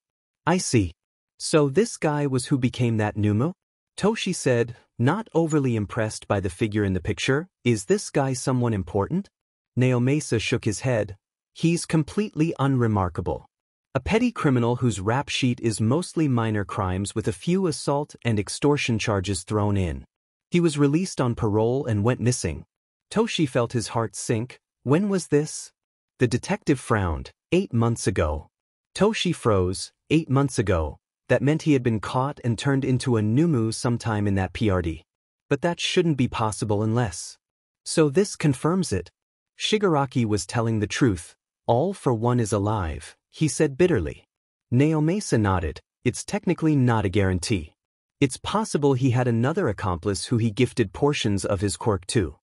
"I see. So this guy was who became that Numu?" Toshi said, not overly impressed by the figure in the picture. "Is this guy someone important?" Naomasa shook his head. "He's completely unremarkable. A petty criminal whose rap sheet is mostly minor crimes with a few assault and extortion charges thrown in. He was released on parole and went missing." Toshi felt his heart sink. "When was this?" The detective frowned. 8 months ago." Toshi froze. 8 months ago. That meant he had been caught and turned into a Numu sometime in that PRD. But that shouldn't be possible unless. So this confirms it. Shigaraki was telling the truth. All for one is alive, he said bitterly. Naomasa nodded. "It's technically not a guarantee. It's possible he had another accomplice who he gifted portions of his quirk to.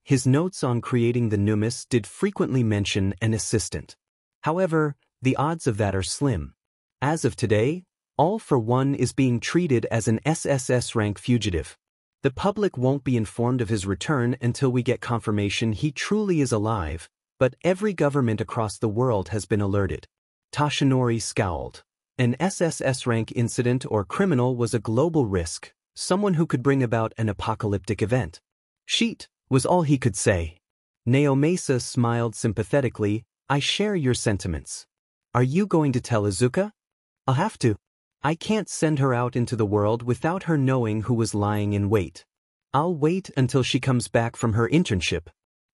His notes on creating the Numus did frequently mention an assistant. However, The odds of that are slim. As of today, All for One is being treated as an SSS rank fugitive. The public won't be informed of his return until we get confirmation he truly is alive, but every government across the world has been alerted. Tashinori scowled. An SSS rank incident or criminal was a global risk, someone who could bring about an apocalyptic event. Sheet, was all he could say. Naomasa smiled sympathetically. I share your sentiments. Are you going to tell Izuka? I'll have to. I can't send her out into the world without her knowing who was lying in wait. I'll wait until she comes back from her internship.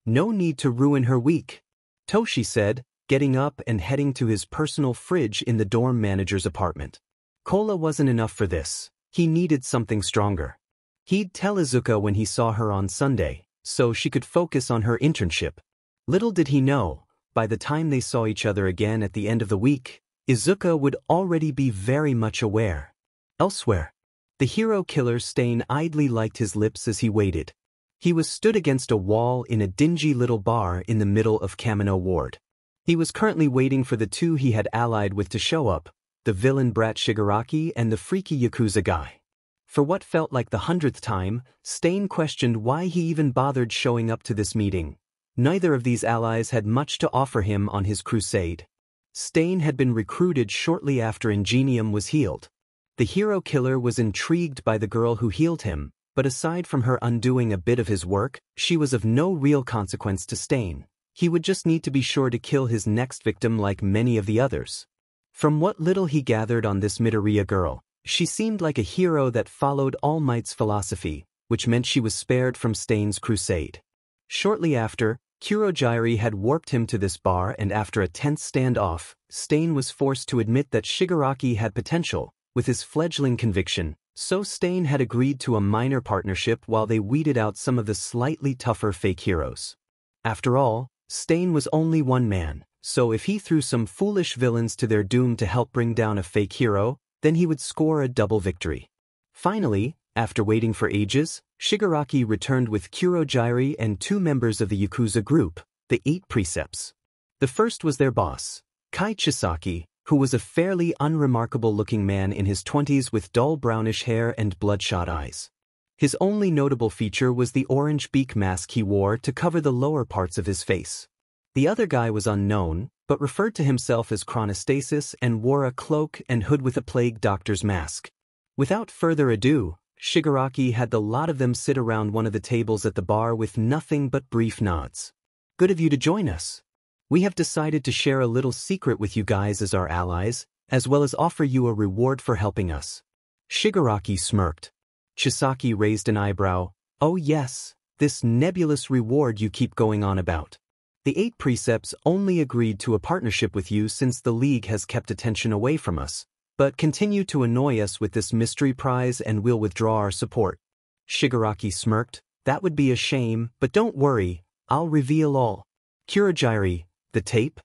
No need to ruin her week, Toshi said, getting up and heading to his personal fridge in the dorm manager's apartment. Cola wasn't enough for this. He needed something stronger. He'd tell Izuka when he saw her on Sunday, so she could focus on her internship. Little did he know, by the time they saw each other again at the end of the week, Izuka would already be very much aware. Elsewhere, the hero killer Stain idly liked his lips as he waited. He was stood against a wall in a dingy little bar in the middle of Kamino Ward. He was currently waiting for the two he had allied with to show up, the villain brat Shigaraki and the freaky Yakuza guy. For what felt like the 100th time, Stain questioned why he even bothered showing up to this meeting. Neither of these allies had much to offer him on his crusade. Stain had been recruited shortly after Ingenium was healed. The hero killer was intrigued by the girl who healed him, but aside from her undoing a bit of his work, she was of no real consequence to Stain. He would just need to be sure to kill his next victim like many of the others. From what little he gathered on this Midoriya girl, she seemed like a hero that followed All Might's philosophy, which meant she was spared from Stain's crusade. Shortly after, Kurogyari had warped him to this bar, and after a tense standoff, Stain was forced to admit that Shigaraki had potential, with his fledgling conviction, so Stain had agreed to a minor partnership while they weeded out some of the slightly tougher fake heroes. After all, Stain was only one man, so if he threw some foolish villains to their doom to help bring down a fake hero, then he would score a double victory. Finally, after waiting for ages, Shigaraki returned with Kurogyari and two members of the Yakuza group, the 8 Precepts. The first was their boss, Kai Chisaki, who was a fairly unremarkable-looking man in his 20s with dull brownish hair and bloodshot eyes. His only notable feature was the orange beak mask he wore to cover the lower parts of his face. The other guy was unknown, but referred to himself as Chronostasis and wore a cloak and hood with a plague doctor's mask. Without further ado, Shigaraki had the lot of them sit around one of the tables at the bar with nothing but brief nods. Good of you to join us. We have decided to share a little secret with you guys as our allies, as well as offer you a reward for helping us. Shigaraki smirked. Chisaki raised an eyebrow. Oh yes, this nebulous reward you keep going on about. The 8 Precepts only agreed to a partnership with you since the League has kept attention away from us, but continue to annoy us with this mystery prize and we'll withdraw our support. Shigaraki smirked. That would be a shame, but don't worry, I'll reveal all. Kurogyari, the tape?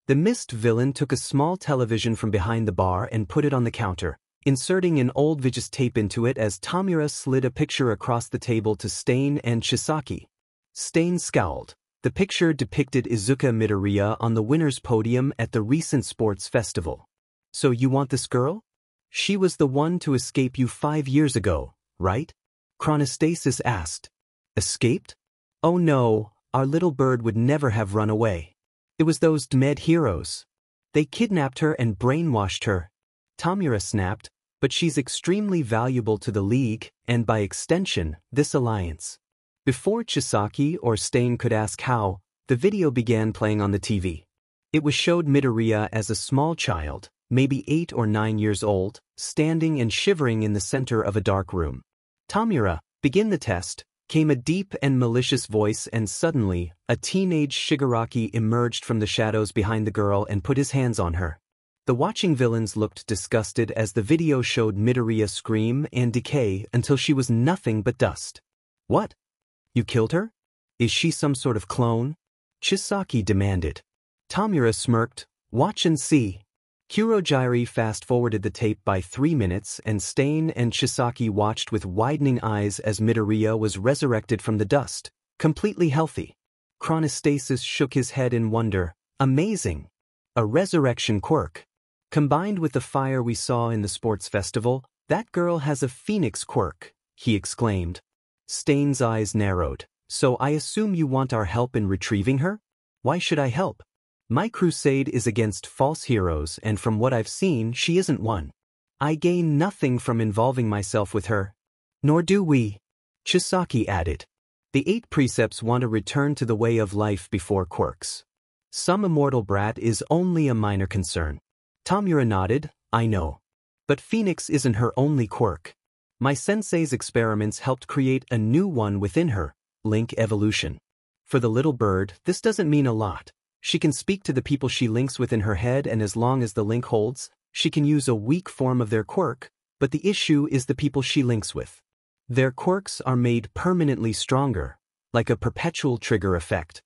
The mist villain took a small television from behind the bar and put it on the counter, inserting an old VHS tape into it as Tamura slid a picture across the table to Stain and Chisaki. Stain scowled. The picture depicted Izuka Midoriya on the winner's podium at the recent sports festival. So you want this girl? She was the one to escape you 5 years ago, right? Chronostasis asked. Escaped? Oh no, our little bird would never have run away. It was those Dmed heroes. They kidnapped her and brainwashed her. Tamura snapped, but she's extremely valuable to the League, and by extension, this alliance. Before Chisaki or Stain could ask how, the video began playing on the TV. It was showed Midoriya as a small child, maybe 8 or 9 years old, standing and shivering in the center of a dark room. Tamura, begin the test, came a deep and malicious voice, and suddenly, a teenage Shigaraki emerged from the shadows behind the girl and put his hands on her. The watching villains looked disgusted as the video showed Midoriya scream and decay until she was nothing but dust. What? You killed her? Is she some sort of clone? Chisaki demanded. Tamura smirked. Watch and see. Kurogyari fast-forwarded the tape by 3 minutes, and Stain and Chisaki watched with widening eyes as Midoriya was resurrected from the dust, completely healthy. Chronostasis shook his head in wonder. Amazing. A resurrection quirk. Combined with the fire we saw in the sports festival, that girl has a phoenix quirk, he exclaimed. Stain's eyes narrowed. So I assume you want our help in retrieving her? Why should I help? My crusade is against false heroes, and from what I've seen, she isn't one. I gain nothing from involving myself with her. Nor do we. Chisaki added. The 8 precepts want a return to the way of life before quirks. Some immortal brat is only a minor concern. Tamura nodded. I know. But Phoenix isn't her only quirk. My sensei's experiments helped create a new one within her, link evolution. For the little bird, this doesn't mean a lot. She can speak to the people she links with in her head, and as long as the link holds, she can use a weak form of their quirk, but the issue is the people she links with. Their quirks are made permanently stronger, like a perpetual trigger effect.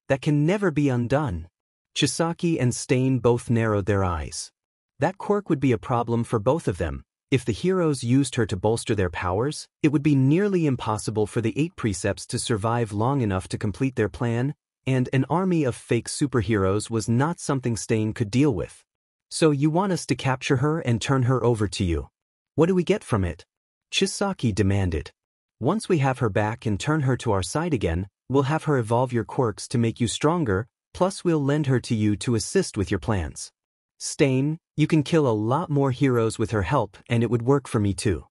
That can never be undone. Chisaki and Stain both narrowed their eyes. That quirk would be a problem for both of them. If the heroes used her to bolster their powers, it would be nearly impossible for the 8 precepts to survive long enough to complete their plan, and an army of fake superheroes was not something Stain could deal with. So you want us to capture her and turn her over to you. What do we get from it? Chisaki demanded. Once we have her back and turn her to our side again, we'll have her evolve your quirks to make you stronger, plus we'll lend her to you to assist with your plans. Stain, you can kill a lot more heroes with her help, and it would work for me too.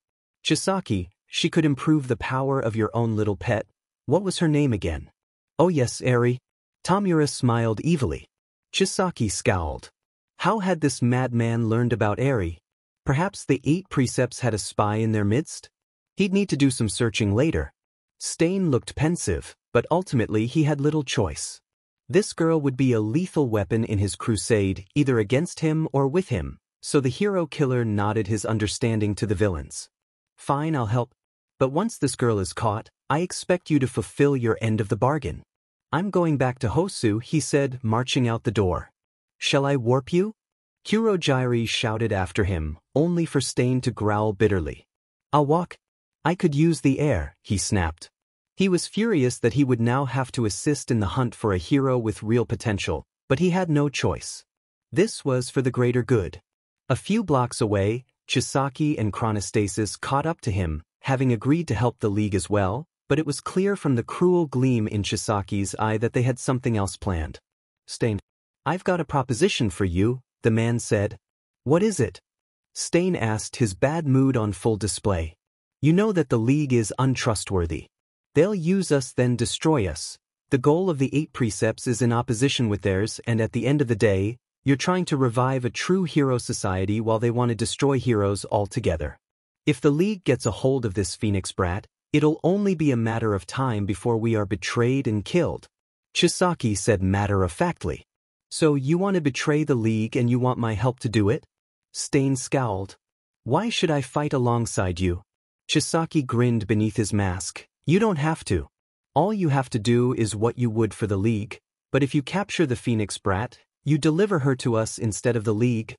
Chisaki, she could improve the power of your own little pet. What was her name again? Oh yes, Eri. Tamura smiled evilly. Chisaki scowled. How had this madman learned about Eri? Perhaps the 8 precepts had a spy in their midst? He'd need to do some searching later. Stain looked pensive, but ultimately he had little choice. This girl would be a lethal weapon in his crusade, either against him or with him, so the hero killer nodded his understanding to the villains. Fine, I'll help. But once this girl is caught, I expect you to fulfill your end of the bargain. I'm going back to Hosu, he said, marching out the door. Shall I warp you? Kurojairi shouted after him, only for Stain to growl bitterly. I'll walk. I could use the air, he snapped. He was furious that he would now have to assist in the hunt for a hero with real potential, but he had no choice. This was for the greater good. A few blocks away, Chisaki and Chronostasis caught up to him, having agreed to help the League as well, but it was clear from the cruel gleam in Chisaki's eye that they had something else planned. Stain, I've got a proposition for you, the man said. What is it? Stain asked, his bad mood on full display. You know that the League is untrustworthy. They'll use us, then destroy us. The goal of the 8 precepts is in opposition with theirs, and at the end of the day, you're trying to revive a true hero society while they want to destroy heroes altogether. If the League gets a hold of this Phoenix brat, it'll only be a matter of time before we are betrayed and killed. Chisaki said matter-of-factly. So you want to betray the League and you want my help to do it? Stain scowled. Why should I fight alongside you? Chisaki grinned beneath his mask. You don't have to. All you have to do is what you would for the League, but if you capture the Phoenix brat, you deliver her to us instead of the League.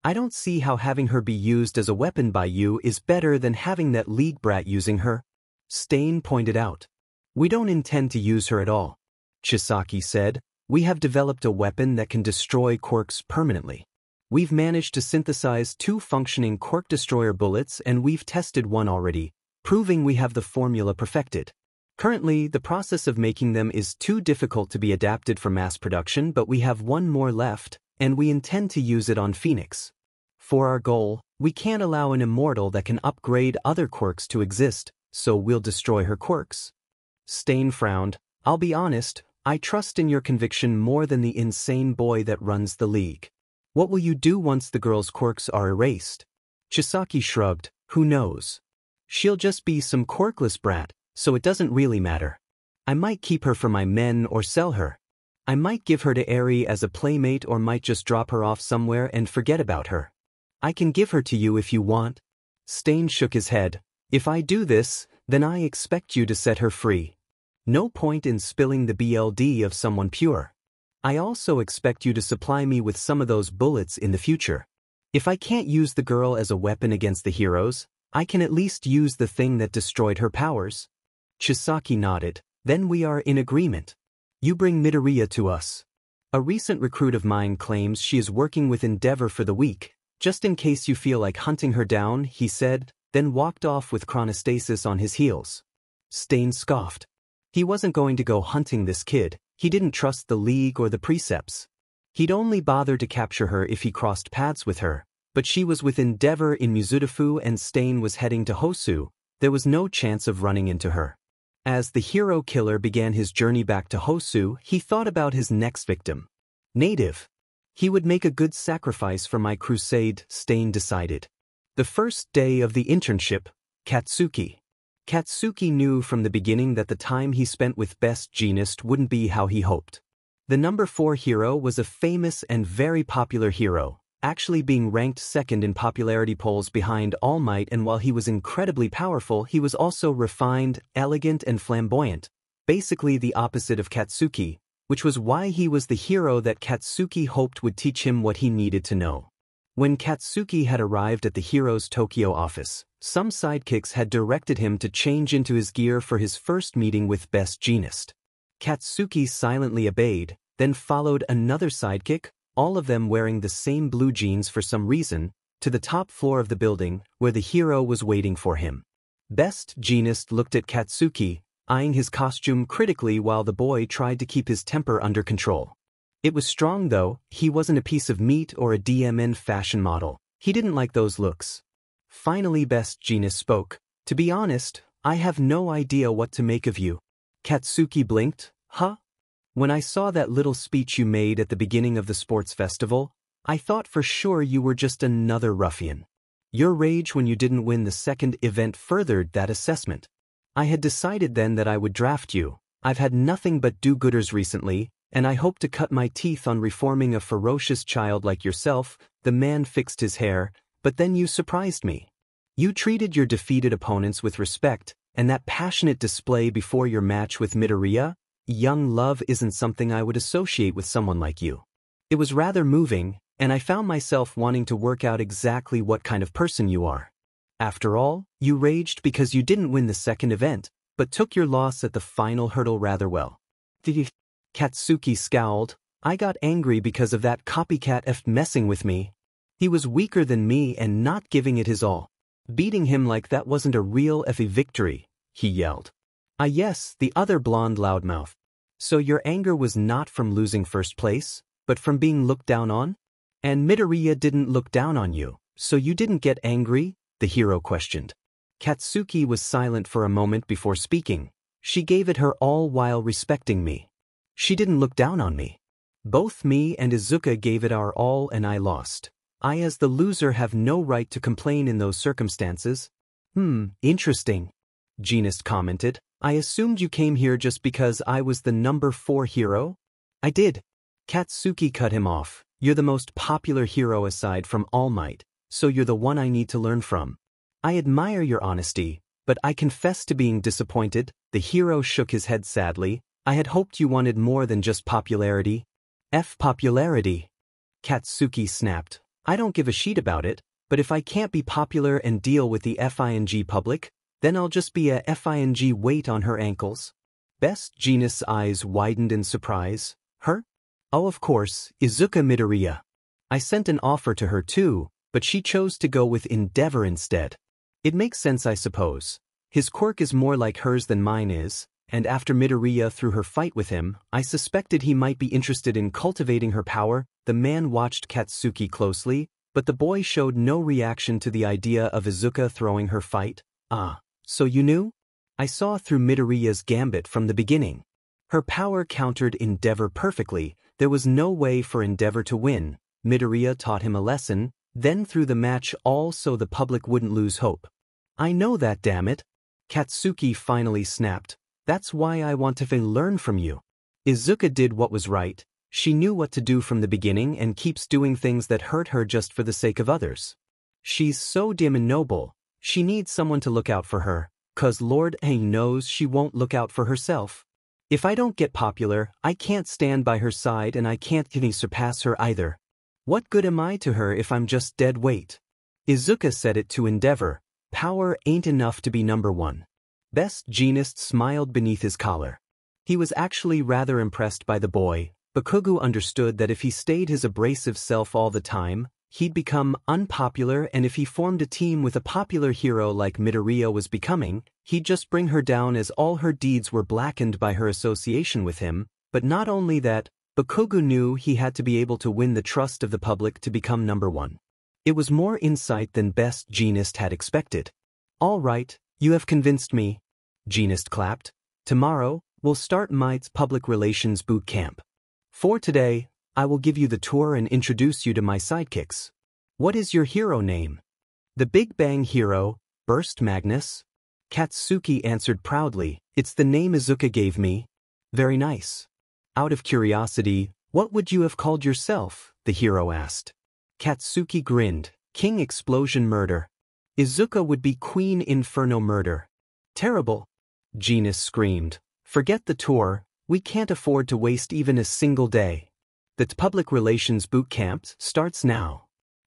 I don't see how having her be used as a weapon by you is better than having that League brat using her. Stain pointed out. We don't intend to use her at all. Chisaki said, we have developed a weapon that can destroy quirks permanently. We've managed to synthesize 2 functioning quirk destroyer bullets, and we've tested one already, proving we have the formula perfected. Currently, the process of making them is too difficult to be adapted for mass production, but we have one more left, and we intend to use it on Phoenix. For our goal, we can't allow an immortal that can upgrade other quirks to exist, so we'll destroy her quirks. Stain frowned. I'll be honest, I trust in your conviction more than the insane boy that runs the League. What will you do once the girl's quirks are erased? Chisaki shrugged. Who knows? She'll just be some quirkless brat, so it doesn't really matter. I might keep her for my men or sell her. I might give her to Eri as a playmate or might just drop her off somewhere and forget about her. I can give her to you if you want. Stain shook his head. If I do this, then I expect you to set her free. No point in spilling the BLD of someone pure. I also expect you to supply me with some of those bullets in the future. If I can't use the girl as a weapon against the heroes, I can at least use the thing that destroyed her powers. Chisaki nodded. Then we are in agreement. You bring Midoriya to us. A recent recruit of mine claims she is working with Endeavor for the week, just in case you feel like hunting her down, he said, then walked off with chronostasis on his heels. Stain scoffed. He wasn't going to go hunting this kid, he didn't trust the league or the precepts. He'd only bother to capture her if he crossed paths with her, but she was with Endeavor in Mizudafu and Stain was heading to Hosu, there was no chance of running into her. As the hero killer began his journey back to Hosu, he thought about his next victim. Native. He would make a good sacrifice for my crusade, Stain decided. The first day of the internship, Katsuki. Katsuki knew from the beginning that the time he spent with Best Jeanist wouldn't be how he hoped. The number 4 hero was a famous and very popular hero, actually being ranked second in popularity polls behind All Might, and while he was incredibly powerful, he was also refined, elegant, and flamboyant, basically the opposite of Katsuki, which was why he was the hero that Katsuki hoped would teach him what he needed to know. When Katsuki had arrived at the hero's Tokyo office, some sidekicks had directed him to change into his gear for his first meeting with Best Jeanist. Katsuki silently obeyed, then followed another sidekick, all of them wearing the same blue jeans for some reason, to the top floor of the building, where the hero was waiting for him. Best Jeanist looked at Katsuki, eyeing his costume critically while the boy tried to keep his temper under control. It was strong though, he wasn't a piece of meat or a DMN fashion model, he didn't like those looks. Finally Best Jeanist spoke, "To be honest, I have no idea what to make of you." Katsuki blinked, "Huh? When I saw that little speech you made at the beginning of the sports festival, I thought for sure you were just another ruffian. Your rage when you didn't win the second event furthered that assessment. I had decided then that I would draft you. I've had nothing but do-gooders recently, and I hope to cut my teeth on reforming a ferocious child like yourself." The man fixed his hair, "But then you surprised me. You treated your defeated opponents with respect, and that passionate display before your match with Midoriya, young love isn't something I would associate with someone like you. It was rather moving, and I found myself wanting to work out exactly what kind of person you are. After all, you raged because you didn't win the second event, but took your loss at the final hurdle rather well." Katsuki scowled. "I got angry because of that copycat F messing with me. He was weaker than me and not giving it his all. Beating him like that wasn't a real FE victory," he yelled. "Ah yes, the other blonde loudmouth. So your anger was not from losing first place, but from being looked down on? And Midoriya didn't look down on you, so you didn't get angry?" the hero questioned. Katsuki was silent for a moment before speaking. "She gave it her all while respecting me. She didn't look down on me. Both me and Izuka gave it our all and I lost. I as the loser have no right to complain in those circumstances." Interesting," Jeanist commented. "I assumed you came here just because I was the number 4 hero?" "I did." Katsuki cut him off. "You're the most popular hero aside from All Might, so you're the one I need to learn from. I admire your honesty, but I confess to being disappointed." The hero shook his head sadly. "I had hoped you wanted more than just popularity." Popularity?" Katsuki snapped. "I don't give a shit about it, but if I can't be popular and deal with the FING public, then I'll just be a FING weight on her ankles." Best Jeanist's eyes widened in surprise. "Her? Oh of course, Izuka Midoriya. I sent an offer to her too, but she chose to go with Endeavor instead. It makes sense I suppose. His quirk is more like hers than mine is, and after Midoriya threw her fight with him, I suspected he might be interested in cultivating her power." The man watched Katsuki closely, but the boy showed no reaction to the idea of Izuka throwing her fight. "Ah, so you knew? I saw through Midoriya's gambit from the beginning. Her power countered Endeavor perfectly, there was no way for Endeavor to win. Midoriya taught him a lesson, then threw the match all so the public wouldn't lose hope." "I know that, damn it." Katsuki finally snapped. "That's why I want to learn from you. Izuka did what was right, she knew what to do from the beginning and keeps doing things that hurt her just for the sake of others. She's so dim and noble, she needs someone to look out for her, 'cause Lord knows she won't look out for herself. If I don't get popular, I can't stand by her side and I can't surpass her either. What good am I to her if I'm just dead weight?" Izuka said it to Endeavor. "Power ain't enough to be number 1. Best Jeanist smiled beneath his collar. He was actually rather impressed by the boy, Bakugo understood that if he stayed his abrasive self all the time, he'd become unpopular, and if he formed a team with a popular hero like Midoriya was becoming, he'd just bring her down as all her deeds were blackened by her association with him. But not only that, Bakugo knew he had to be able to win the trust of the public to become number one. It was more insight than Best Jeanist had expected. "All right, you have convinced me," Jeanist clapped. "Tomorrow, we'll start Might's public relations boot camp. For today, I will give you the tour and introduce you to my sidekicks. What is your hero name?" "The Big Bang Hero," burst Magnus. Katsuki answered proudly, "It's the name Izuka gave me." "Very nice. Out of curiosity, what would you have called yourself?" the hero asked. Katsuki grinned. "King Explosion Murder." "Izuka would be Queen Inferno Murder." "Terrible," Genus screamed. "Forget the tour, we can't afford to waste even a single day. The public relations boot camp starts now.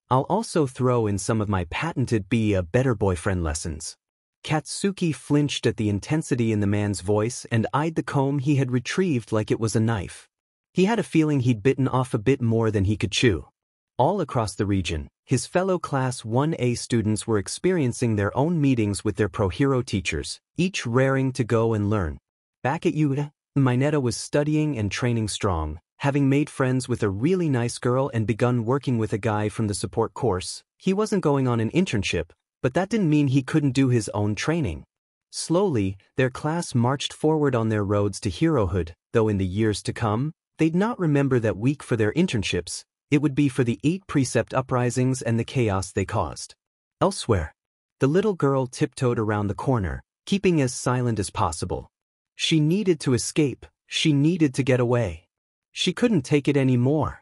I'll also throw in some of my patented Be a Better Boyfriend lessons." Katsuki flinched at the intensity in the man's voice and eyed the comb he had retrieved like it was a knife. He had a feeling he'd bitten off a bit more than he could chew. All across the region, his fellow Class 1A students were experiencing their own meetings with their pro-hero teachers, each raring to go and learn. Back at Yuta, Mineta was studying and training strong, having made friends with a really nice girl and begun working with a guy from the support course. He wasn't going on an internship, but that didn't mean he couldn't do his own training. Slowly, their class marched forward on their roads to herohood, though in the years to come, they'd not remember that week for their internships. It would be for the 8 precept uprisings and the chaos they caused. Elsewhere, the little girl tiptoed around the corner, keeping as silent as possible. She needed to escape, she needed to get away. She couldn't take it anymore.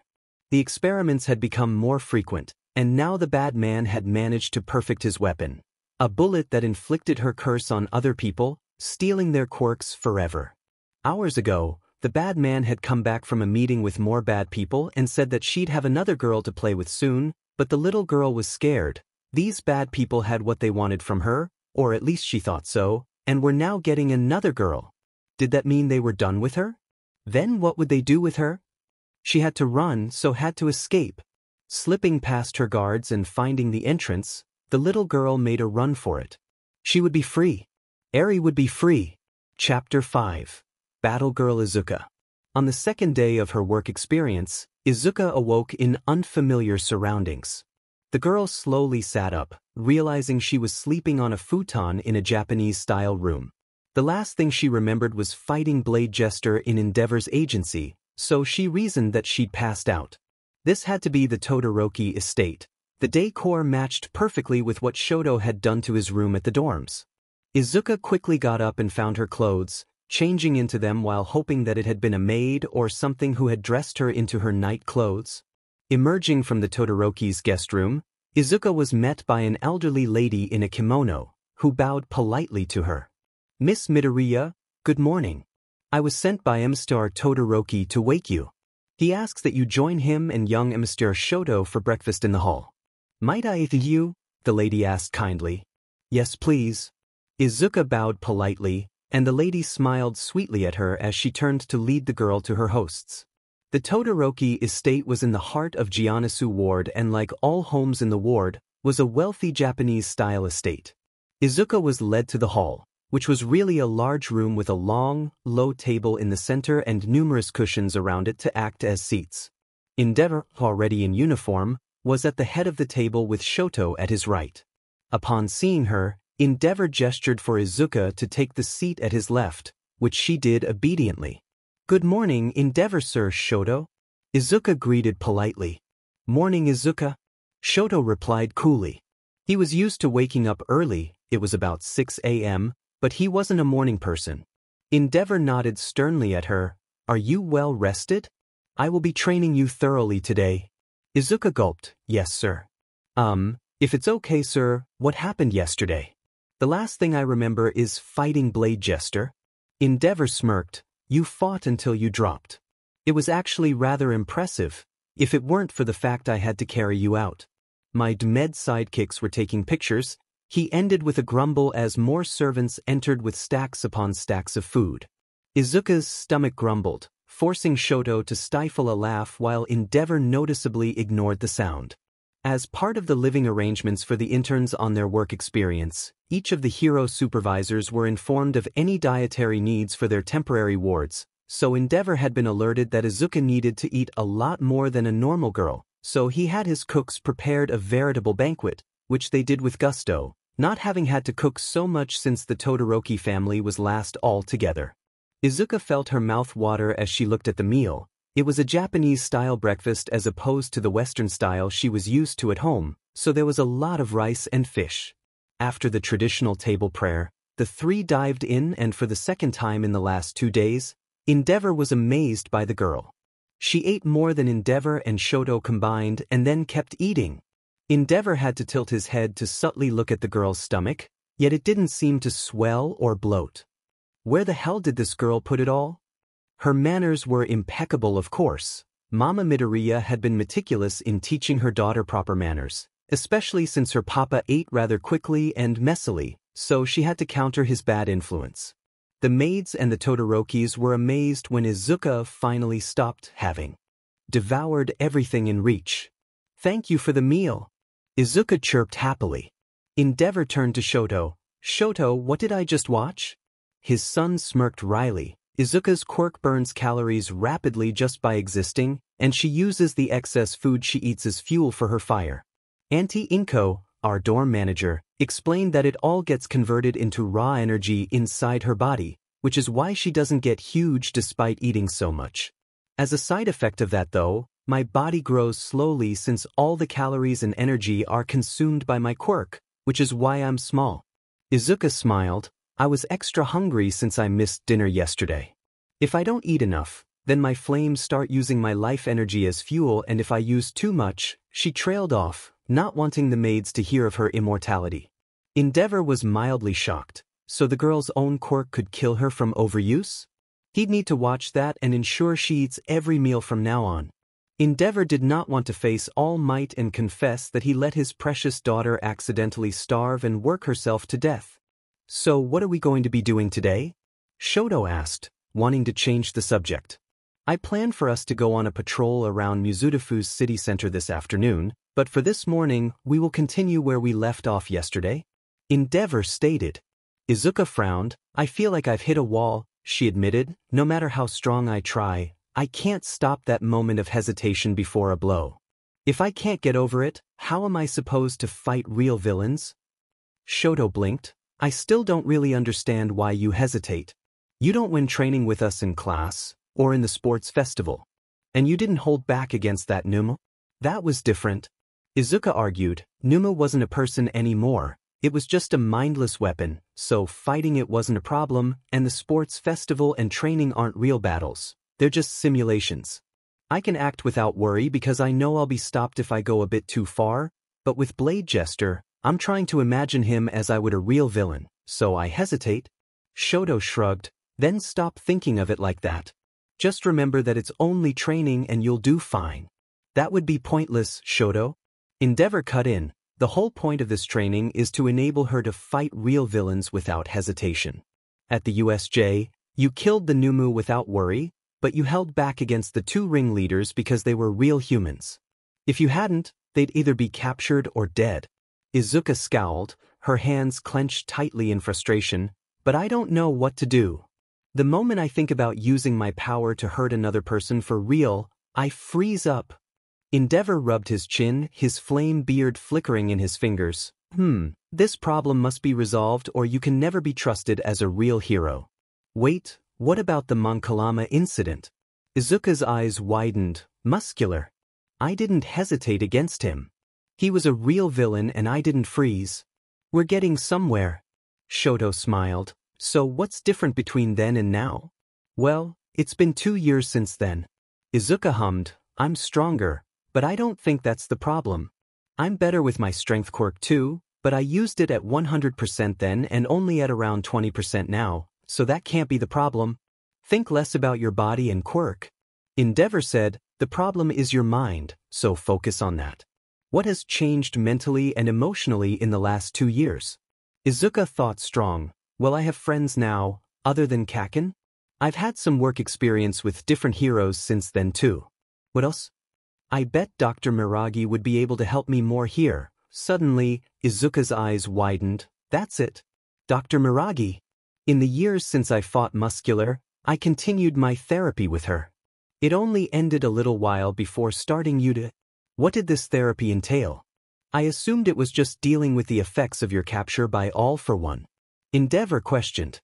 The experiments had become more frequent, and now the bad man had managed to perfect his weapon. A bullet that inflicted her curse on other people, stealing their quirks forever. Hours ago, the bad man had come back from a meeting with more bad people and said that she'd have another girl to play with soon, but the little girl was scared. These bad people had what they wanted from her, or at least she thought so, and were now getting another girl. Did that mean they were done with her? Then what would they do with her? She had to run, so had to escape. Slipping past her guards and finding the entrance, the little girl made a run for it. She would be free. Eri would be free. Chapter 5. Battle Girl Izuka. On the second day of her work experience, Izuka awoke in unfamiliar surroundings. The girl slowly sat up, realizing she was sleeping on a futon in a Japanese-style room. The last thing she remembered was fighting Blade Jester in Endeavor's agency, so she reasoned that she'd passed out. This had to be the Todoroki estate. The decor matched perfectly with what Shoto had done to his room at the dorms. Izuka quickly got up and found her clothes, changing into them while hoping that it had been a maid or something who had dressed her into her night clothes. Emerging from the Todoroki's guest room, Izuka was met by an elderly lady in a kimono, who bowed politely to her. "Miss Midoriya, good morning. I was sent by Mr. Todoroki to wake you. He asks that you join him and young Mr. Shoto for breakfast in the hall." "Might I eat you?" the lady asked kindly. "Yes, please." Izuka bowed politely, and the lady smiled sweetly at her as she turned to lead the girl to her hosts. The Todoroki estate was in the heart of Giannasu Ward and, like all homes in the ward, was a wealthy Japanese-style estate. Izuka was led to the hall, which was really a large room with a long, low table in the center and numerous cushions around it to act as seats. Endeavor, already in uniform, was at the head of the table with Shoto at his right. Upon seeing her, Endeavor gestured for Izuka to take the seat at his left, which she did obediently. "Good morning, Endeavor, Sir Shoto." Izuka greeted politely. "Morning, Izuka." Shoto replied coolly. He was used to waking up early, it was about 6 a.m., but he wasn't a morning person. Endeavor nodded sternly at her. "Are you well rested? I will be training you thoroughly today." Izuka gulped. "Yes, sir." If it's okay, sir, what happened yesterday?" "The last thing I remember is fighting Blade Jester." Endeavor smirked. "You fought until you dropped. It was actually rather impressive, if it weren't for the fact I had to carry you out." My med sidekicks were taking pictures. He ended with a grumble as more servants entered with stacks upon stacks of food. Izuka's stomach grumbled. forcing Shoto to stifle a laugh while Endeavor noticeably ignored the sound. As part of the living arrangements for the interns on their work experience, each of the hero supervisors were informed of any dietary needs for their temporary wards, so Endeavor had been alerted that Izuka needed to eat a lot more than a normal girl, so he had his cooks prepared a veritable banquet, which they did with gusto, not having had to cook so much since the Todoroki family was last all together. Izuka felt her mouth water as she looked at the meal. It was a Japanese-style breakfast as opposed to the Western style she was used to at home, so there was a lot of rice and fish. After the traditional table prayer, the three dived in, and for the second time in the last 2 days, Endeavor was amazed by the girl. She ate more than Endeavor and Shoto combined and then kept eating. Endeavor had to tilt his head to subtly look at the girl's stomach, yet it didn't seem to swell or bloat. Where the hell did this girl put it all? Her manners were impeccable, of course. Mama Midoriya had been meticulous in teaching her daughter proper manners, especially since her papa ate rather quickly and messily, so she had to counter his bad influence. The maids and the Todorokis were amazed when Izuka finally stopped having devoured everything in reach. "Thank you for the meal," Izuka chirped happily. Endeavor turned to Shoto. "Shoto, what did I just watch?" His son smirked wryly. Izuka's quirk burns calories rapidly just by existing, and she uses the excess food she eats as fuel for her fire. Auntie Inko, our dorm manager, explained that it all gets converted into raw energy inside her body, which is why she doesn't get huge despite eating so much. As a side effect of that though, my body grows slowly since all the calories and energy are consumed by my quirk, which is why I'm small. Izuka smiled. "I was extra hungry since I missed dinner yesterday. If I don't eat enough, then my flames start using my life energy as fuel, and if I use too much," she trailed off, not wanting the maids to hear of her immortality. Endeavor was mildly shocked. So the girl's own quirk could kill her from overuse? He'd need to watch that and ensure she eats every meal from now on. Endeavor did not want to face All Might and confess that he let his precious daughter accidentally starve and work herself to death. "So what are we going to be doing today?" Shoto asked, wanting to change the subject. "I planned for us to go on a patrol around Mizudafu's city center this afternoon, but for this morning we will continue where we left off yesterday," Endeavor stated. Izuka frowned. "I feel like I've hit a wall," she admitted. "No matter how strong I try, I can't stop that moment of hesitation before a blow. If I can't get over it, how am I supposed to fight real villains?" Shoto blinked. "I still don't really understand why you hesitate. You don't win training with us in class, or in the sports festival. And you didn't hold back against that Numa. That was different." Izuka argued. Numa wasn't a person anymore. It was just a mindless weapon, so fighting it wasn't a problem, and the sports festival and training aren't real battles. They're just simulations. I can act without worry because I know I'll be stopped if I go a bit too far, but with Blade Jester, I'm trying to imagine him as I would a real villain, so I hesitate." Shoto shrugged. "Then stop thinking of it like that. Just remember that it's only training and you'll do fine." "That would be pointless, Shoto." Endeavor cut in. "The whole point of this training is to enable her to fight real villains without hesitation. At the USJ, you killed the Numu without worry, but you held back against the 2 ringleaders because they were real humans. If you hadn't, they'd either be captured or dead." Izuka scowled, her hands clenched tightly in frustration. "But I don't know what to do. The moment I think about using my power to hurt another person for real, I freeze up." Endeavor rubbed his chin, his flame beard flickering in his fingers. This problem must be resolved or you can never be trusted as a real hero." "Wait, what about the Monkalama incident?" Izuka's eyes widened. "Muscular. I didn't hesitate against him. He was a real villain and I didn't freeze. We're getting somewhere." Shoto smiled. "So what's different between then and now?" "Well, it's been 2 years since then." Izuka hummed. "I'm stronger, but I don't think that's the problem. I'm better with my strength quirk too, but I used it at 100% then and only at around 20% now, so that can't be the problem. Think less about your body and quirk." Endeavor said, "The problem is your mind, so focus on that. What has changed mentally and emotionally in the last 2 years?" Izuka thought strong. "Well, I have friends now, other than Kaken?" I've had some work experience with different heroes since then too. What else? I bet Dr. Miragi would be able to help me more here. Suddenly, Izuka's eyes widened. That's it. Dr. Miragi. In the years since I fought Muscular, I continued my therapy with her. It only ended a little while before starting you to... What did this therapy entail? I assumed it was just dealing with the effects of your capture by All for One. Endeavor questioned.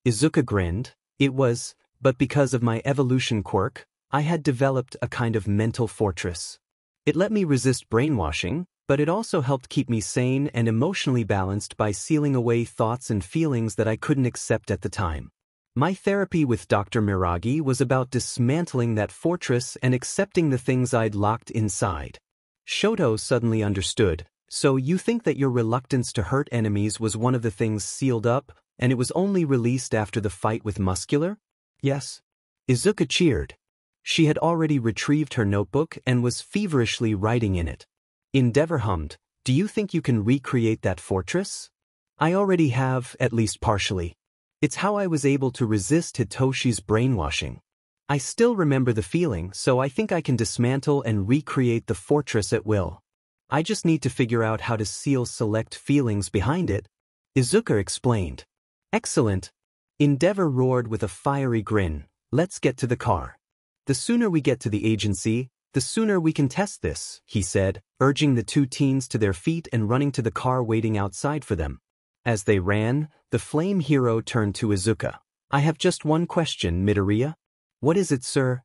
Izuka grinned. It was, but because of my evolution quirk, I had developed a kind of mental fortress. It let me resist brainwashing, but it also helped keep me sane and emotionally balanced by sealing away thoughts and feelings that I couldn't accept at the time. My therapy with Dr. Miragi was about dismantling that fortress and accepting the things I'd locked inside. Shoto suddenly understood. So you think that your reluctance to hurt enemies was one of the things sealed up, and it was only released after the fight with Muscular? Yes. Izuka cheered. She had already retrieved her notebook and was feverishly writing in it. Endeavor hummed, do you think you can recreate that fortress? I already have, at least partially. It's how I was able to resist Hitoshi's brainwashing. I still remember the feeling, so I think I can dismantle and recreate the fortress at will. I just need to figure out how to seal select feelings behind it. Izuka explained. Excellent. Endeavor roared with a fiery grin. Let's get to the car. The sooner we get to the agency, the sooner we can test this, he said, urging the two teens to their feet and running to the car waiting outside for them. As they ran, the flame hero turned to Izuka. I have just one question, Midoriya. What is it, sir?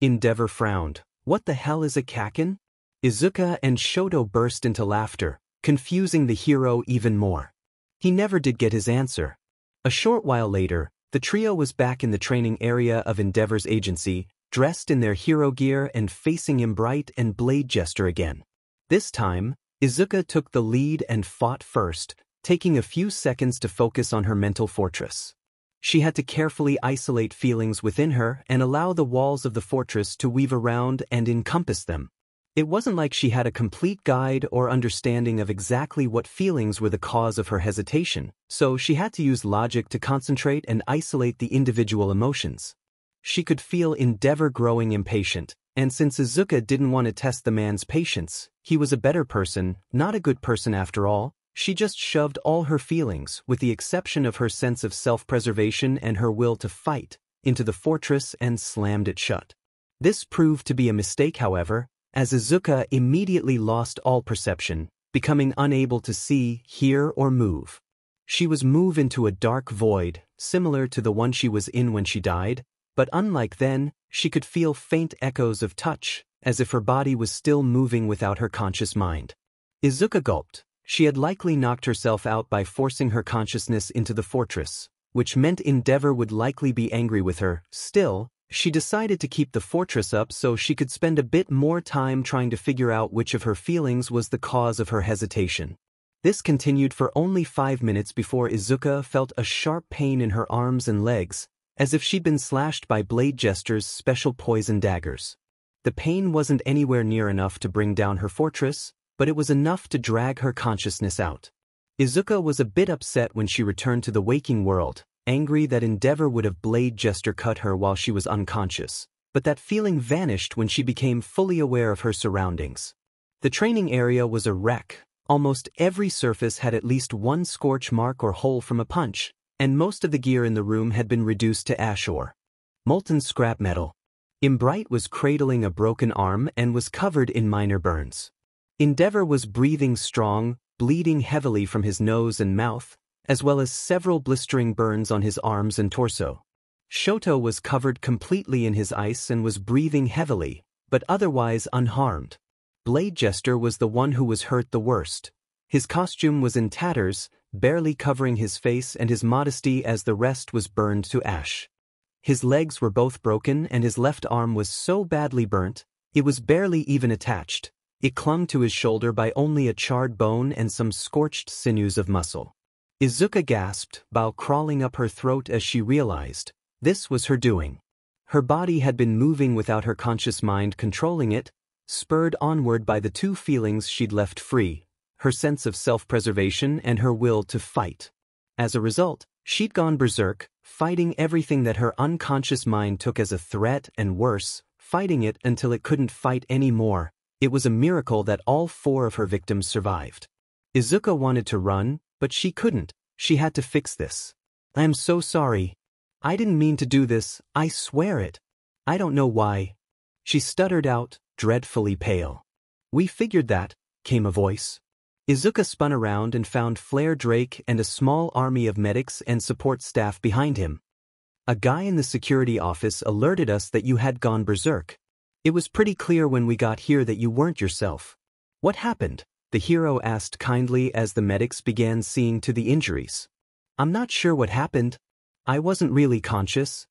Endeavor frowned. What the hell is a kakin? Izuka and Shoto burst into laughter, confusing the hero even more. He never did get his answer. A short while later, the trio was back in the training area of Endeavor's agency, dressed in their hero gear and facing Imbright and Blade Jester again. This time, Izuka took the lead and fought first, taking a few seconds to focus on her mental fortress. She had to carefully isolate feelings within her and allow the walls of the fortress to weave around and encompass them. It wasn't like she had a complete guide or understanding of exactly what feelings were the cause of her hesitation, so she had to use logic to concentrate and isolate the individual emotions. She could feel Endeavor growing impatient, and since Izuka didn't want to test the man's patience, he was a better person, not a good person after all, she just shoved all her feelings, with the exception of her sense of self-preservation and her will to fight, into the fortress and slammed it shut. This proved to be a mistake, however, as Izuka immediately lost all perception, becoming unable to see, hear, or move. She was moved into a dark void, similar to the one she was in when she died, but unlike then, she could feel faint echoes of touch, as if her body was still moving without her conscious mind. Izuka gulped. She had likely knocked herself out by forcing her consciousness into the fortress, which meant Endeavor would likely be angry with her. Still, she decided to keep the fortress up so she could spend a bit more time trying to figure out which of her feelings was the cause of her hesitation. This continued for only 5 minutes before Izuka felt a sharp pain in her arms and legs, as if she'd been slashed by Blade Jester's special poison daggers. The pain wasn't anywhere near enough to bring down her fortress, but it was enough to drag her consciousness out. Izuka was a bit upset when she returned to the waking world, angry that Endeavor would have Blade Jester cut her while she was unconscious, but that feeling vanished when she became fully aware of her surroundings. The training area was a wreck. Almost every surface had at least one scorch mark or hole from a punch, and most of the gear in the room had been reduced to ash or molten scrap metal. Imbright was cradling a broken arm and was covered in minor burns. Endeavor was breathing strong, bleeding heavily from his nose and mouth, as well as several blistering burns on his arms and torso. Shoto was covered completely in his ice and was breathing heavily, but otherwise unharmed. Blade Jester was the one who was hurt the worst. His costume was in tatters, barely covering his face and his modesty as the rest was burned to ash. His legs were both broken and his left arm was so badly burnt, it was barely even attached. It clung to his shoulder by only a charred bone and some scorched sinews of muscle. Izuka gasped, bile crawling up her throat as she realized this was her doing. Her body had been moving without her conscious mind controlling it, spurred onward by the two feelings she'd left free, her sense of self-preservation and her will to fight. As a result, She'd gone berserk, fighting everything that her unconscious mind took as a threat and worse, fighting it until it couldn't fight anymore. It was a miracle that all 4 of her victims survived. Izuka wanted to run, but she couldn't. She had to fix this. "I am so sorry. I didn't mean to do this, I swear it. I don't know why." She stuttered out, dreadfully pale. "We figured that," came a voice. Izuka spun around and found Flare Drake and a small army of medics and support staff behind him. "A guy in the security office alerted us that you had gone berserk. It was pretty clear when we got here that you weren't yourself." "What happened?" the hero asked kindly as the medics began seeing to the injuries. "I'm not sure what happened. I wasn't really conscious,"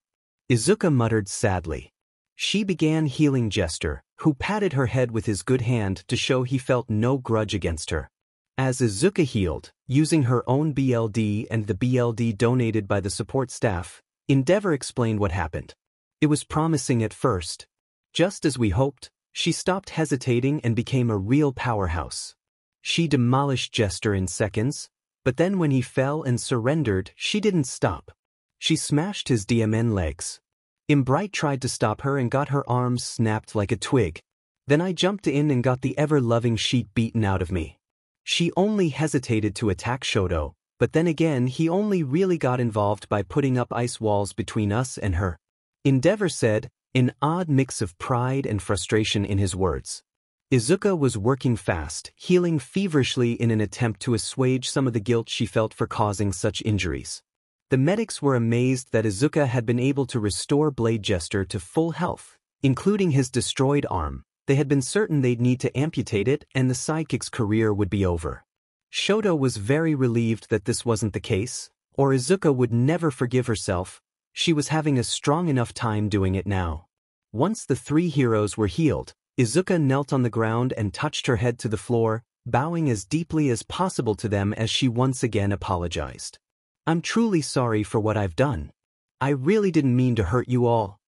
Izuka muttered sadly. She began healing Jester, who patted her head with his good hand to show he felt no grudge against her. As Izuka healed, using her own BLD and the BLD donated by the support staff, Endeavor explained what happened. "It was promising at first. Just as we hoped, she stopped hesitating and became a real powerhouse. She demolished Jester in seconds, but then when he fell and surrendered, she didn't stop. She smashed his DMN legs. Imbright tried to stop her and got her arms snapped like a twig. Then I jumped in and got the ever-loving sheet beaten out of me. She only hesitated to attack Shoto, but then again he only really got involved by putting up ice walls between us and her." Endeavor said, an odd mix of pride and frustration in his words. Izuka was working fast, healing feverishly in an attempt to assuage some of the guilt she felt for causing such injuries. The medics were amazed that Izuka had been able to restore Blade Jester to full health, including his destroyed arm. They had been certain they'd need to amputate it and the sidekick's career would be over. Shoto was very relieved that this wasn't the case, or Izuka would never forgive herself. She was having a strong enough time doing it now. Once the 3 heroes were healed, Izuka knelt on the ground and touched her head to the floor, bowing as deeply as possible to them as she once again apologized. "I'm truly sorry for what I've done. I really didn't mean to hurt you all.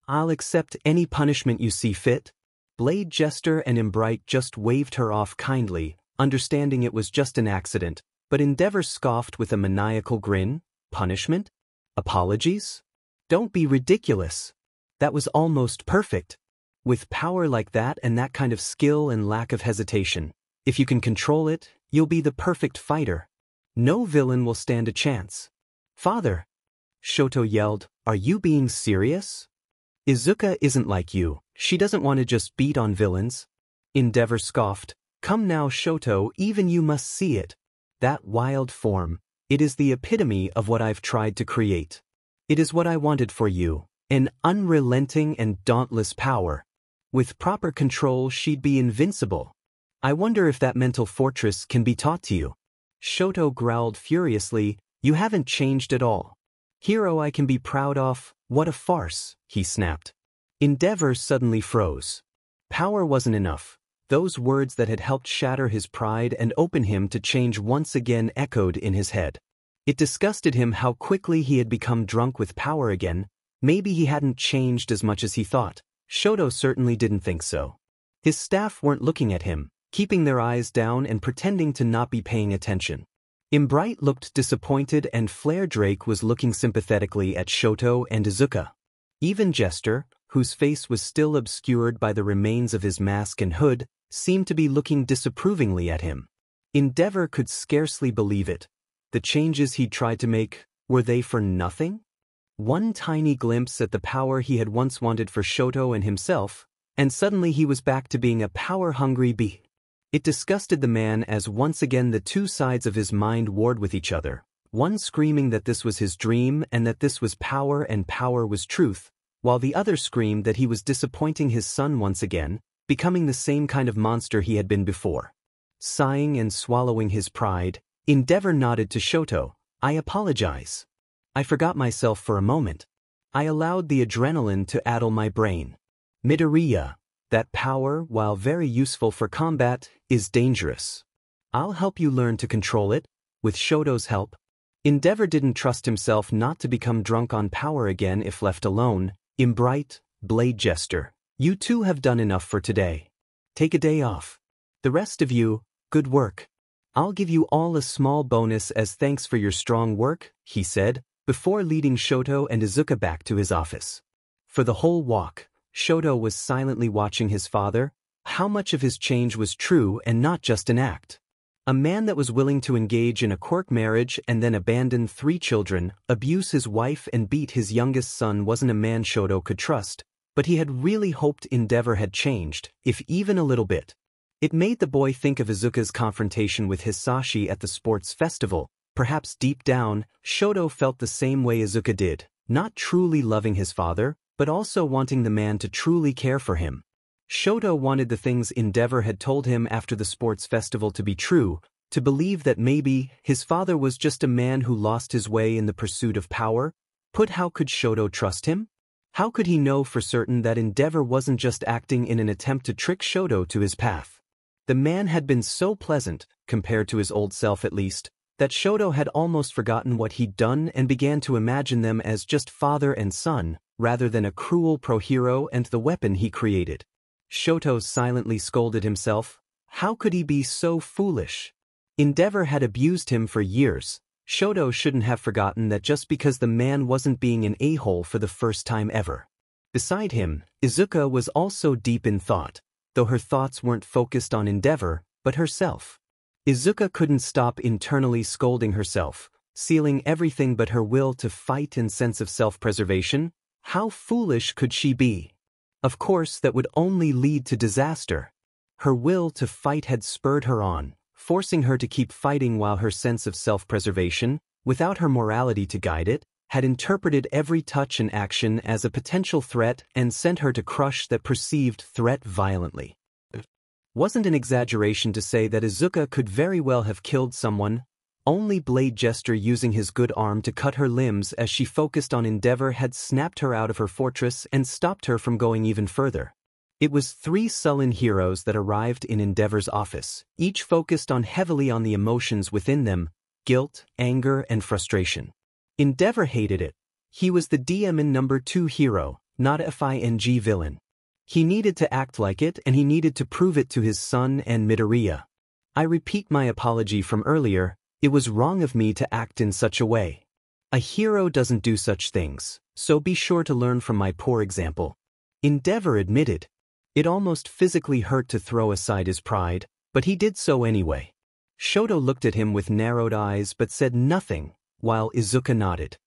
I'll accept any punishment you see fit." Blade Jester and Imbright just waved her off kindly, understanding it was just an accident, but Endeavor scoffed with a maniacal grin. "Punishment? Apologies? Don't be ridiculous. That was almost perfect. With power like that and that kind of skill and lack of hesitation, if you can control it, you'll be the perfect fighter. No villain will stand a chance." "Father!" Shoto yelled, "Are you being serious? Izuka isn't like you. She doesn't want to just beat on villains." Endeavor scoffed, "Come now, Shoto, even you must see it. That wild form, it is the epitome of what I've tried to create. It is what I wanted for you, an unrelenting and dauntless power. With proper control, she'd be invincible. I wonder if that mental fortress can be taught to you." Shoto growled furiously, "You haven't changed at all. Hero I can be proud of, what a farce," he snapped. Endeavor suddenly froze. Power wasn't enough. Those words that had helped shatter his pride and open him to change once again echoed in his head. It disgusted him how quickly he had become drunk with power again. Maybe he hadn't changed as much as he thought. Shoto certainly didn't think so. His staff weren't looking at him, keeping their eyes down and pretending to not be paying attention. Imbright looked disappointed and Flare Drake was looking sympathetically at Shoto and Izuka. Even Jester, whose face was still obscured by the remains of his mask and hood, seemed to be looking disapprovingly at him. Endeavor could scarcely believe it. The changes he'd tried to make, were they for nothing? One tiny glimpse at the power he had once wanted for Shoto and himself, and suddenly he was back to being a power-hungry beast. It disgusted the man as once again the 2 sides of his mind warred with each other, one screaming that this was his dream and that this was power and power was truth, while the other screamed that he was disappointing his son once again, becoming the same kind of monster he had been before. Sighing and swallowing his pride, Endeavor nodded to Shoto, "I apologize. I forgot myself for a moment. I allowed the adrenaline to addle my brain. Midoriya, that power, while very useful for combat, is dangerous. I'll help you learn to control it, with Shoto's help." Endeavor didn't trust himself not to become drunk on power again if left alone. "Imbright, Blade Jester, you 2 have done enough for today. Take a day off. The rest of you, good work." "I'll give you all a small bonus as thanks for your strong work," he said, before leading Shoto and Izuka back to his office. For the whole walk, Shoto was silently watching his father. How much of his change was true and not just an act? A man that was willing to engage in a quirk marriage and then abandon 3 children, abuse his wife and beat his youngest son wasn't a man Shoto could trust, but he had really hoped Endeavor had changed, if even a little bit. It made the boy think of Izuka's confrontation with Hisashi at the sports festival. Perhaps deep down, Shoto felt the same way Izuka did, not truly loving his father, but also wanting the man to truly care for him. Shoto wanted the things Endeavor had told him after the sports festival to be true, to believe that maybe his father was just a man who lost his way in the pursuit of power. But how could Shoto trust him? How could he know for certain that Endeavor wasn't just acting in an attempt to trick Shoto to his path? The man had been so pleasant, compared to his old self at least, that Shoto had almost forgotten what he'd done and began to imagine them as just father and son, rather than a cruel pro-hero and the weapon he created. Shoto silently scolded himself. How could he be so foolish? Endeavor had abused him for years. Shoto shouldn't have forgotten that just because the man wasn't being an a-hole for the first time ever. Beside him, Izuka was also deep in thought, though her thoughts weren't focused on Endeavor, but herself. Izuka couldn't stop internally scolding herself, sealing everything but her will to fight and sense of self-preservation. How foolish could she be? Of course, that would only lead to disaster. Her will to fight had spurred her on, forcing her to keep fighting while her sense of self-preservation, without her morality to guide it, had interpreted every touch and action as a potential threat and sent her to crush that perceived threat violently. Wasn't an exaggeration to say that Izuka could very well have killed someone. Only blade gesture using his good arm to cut her limbs as she focused on Endeavor had snapped her out of her fortress and stopped her from going even further. It was 3 sullen heroes that arrived in Endeavor's office, each focused heavily on the emotions within them, guilt, anger, and frustration. Endeavor hated it. He was the DM and number 2 hero, not a FING villain. He needed to act like it and he needed to prove it to his son and Midoriya. I repeat my apology from earlier. It was wrong of me to act in such a way. A hero doesn't do such things, so be sure to learn from my poor example. Endeavor admitted. It almost physically hurt to throw aside his pride, but he did so anyway. Shoto looked at him with narrowed eyes but said nothing, while Izuka nodded.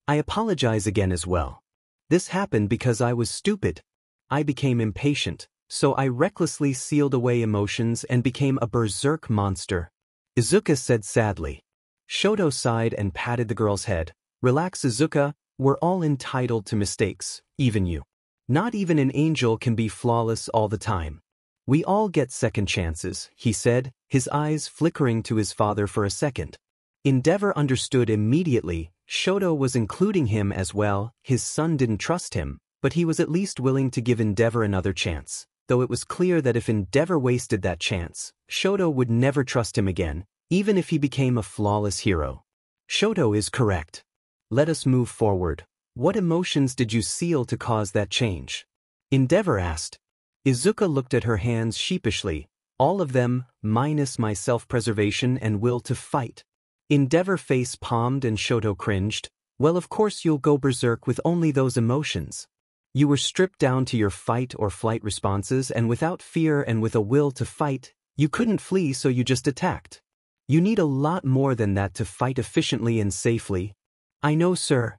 I apologize again as well. This happened because I was stupid. I became impatient, so I recklessly sealed away emotions and became a berserk monster. Izuka said sadly. Shoto sighed and patted the girl's head. Relax, Izuka, we're all entitled to mistakes, even you. Not even an angel can be flawless all the time. We all get second chances, he said, his eyes flickering to his father for a second. Endeavor understood immediately. Shoto was including him as well. His son didn't trust him, but he was at least willing to give Endeavor another chance, though it was clear that if Endeavor wasted that chance, Shoto would never trust him again, even if he became a flawless hero. Shoto is correct. Let us move forward. What emotions did you seal to cause that change? Endeavor asked. Izuka looked at her hands sheepishly. All of them, minus my self-preservation and will to fight. Endeavor face palmed and Shoto cringed. Well, of course you'll go berserk with only those emotions. You were stripped down to your fight or flight responses and without fear and with a will to fight, you couldn't flee so you just attacked. You need a lot more than that to fight efficiently and safely. I know, sir.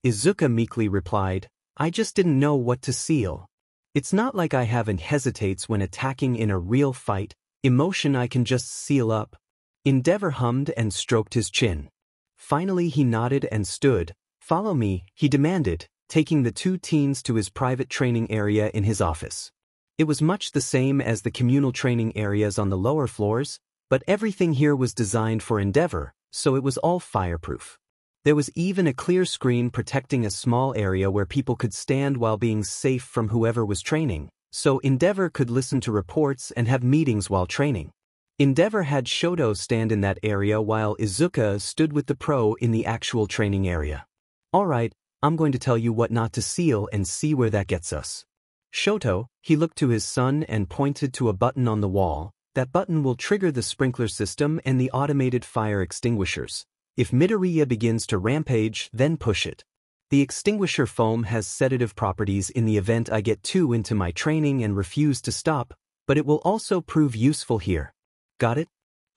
Izuka meekly replied. I just didn't know what to seal. It's not like I haven't hesitates when attacking in a real fight. Emotion I can just seal up. Endeavor hummed and stroked his chin. Finally he nodded and stood. Follow me, he demanded, taking the 2 teens to his private training area in his office. It was much the same as the communal training areas on the lower floors, but everything here was designed for Endeavor, so it was all fireproof. There was even a clear screen protecting a small area where people could stand while being safe from whoever was training, so Endeavor could listen to reports and have meetings while training. Endeavor had Shoto stand in that area while Izuka stood with the pro in the actual training area. Alright, I'm going to tell you what not to seal and see where that gets us. Shoto, he looked to his son and pointed to a button on the wall. that button will trigger the sprinkler system and the automated fire extinguishers. If Midoriya begins to rampage, then push it. The extinguisher foam has sedative properties in the event I get too into my training and refuse to stop, but it will also prove useful here. Got it?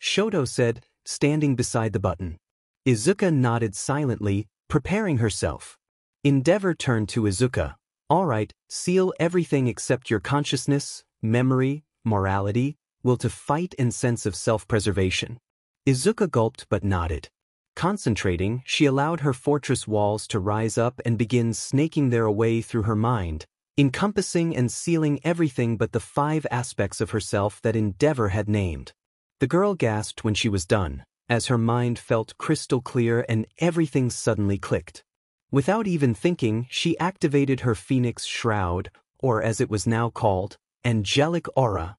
Shoto said, standing beside the button. Izuka nodded silently, preparing herself. Endeavor turned to Izuka. All right, seal everything except your consciousness, memory, morality, will to fight and sense of self-preservation. Izuka gulped but nodded. Concentrating, she allowed her fortress walls to rise up and begin snaking their way through her mind, encompassing and sealing everything but the 5 aspects of herself that Endeavor had named. The girl gasped when she was done, as her mind felt crystal clear and everything suddenly clicked. Without even thinking, she activated her Phoenix Shroud, or as it was now called, Angelic Aura.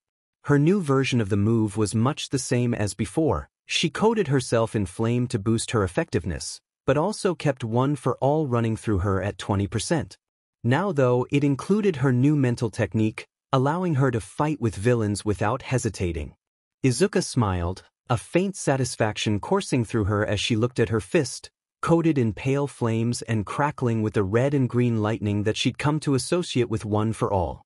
Her new version of the move was much the same as before. She coated herself in flame to boost her effectiveness, but also kept one for all running through her at 20%. Now though, it included her new mental technique, allowing her to fight with villains without hesitating. Izuka smiled, a faint satisfaction coursing through her as she looked at her fist, coated in pale flames and crackling with the red and green lightning that she'd come to associate with One for All.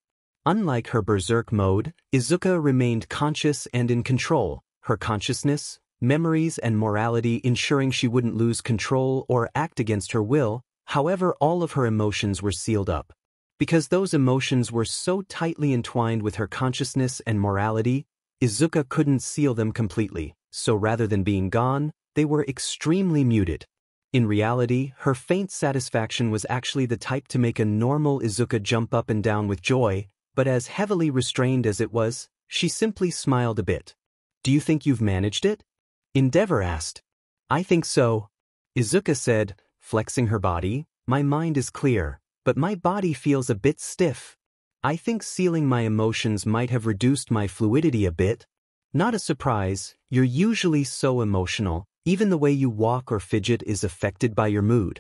Unlike her berserk mode, Izuka remained conscious and in control, her consciousness, memories and morality ensuring she wouldn't lose control or act against her will. However, all of her emotions were sealed up. Because those emotions were so tightly entwined with her consciousness and morality, Izuka couldn't seal them completely, so rather than being gone, they were extremely muted. In reality, her faint satisfaction was actually the type to make a normal Izuka jump up and down with joy, but as heavily restrained as it was, she simply smiled a bit. Do you think you've managed it? Endeavor asked. I think so. Izuka said, flexing her body. My mind is clear, but my body feels a bit stiff. I think sealing my emotions might have reduced my fluidity a bit. Not a surprise, you're usually so emotional, even the way you walk or fidget is affected by your mood.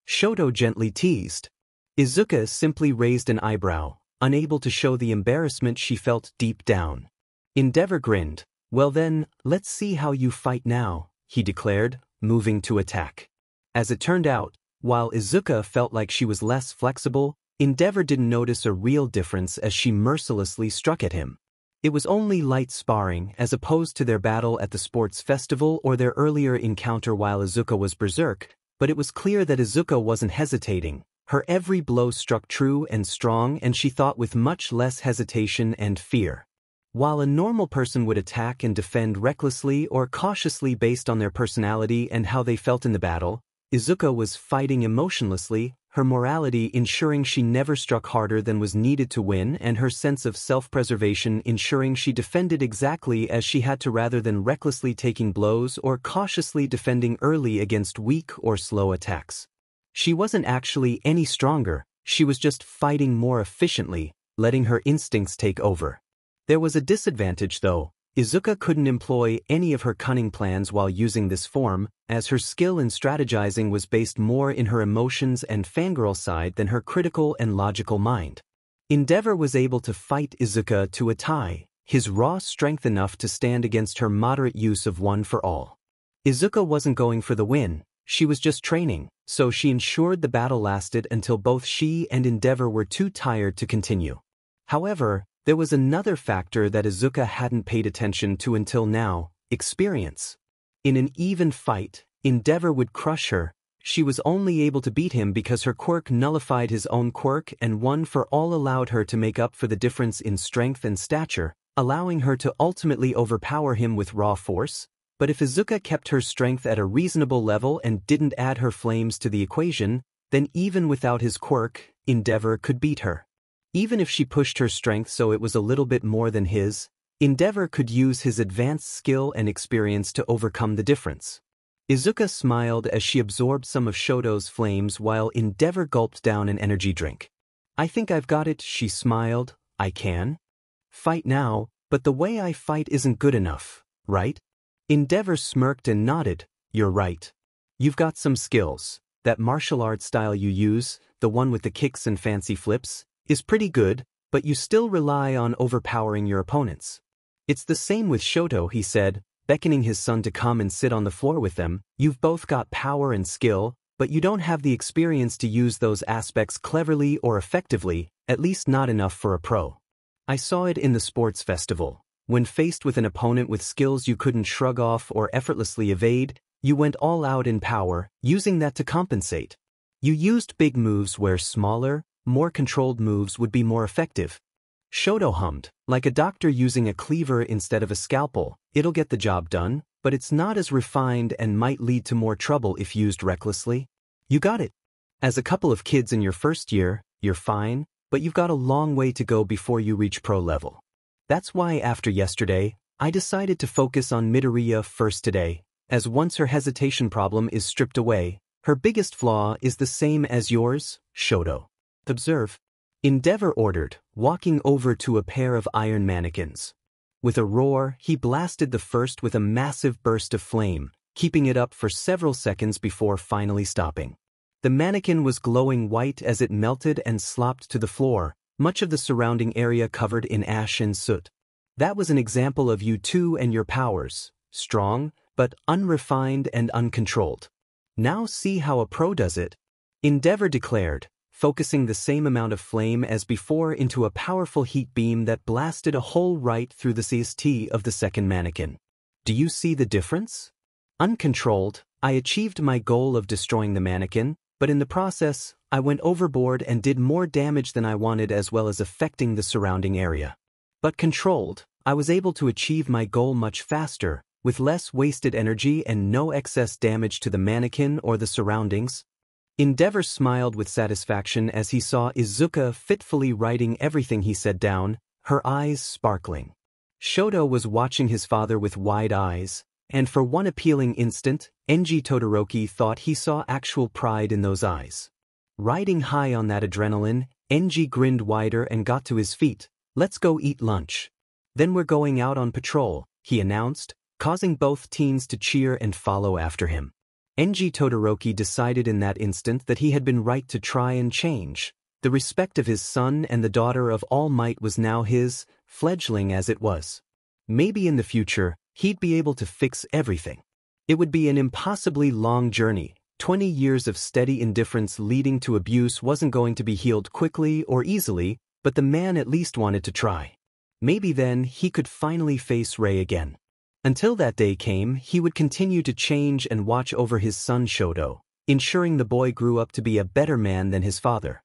Shoto gently teased. Izuka simply raised an eyebrow, unable to show the embarrassment she felt deep down. Endeavor grinned. Well then, let's see how you fight now, he declared, moving to attack. As it turned out, while Izuka felt like she was less flexible, Endeavor didn't notice a real difference as she mercilessly struck at him. It was only light sparring as opposed to their battle at the sports festival or their earlier encounter while Izuka was berserk, but it was clear that Izuka wasn't hesitating. Her every blow struck true and strong and she thought with much less hesitation and fear. While a normal person would attack and defend recklessly or cautiously based on their personality and how they felt in the battle, Izuka was fighting emotionlessly, her morality ensuring she never struck harder than was needed to win and her sense of self-preservation ensuring she defended exactly as she had to rather than recklessly taking blows or cautiously defending early against weak or slow attacks. She wasn't actually any stronger, she was just fighting more efficiently, letting her instincts take over. There was a disadvantage though. Izuka couldn't employ any of her cunning plans while using this form, as her skill in strategizing was based more in her emotions and fangirl side than her critical and logical mind. Endeavor was able to fight Izuka to a tie, his raw strength enough to stand against her moderate use of One for All. Izuka wasn't going for the win, she was just training, so she ensured the battle lasted until both she and Endeavor were too tired to continue. However, there was another factor that Izuka hadn't paid attention to until now, experience. In an even fight, Endeavor would crush her. She was only able to beat him because her quirk nullified his own quirk and One for All allowed her to make up for the difference in strength and stature, allowing her to ultimately overpower him with raw force. But if Izuka kept her strength at a reasonable level and didn't add her flames to the equation, then even without his quirk, Endeavor could beat her. Even if she pushed her strength so it was a little bit more than his, Endeavor could use his advanced skill and experience to overcome the difference. Izuka smiled as she absorbed some of Shoto's flames while Endeavor gulped down an energy drink. I think I've got it, she smiled. I can fight now, but the way I fight isn't good enough, right? Endeavor smirked and nodded. You're right. You've got some skills. That martial arts style you use, the one with the kicks and fancy flips, is pretty good, but you still rely on overpowering your opponents. It's the same with Shoto, he said, beckoning his son to come and sit on the floor with them. You've both got power and skill, but you don't have the experience to use those aspects cleverly or effectively, at least not enough for a pro. I saw it in the sports festival. When faced with an opponent with skills you couldn't shrug off or effortlessly evade, you went all out in power, using that to compensate. You used big moves where smaller, more controlled moves would be more effective. Shoto hummed, like a doctor using a cleaver instead of a scalpel. It'll get the job done, but it's not as refined and might lead to more trouble if used recklessly. You got it. As a couple of kids in your first year, you're fine, but you've got a long way to go before you reach pro level. That's why after yesterday, I decided to focus on Midoriya first today, as once her hesitation problem is stripped away, her biggest flaw is the same as yours, Shoto. Observe. Endeavor ordered, walking over to a pair of iron mannequins. With a roar, he blasted the first with a massive burst of flame, keeping it up for several seconds before finally stopping. The mannequin was glowing white as it melted and slopped to the floor, much of the surrounding area covered in ash and soot. That was an example of you two and your powers, strong, but unrefined and uncontrolled. Now see how a pro does it. Endeavor declared, focusing the same amount of flame as before into a powerful heat beam that blasted a hole right through the CST of the second mannequin. Do you see the difference? Uncontrolled, I achieved my goal of destroying the mannequin, but in the process, I went overboard and did more damage than I wanted as well as affecting the surrounding area. But controlled, I was able to achieve my goal much faster, with less wasted energy and no excess damage to the mannequin or the surroundings. Endeavor smiled with satisfaction as he saw Izuka fitfully writing everything he said down, her eyes sparkling. Shoto was watching his father with wide eyes, and for one appealing instant, Enji Todoroki thought he saw actual pride in those eyes. Riding high on that adrenaline, Enji grinned wider and got to his feet. Let's go eat lunch. Then we're going out on patrol, he announced, causing both teens to cheer and follow after him. Enji Todoroki decided in that instant that he had been right to try and change. The respect of his son and the daughter of All Might was now his, fledgling as it was. Maybe in the future, he'd be able to fix everything. It would be an impossibly long journey. 20 years of steady indifference leading to abuse wasn't going to be healed quickly or easily, but the man at least wanted to try. Maybe then he could finally face Rei again. Until that day came, he would continue to change and watch over his son Shoto, ensuring the boy grew up to be a better man than his father.